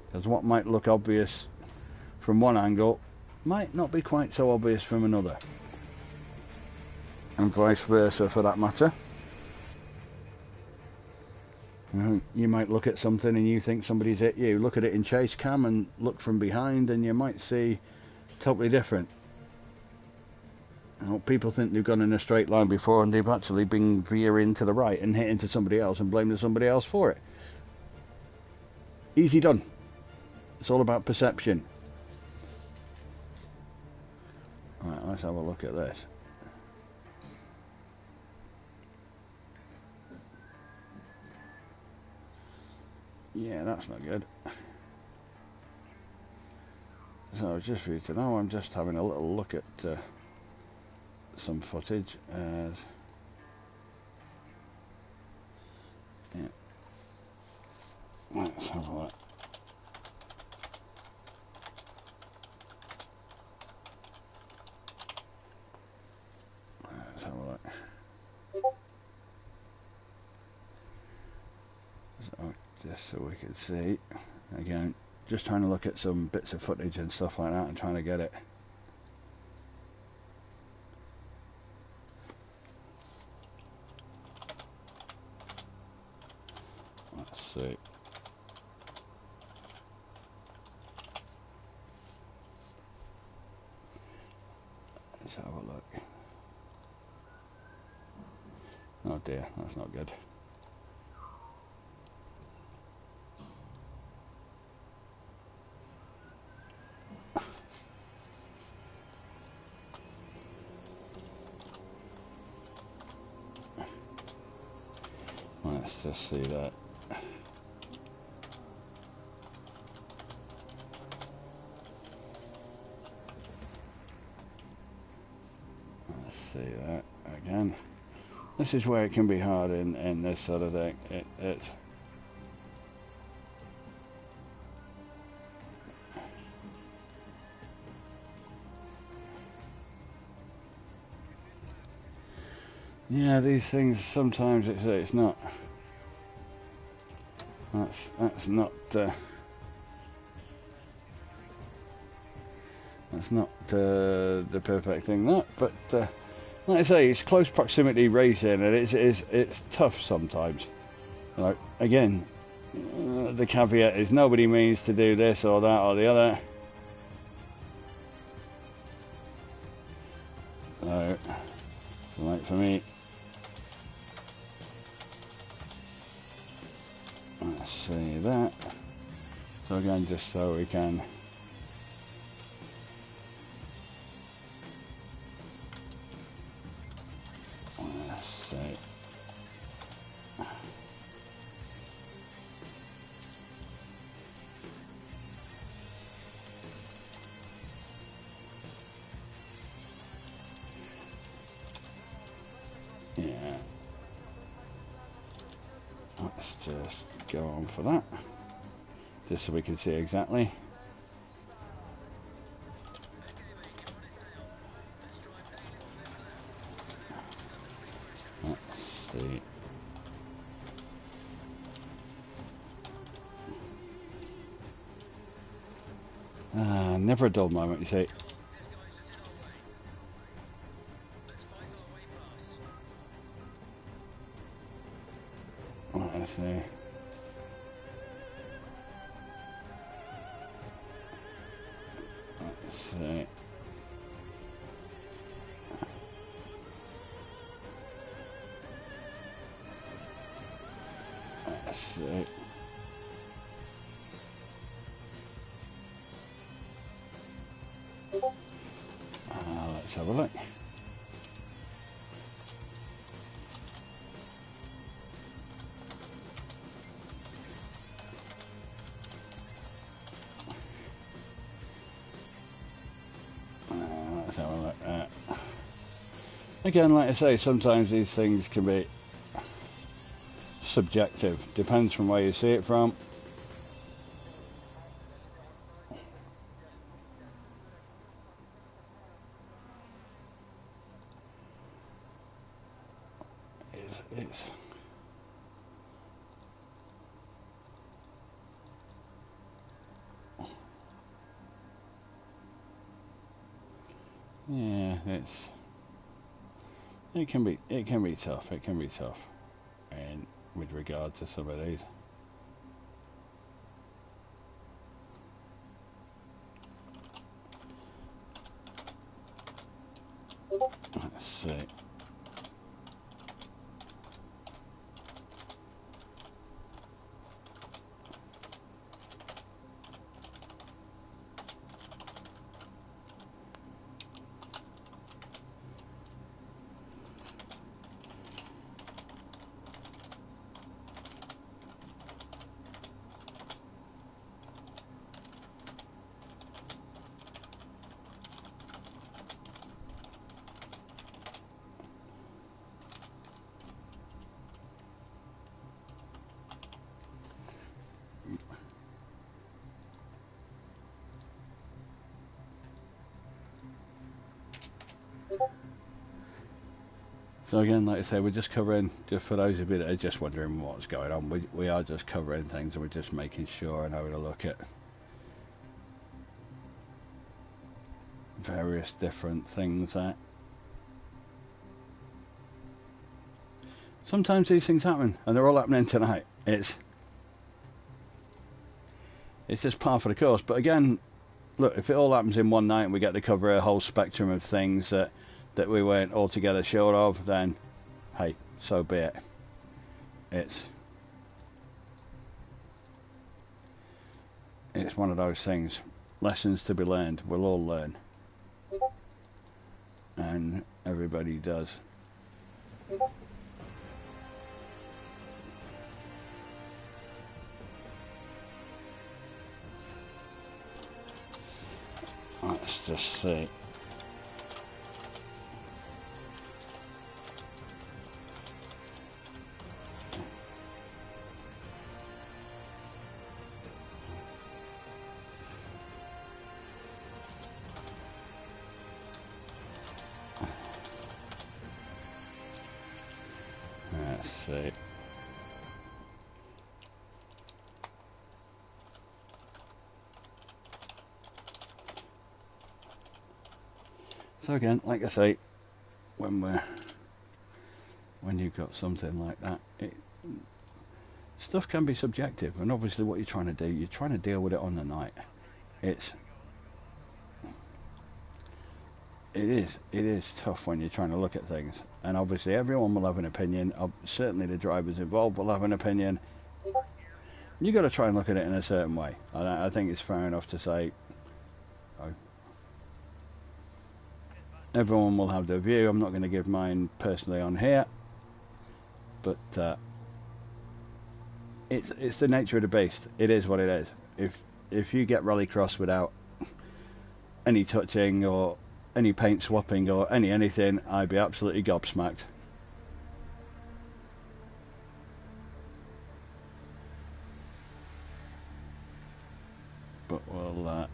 because what might look obvious from one angle might not be quite so obvious from another, and vice versa for that matter. You might look at something and you think somebody's hit you. Look at it in chase cam and look from behind and you might see totally different. You know, people think they've gone in a straight line before and they've actually been veering to the right and hit into somebody else and blaming somebody else for it. Easy done. It's all about perception. Right, let's have a look at this. Yeah, that's not good. So just for you to know, I'm just having a little look at some footage as yeah. Let's have a look. Let's have a look. So just so we can see again, just trying to look at some bits of footage and stuff like that and trying to get it. see. Let's have a look. Oh dear, that's not good. Let's just see that. Let's see that again. This is where it can be hard in this sort of thing. It's yeah, these things sometimes it's not. That's not the perfect thing. That, but like I say, it's close proximity racing, and it's tough sometimes. Like again, the caveat is nobody means to do this or that or the other. So, like for me, let's see that. So again, just so we can. Let's see. Yeah. Let's just go on for that, just so we can see exactly. Let's see. Never a dull moment, you see. Let's see. Let's see. Let's see. Let's have a look. Let's have a look. Again, like I say, sometimes these things can be subjective. Depends from where you see it from. It's yeah, it can be tough. It can be tough, and with regard to some of these. Let's see. So again, like I say, we're just covering, just for those of you that are just wondering what's going on, we are just covering things, and we're just making sure and having a look at various different things that sometimes these things happen, and they're all happening tonight. It's it's just par for the course. But again, look, if it all happens in one night and we get to cover a whole spectrum of things that we weren't altogether sure of, then hey, so be it. It's one of those things. Lessons to be learned. We'll all learn, and everybody does. Let's just see. Let's see. So again, like I say, when you've got something like that, stuff can be subjective, and obviously what you're trying to do, you're trying to deal with it on the night. It is tough when you're trying to look at things, and obviously everyone will have an opinion. Certainly the drivers involved will have an opinion. You've got to try and look at it in a certain way. I think it's fair enough to say, everyone will have their view. I'm not going to give mine personally on here, but it's the nature of the beast. It is what it is. If you get rallycross without any touching or any paint swapping or anything, I'd be absolutely gobsmacked. But we'll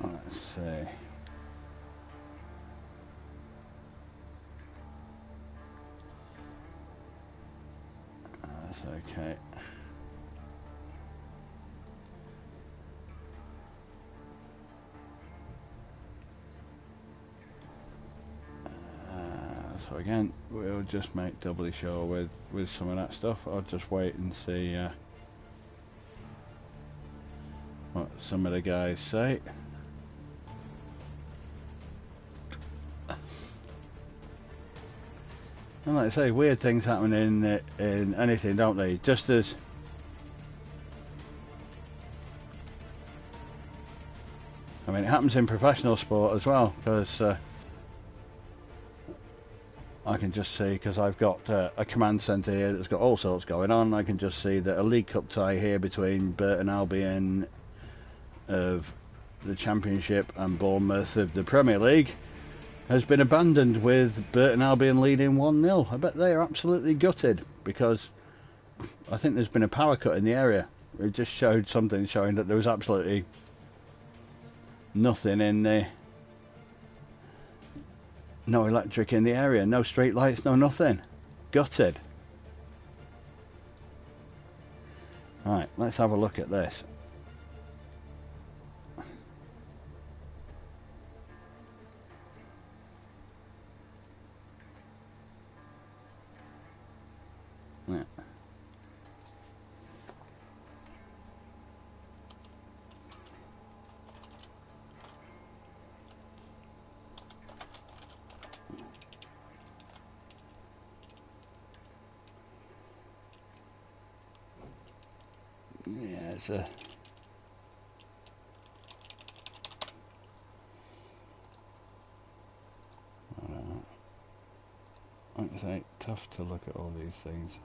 let's see. That's okay. So again, we'll just make doubly sure with some of that stuff. I'll just wait and see what some of the guys say. And like I say, weird things happen in anything, don't they? Just as I mean, it happens in professional sport as well, because I can just see, because I've got a command centre here that's got all sorts going on. I can just see that a League Cup tie here between Burton Albion of the Championship and Bournemouth of the Premier League has been abandoned, with Burton Albion leading 1-0. I bet they are absolutely gutted, because I think there's been a power cut in the area. It just showed something showing that there was absolutely nothing in there. No electric in the area, no street lights, no nothing. Gutted. Right, let's have a look at this. Yeah. Yeah, it's a... Like I say, tough to look at all these things.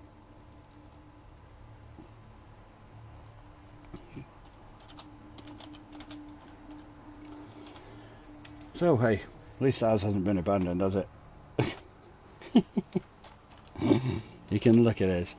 So hey, at least ours hasn't been abandoned, has it? You can look at it.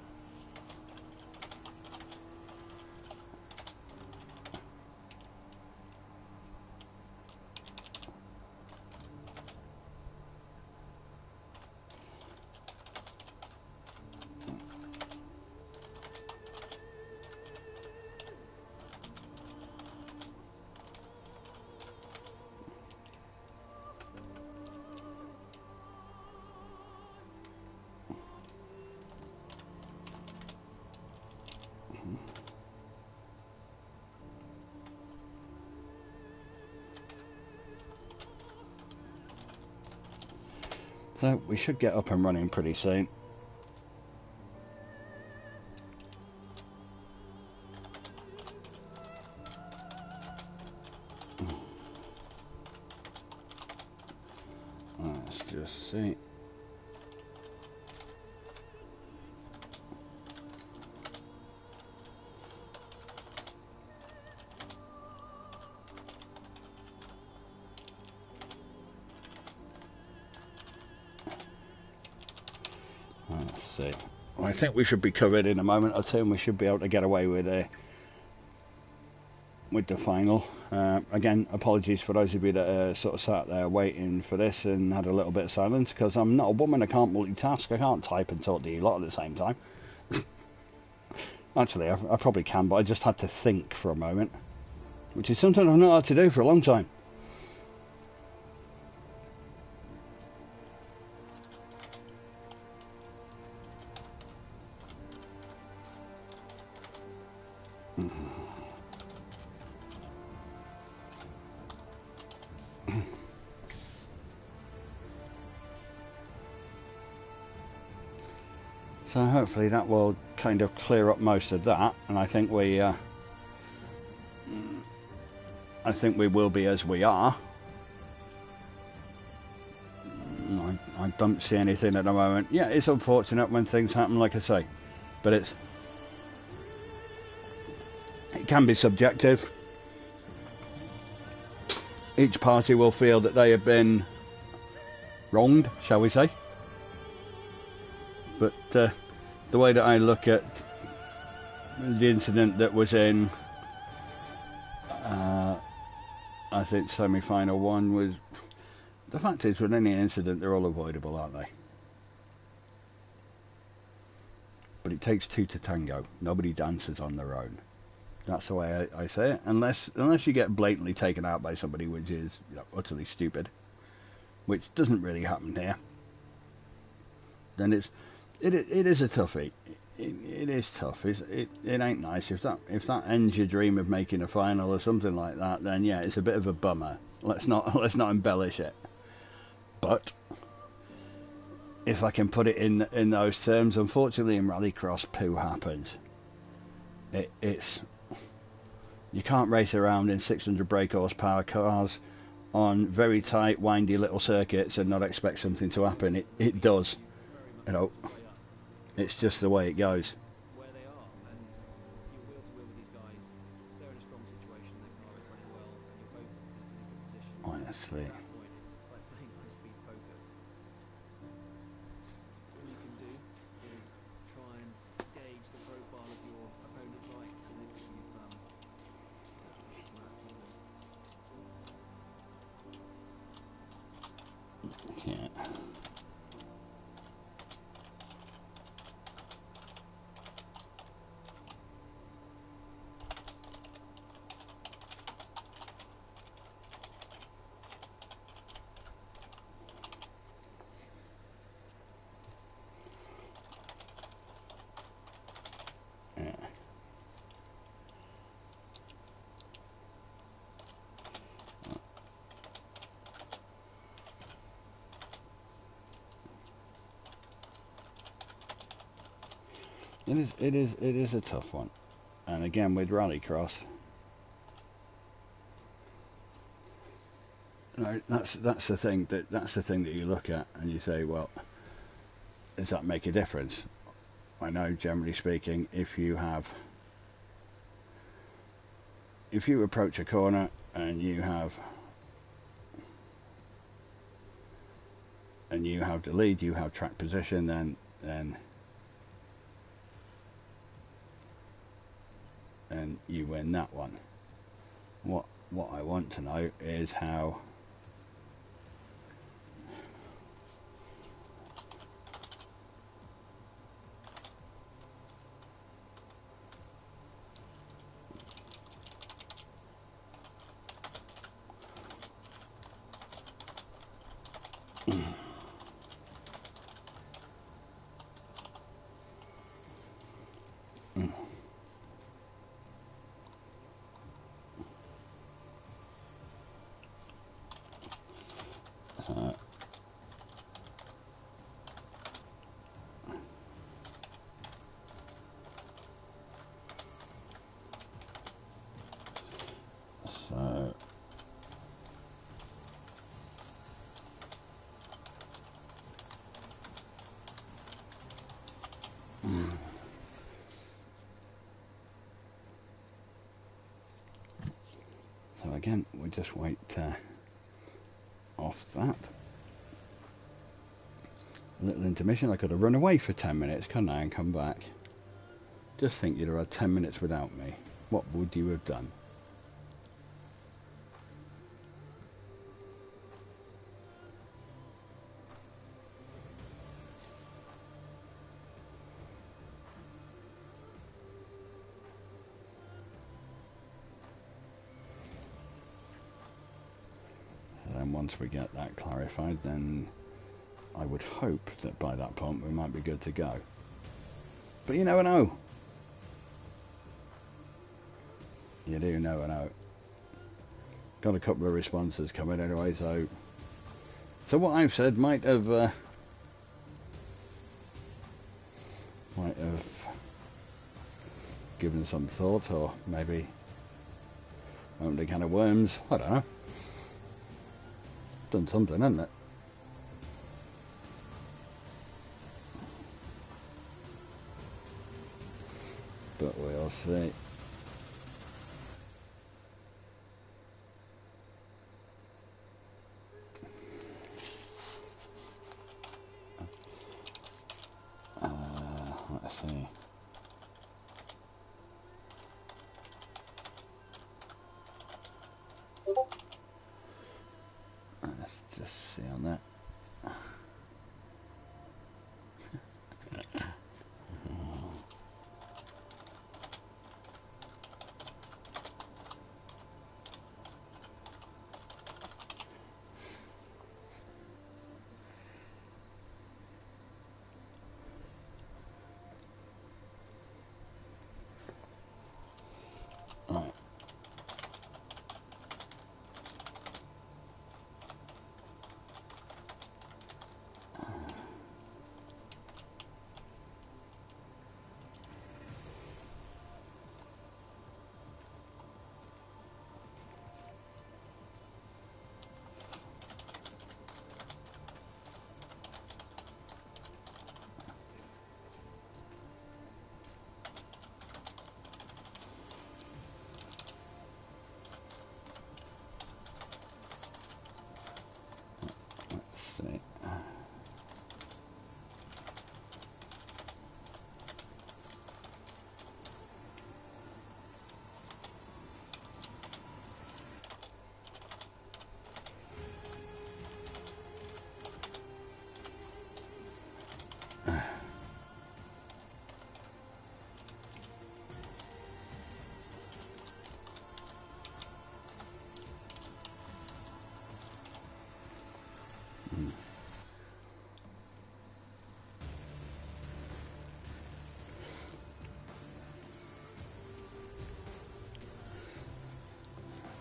So we should get up and running pretty soon. Let's just see. Let's see. I think we should be covered in a moment or two, and we should be able to get away with the final. Again, apologies for those of you that sort of sat there waiting for this and had a little bit of silence, because I'm not a woman, I can't multitask, I can't type and talk to you lot at the same time. Actually, I probably can, but I just had to think for a moment, which is something I've not had to do for a long time. So hopefully that will kind of clear up most of that, and I think we will be as we are. I don't see anything at the moment. Yeah, it's unfortunate when things happen, like I say, but it can be subjective. Each party will feel that they have been wronged, shall we say. But the way that I look at the incident that was in, I think semi-final one was, the fact is with any incident they're all avoidable, aren't they? But it takes two to tango. Nobody dances on their own. That's the way I say it. Unless you get blatantly taken out by somebody, which is, you know, utterly stupid, which doesn't really happen here, then it is a toughie. It is tough. It ain't nice. If that ends your dream of making a final or something like that, then yeah, it's a bit of a bummer. Let's not embellish it. But if I can put it in those terms, unfortunately in rallycross, poo happens. It's you can't race around in 600 brake horsepower cars on very tight, windy little circuits and not expect something to happen. It does. You know, it's just the way it goes. Where they are, and you're wheel to wheel with these guys. They're in a strong situation. Their car is running well, and you're both in a good position. Honestly. At that point, it's like playing high-speed poker. All you can do is try and gauge the profile of your opponent right until you've come out to them. Yeah. It is a tough one, and again with rallycross, that's the thing that you look at and you say, well, does that make a difference? I know, generally speaking, if you approach a corner and you have the lead, you have track position, then you win that one. What I want to know is how So again, we just wait off that. A little intermission. I could have run away for 10 minutes, couldn't I, and come back. Just think you'd have had 10 minutes without me. What would you have done? Once we get that clarified, then I would hope that by that point we might be good to go. But you never know. You do never know. Got a couple of responses coming anyway, so what I've said might have given some thought, or maybe opened a can of worms. I don't know. Done something, hasn't it? But we'll see. Let's see. Let's just see on that. Right. See.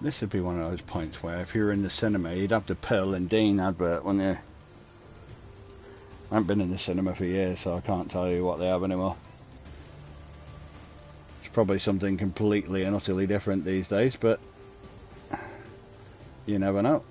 This would be one of those points where if you were in the cinema, you'd have the Pearl and Dean advert, wouldn't you? I haven't been in the cinema for years, so I can't tell you what they have anymore. It's probably something completely and utterly different these days, but you never know.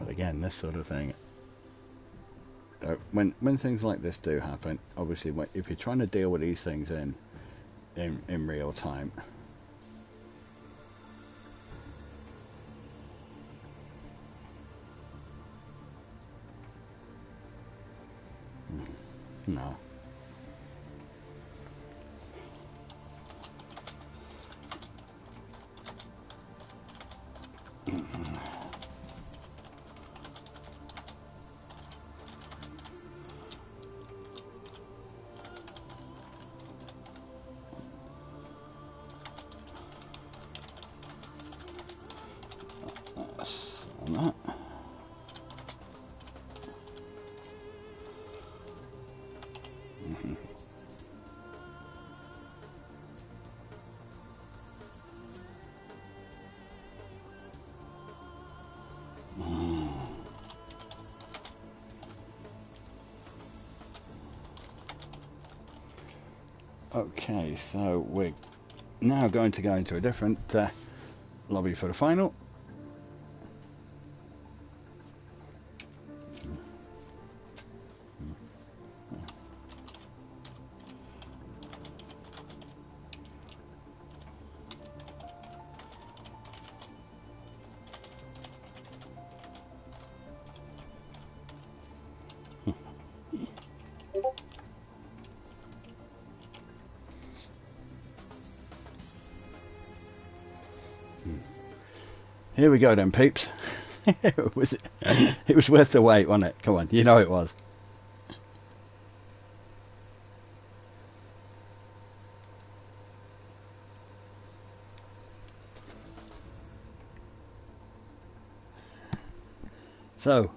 But again, this sort of thing, when things like this do happen, obviously, if you're trying to deal with these things in real time, no. On that. Okay, so we're now going to go into a different lobby for the final. Here we go then, peeps. it was worth the wait, wasn't it? Come on, you know it was. So,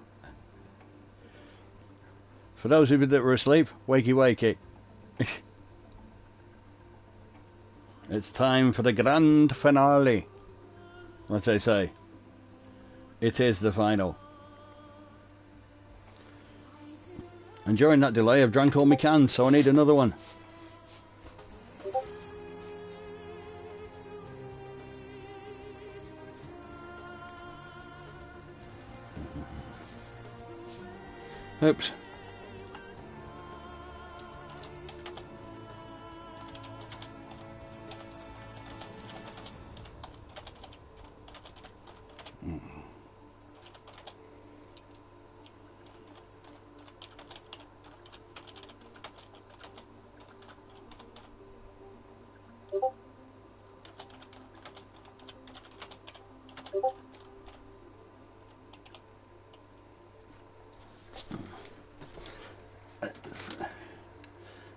for those of you that were asleep, wakey wakey. It's time for the grand finale. What I say, it is the final. And during that delay I've drank all my cans, so I need another one. Oops.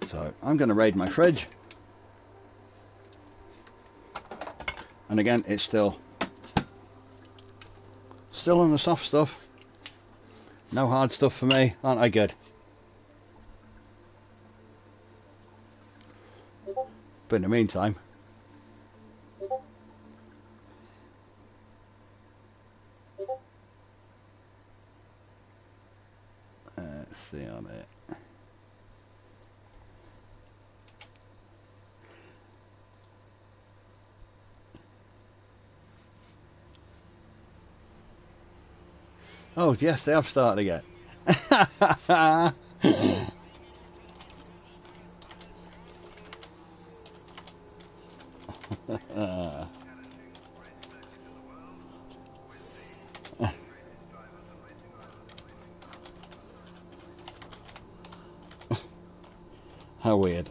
So I'm going to raid my fridge, and again it's still on the soft stuff, no hard stuff for me. Aren't I good? But in the meantime, let's see on it. Oh yes, they have started again. How weird.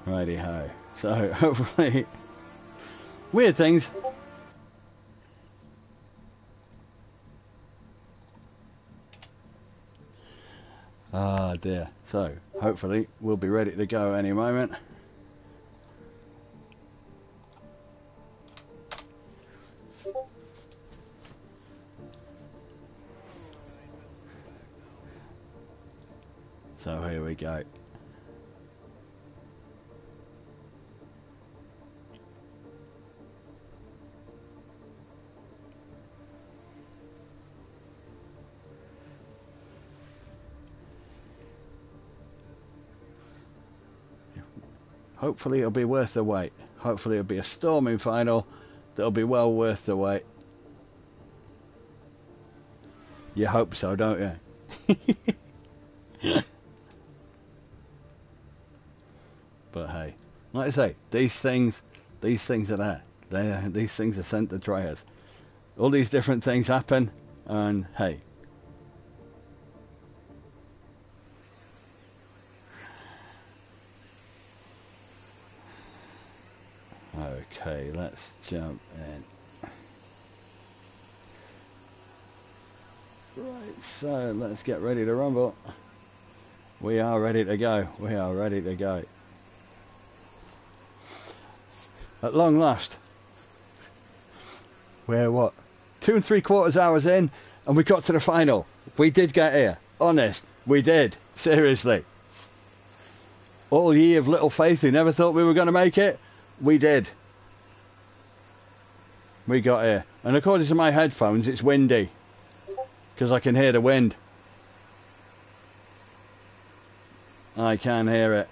Righty ho. So hopefully, weird things. Ah dear. So hopefully we'll be ready to go any moment. So here we go. hopefully it'll be worth the wait. Hopefully it'll be a storming final that'll be well worth the wait. You hope so, don't you? But hey, like I say, these things are there. These things are sent to try us. All these different things happen, and hey. Okay, let's jump in. Right, so let's get ready to rumble. We are ready to go. We are ready to go. At long last, we're what, 2 3/4 hours in, and we got to the final. We did get here. Honest, we did. Seriously. All ye of little faith who never thought we were going to make it, we did. We got here. And according to my headphones, it's windy, because I can hear the wind. I can hear it.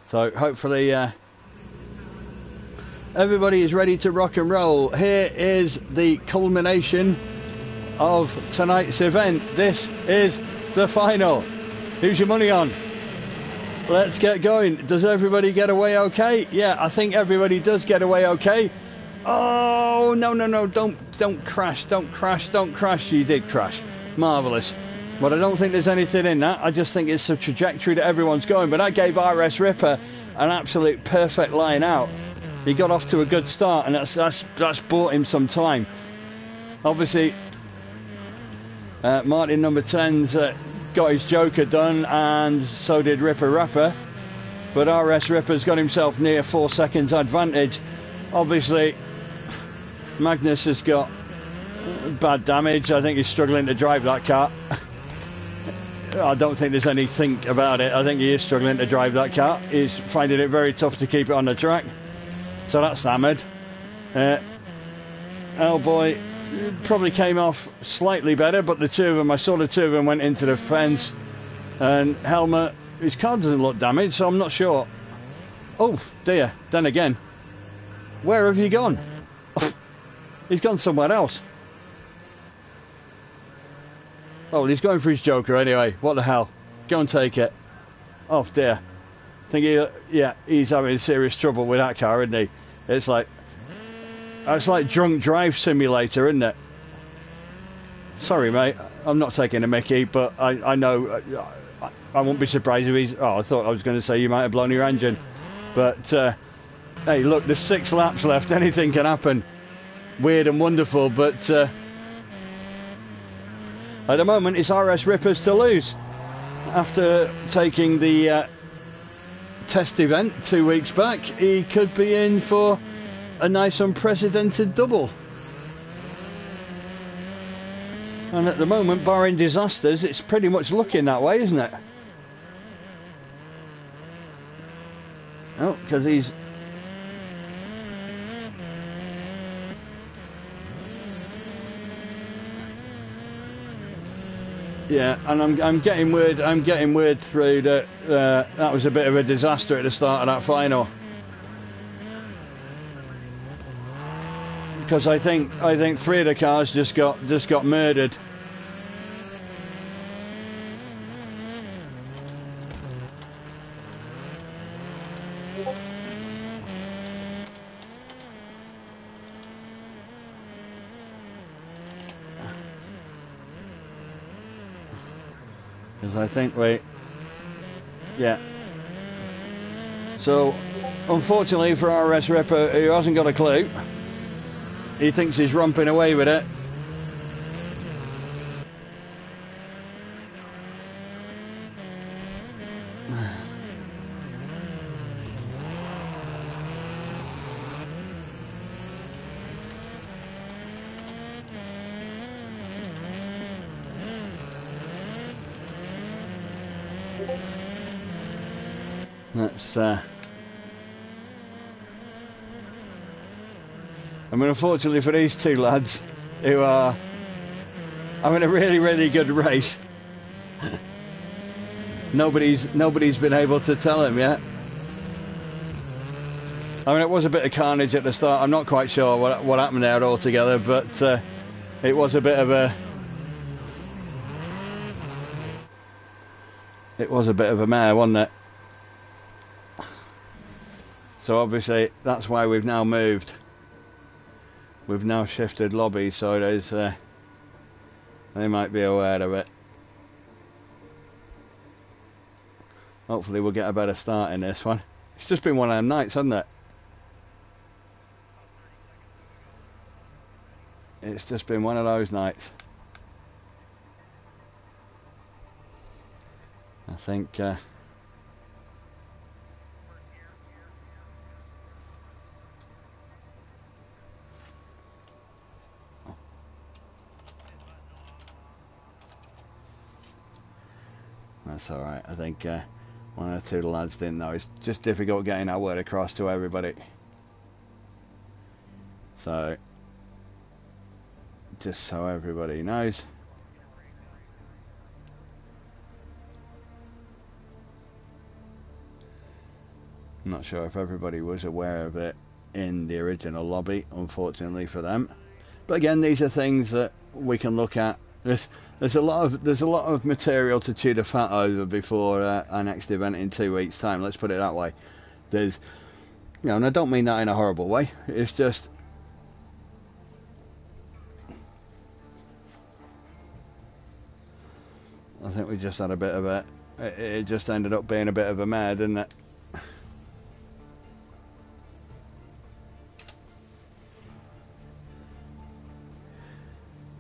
So hopefully everybody is ready to rock and roll. Here is the culmination of tonight's event. This is the final. Who's your money on? Let's get going. Does everybody get away okay? Yeah, I think everybody does get away okay. Oh, no, don't crash, don't crash. You did crash. Marvellous. But I don't think there's anything in that. I just think it's the trajectory that everyone's going. But that gave RS Ripper an absolute perfect line out. He got off to a good start, and that's bought him some time. Obviously, Martin number 10's got his joker done, and so did Ripper Rapper. But RS Ripper's got himself near 4 seconds advantage. Obviously, Magnus has got bad damage. I think he's struggling to drive that car. I don't think there's anything about it. I think he is struggling to drive that car. He's finding it very tough to keep it on the track. So that's hammered. Hellboy probably came off slightly better, but the two of them, I saw the two of them went into the fence. And Helmer, his car doesn't look damaged, so I'm not sure. Oh dear, then again, where have you gone? He's gone somewhere else. Oh, well, he's going for his joker anyway. What the hell? Go and take it. Oh dear. I think he's having serious trouble with that car, isn't he? It's like drunk drive simulator, isn't it? Sorry, mate. I'm not taking a mickey, but I know I won't be surprised if he's. Oh, I thought I was going to say you might have blown your engine, but hey, look, there's 6 laps left. Anything can happen. Weird and wonderful, but. At the moment, it's RS Rippers to lose. After taking the test event 2 weeks back, he could be in for a nice unprecedented double. And at the moment, barring disasters, it's pretty much looking that way, isn't it? Oh, because he's... Yeah, and I'm getting word through that that was a bit of a disaster at the start of that final. Because I think 3 of the cars just got murdered. Because I think yeah. So, unfortunately for RS Ripper, who hasn't got a clue, he thinks he's romping away with it. That's I mean, unfortunately for these two lads who are having a really, really good race, nobody's been able to tell him yet. I mean, it was a bit of carnage at the start. I'm not quite sure what happened there altogether, but it was a bit of a mare, wasn't it? So obviously that's why we've now moved. We've now shifted lobbies, so there's they might be aware of it. Hopefully we'll get a better start in this one. It's just been one of them nights, hasn't it? It's just been one of those nights. I think that's alright. I think one or two of the lads didn't know. It's just difficult getting that word across to everybody. So, just so everybody knows. I'm not sure if everybody was aware of it in the original lobby, unfortunately for them. But again, these are things that we can look at. There's a lot of material to chew the fat over before our next event in 2 weeks' time. Let's put it that way. There's, and I don't mean that in a horrible way. It's just I think we just had a bit of a. It just ended up being a bit of a mare, didn't it?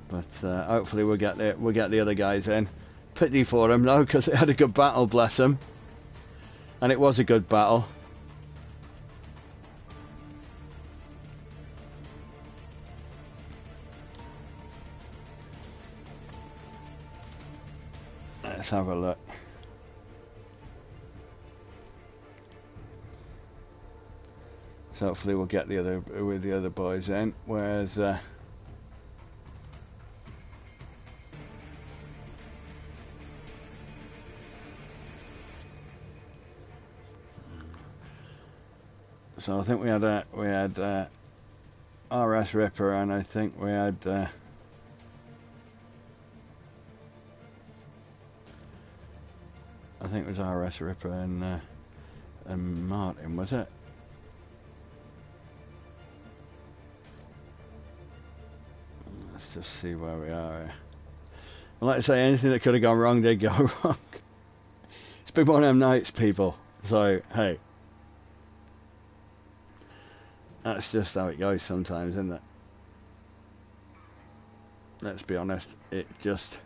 But hopefully we'll get the other guys in. Pity for them though, because they had a good battle, bless them. And it was a good battle. Let's have a look. So hopefully we'll get the other boys in. Whereas so I think we had RS Ripper, and I think we had I think it was RS Ripper and Martin, was it? Let's just see where we are here. Well, like I say, anything that could have gone wrong did go wrong. It's been one of them nights, people. So hey, that's just how it goes sometimes, isn't it? Let's be honest, it's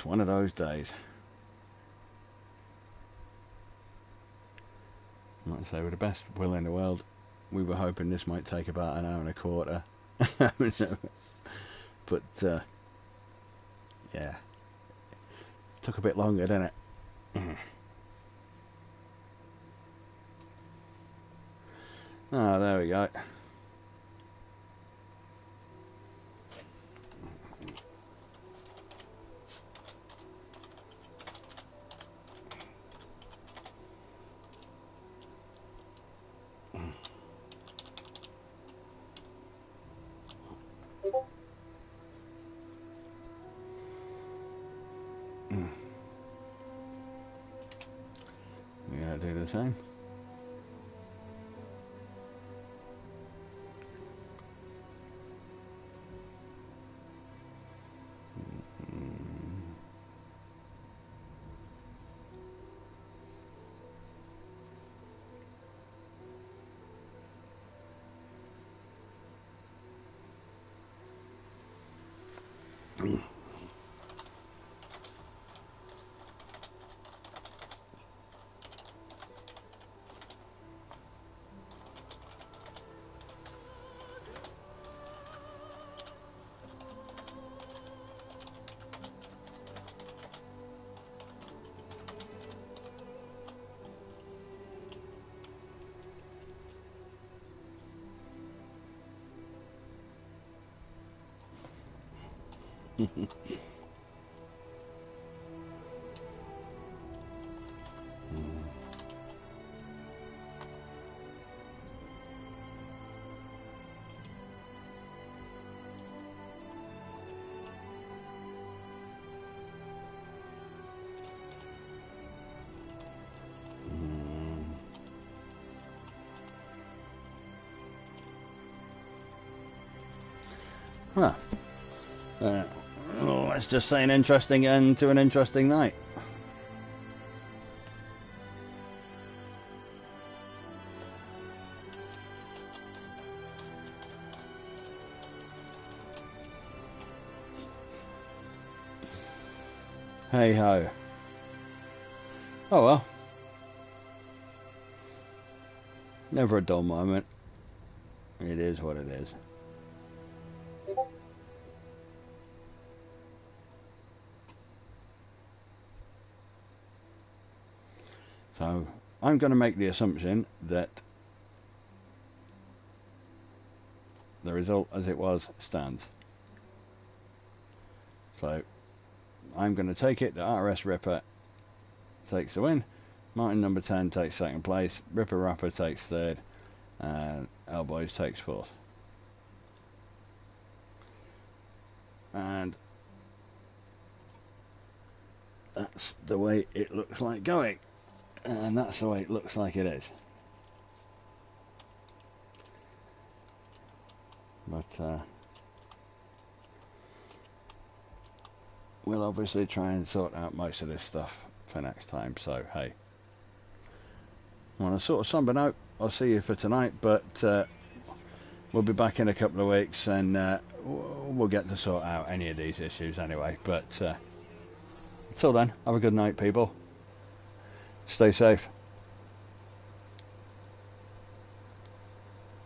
one of those days. Like I say, with the best will in the world, we were hoping this might take about an hour and a quarter. But yeah, took a bit longer, didn't it? Ah, there we go. We gotta do the same. Well, let's just say an interesting end to an interesting night. Hey ho. Oh well. Never a dull moment. It is what it is. So I'm going to make the assumption that the result as it was stands. So I'm going to take it that RS Ripper takes the win, Martin number 10 takes second place, Ripper Rapper takes third, and Elbows takes fourth. And that's the way it looks like going. And that's the way it looks like it is. But we'll obviously try and sort out most of this stuff for next time. So hey, on a sort of somber note, I'll see you for tonight, but we'll be back in a couple of weeks, and we'll get to sort out any of these issues anyway. But until then, have a good night, people. Stay safe.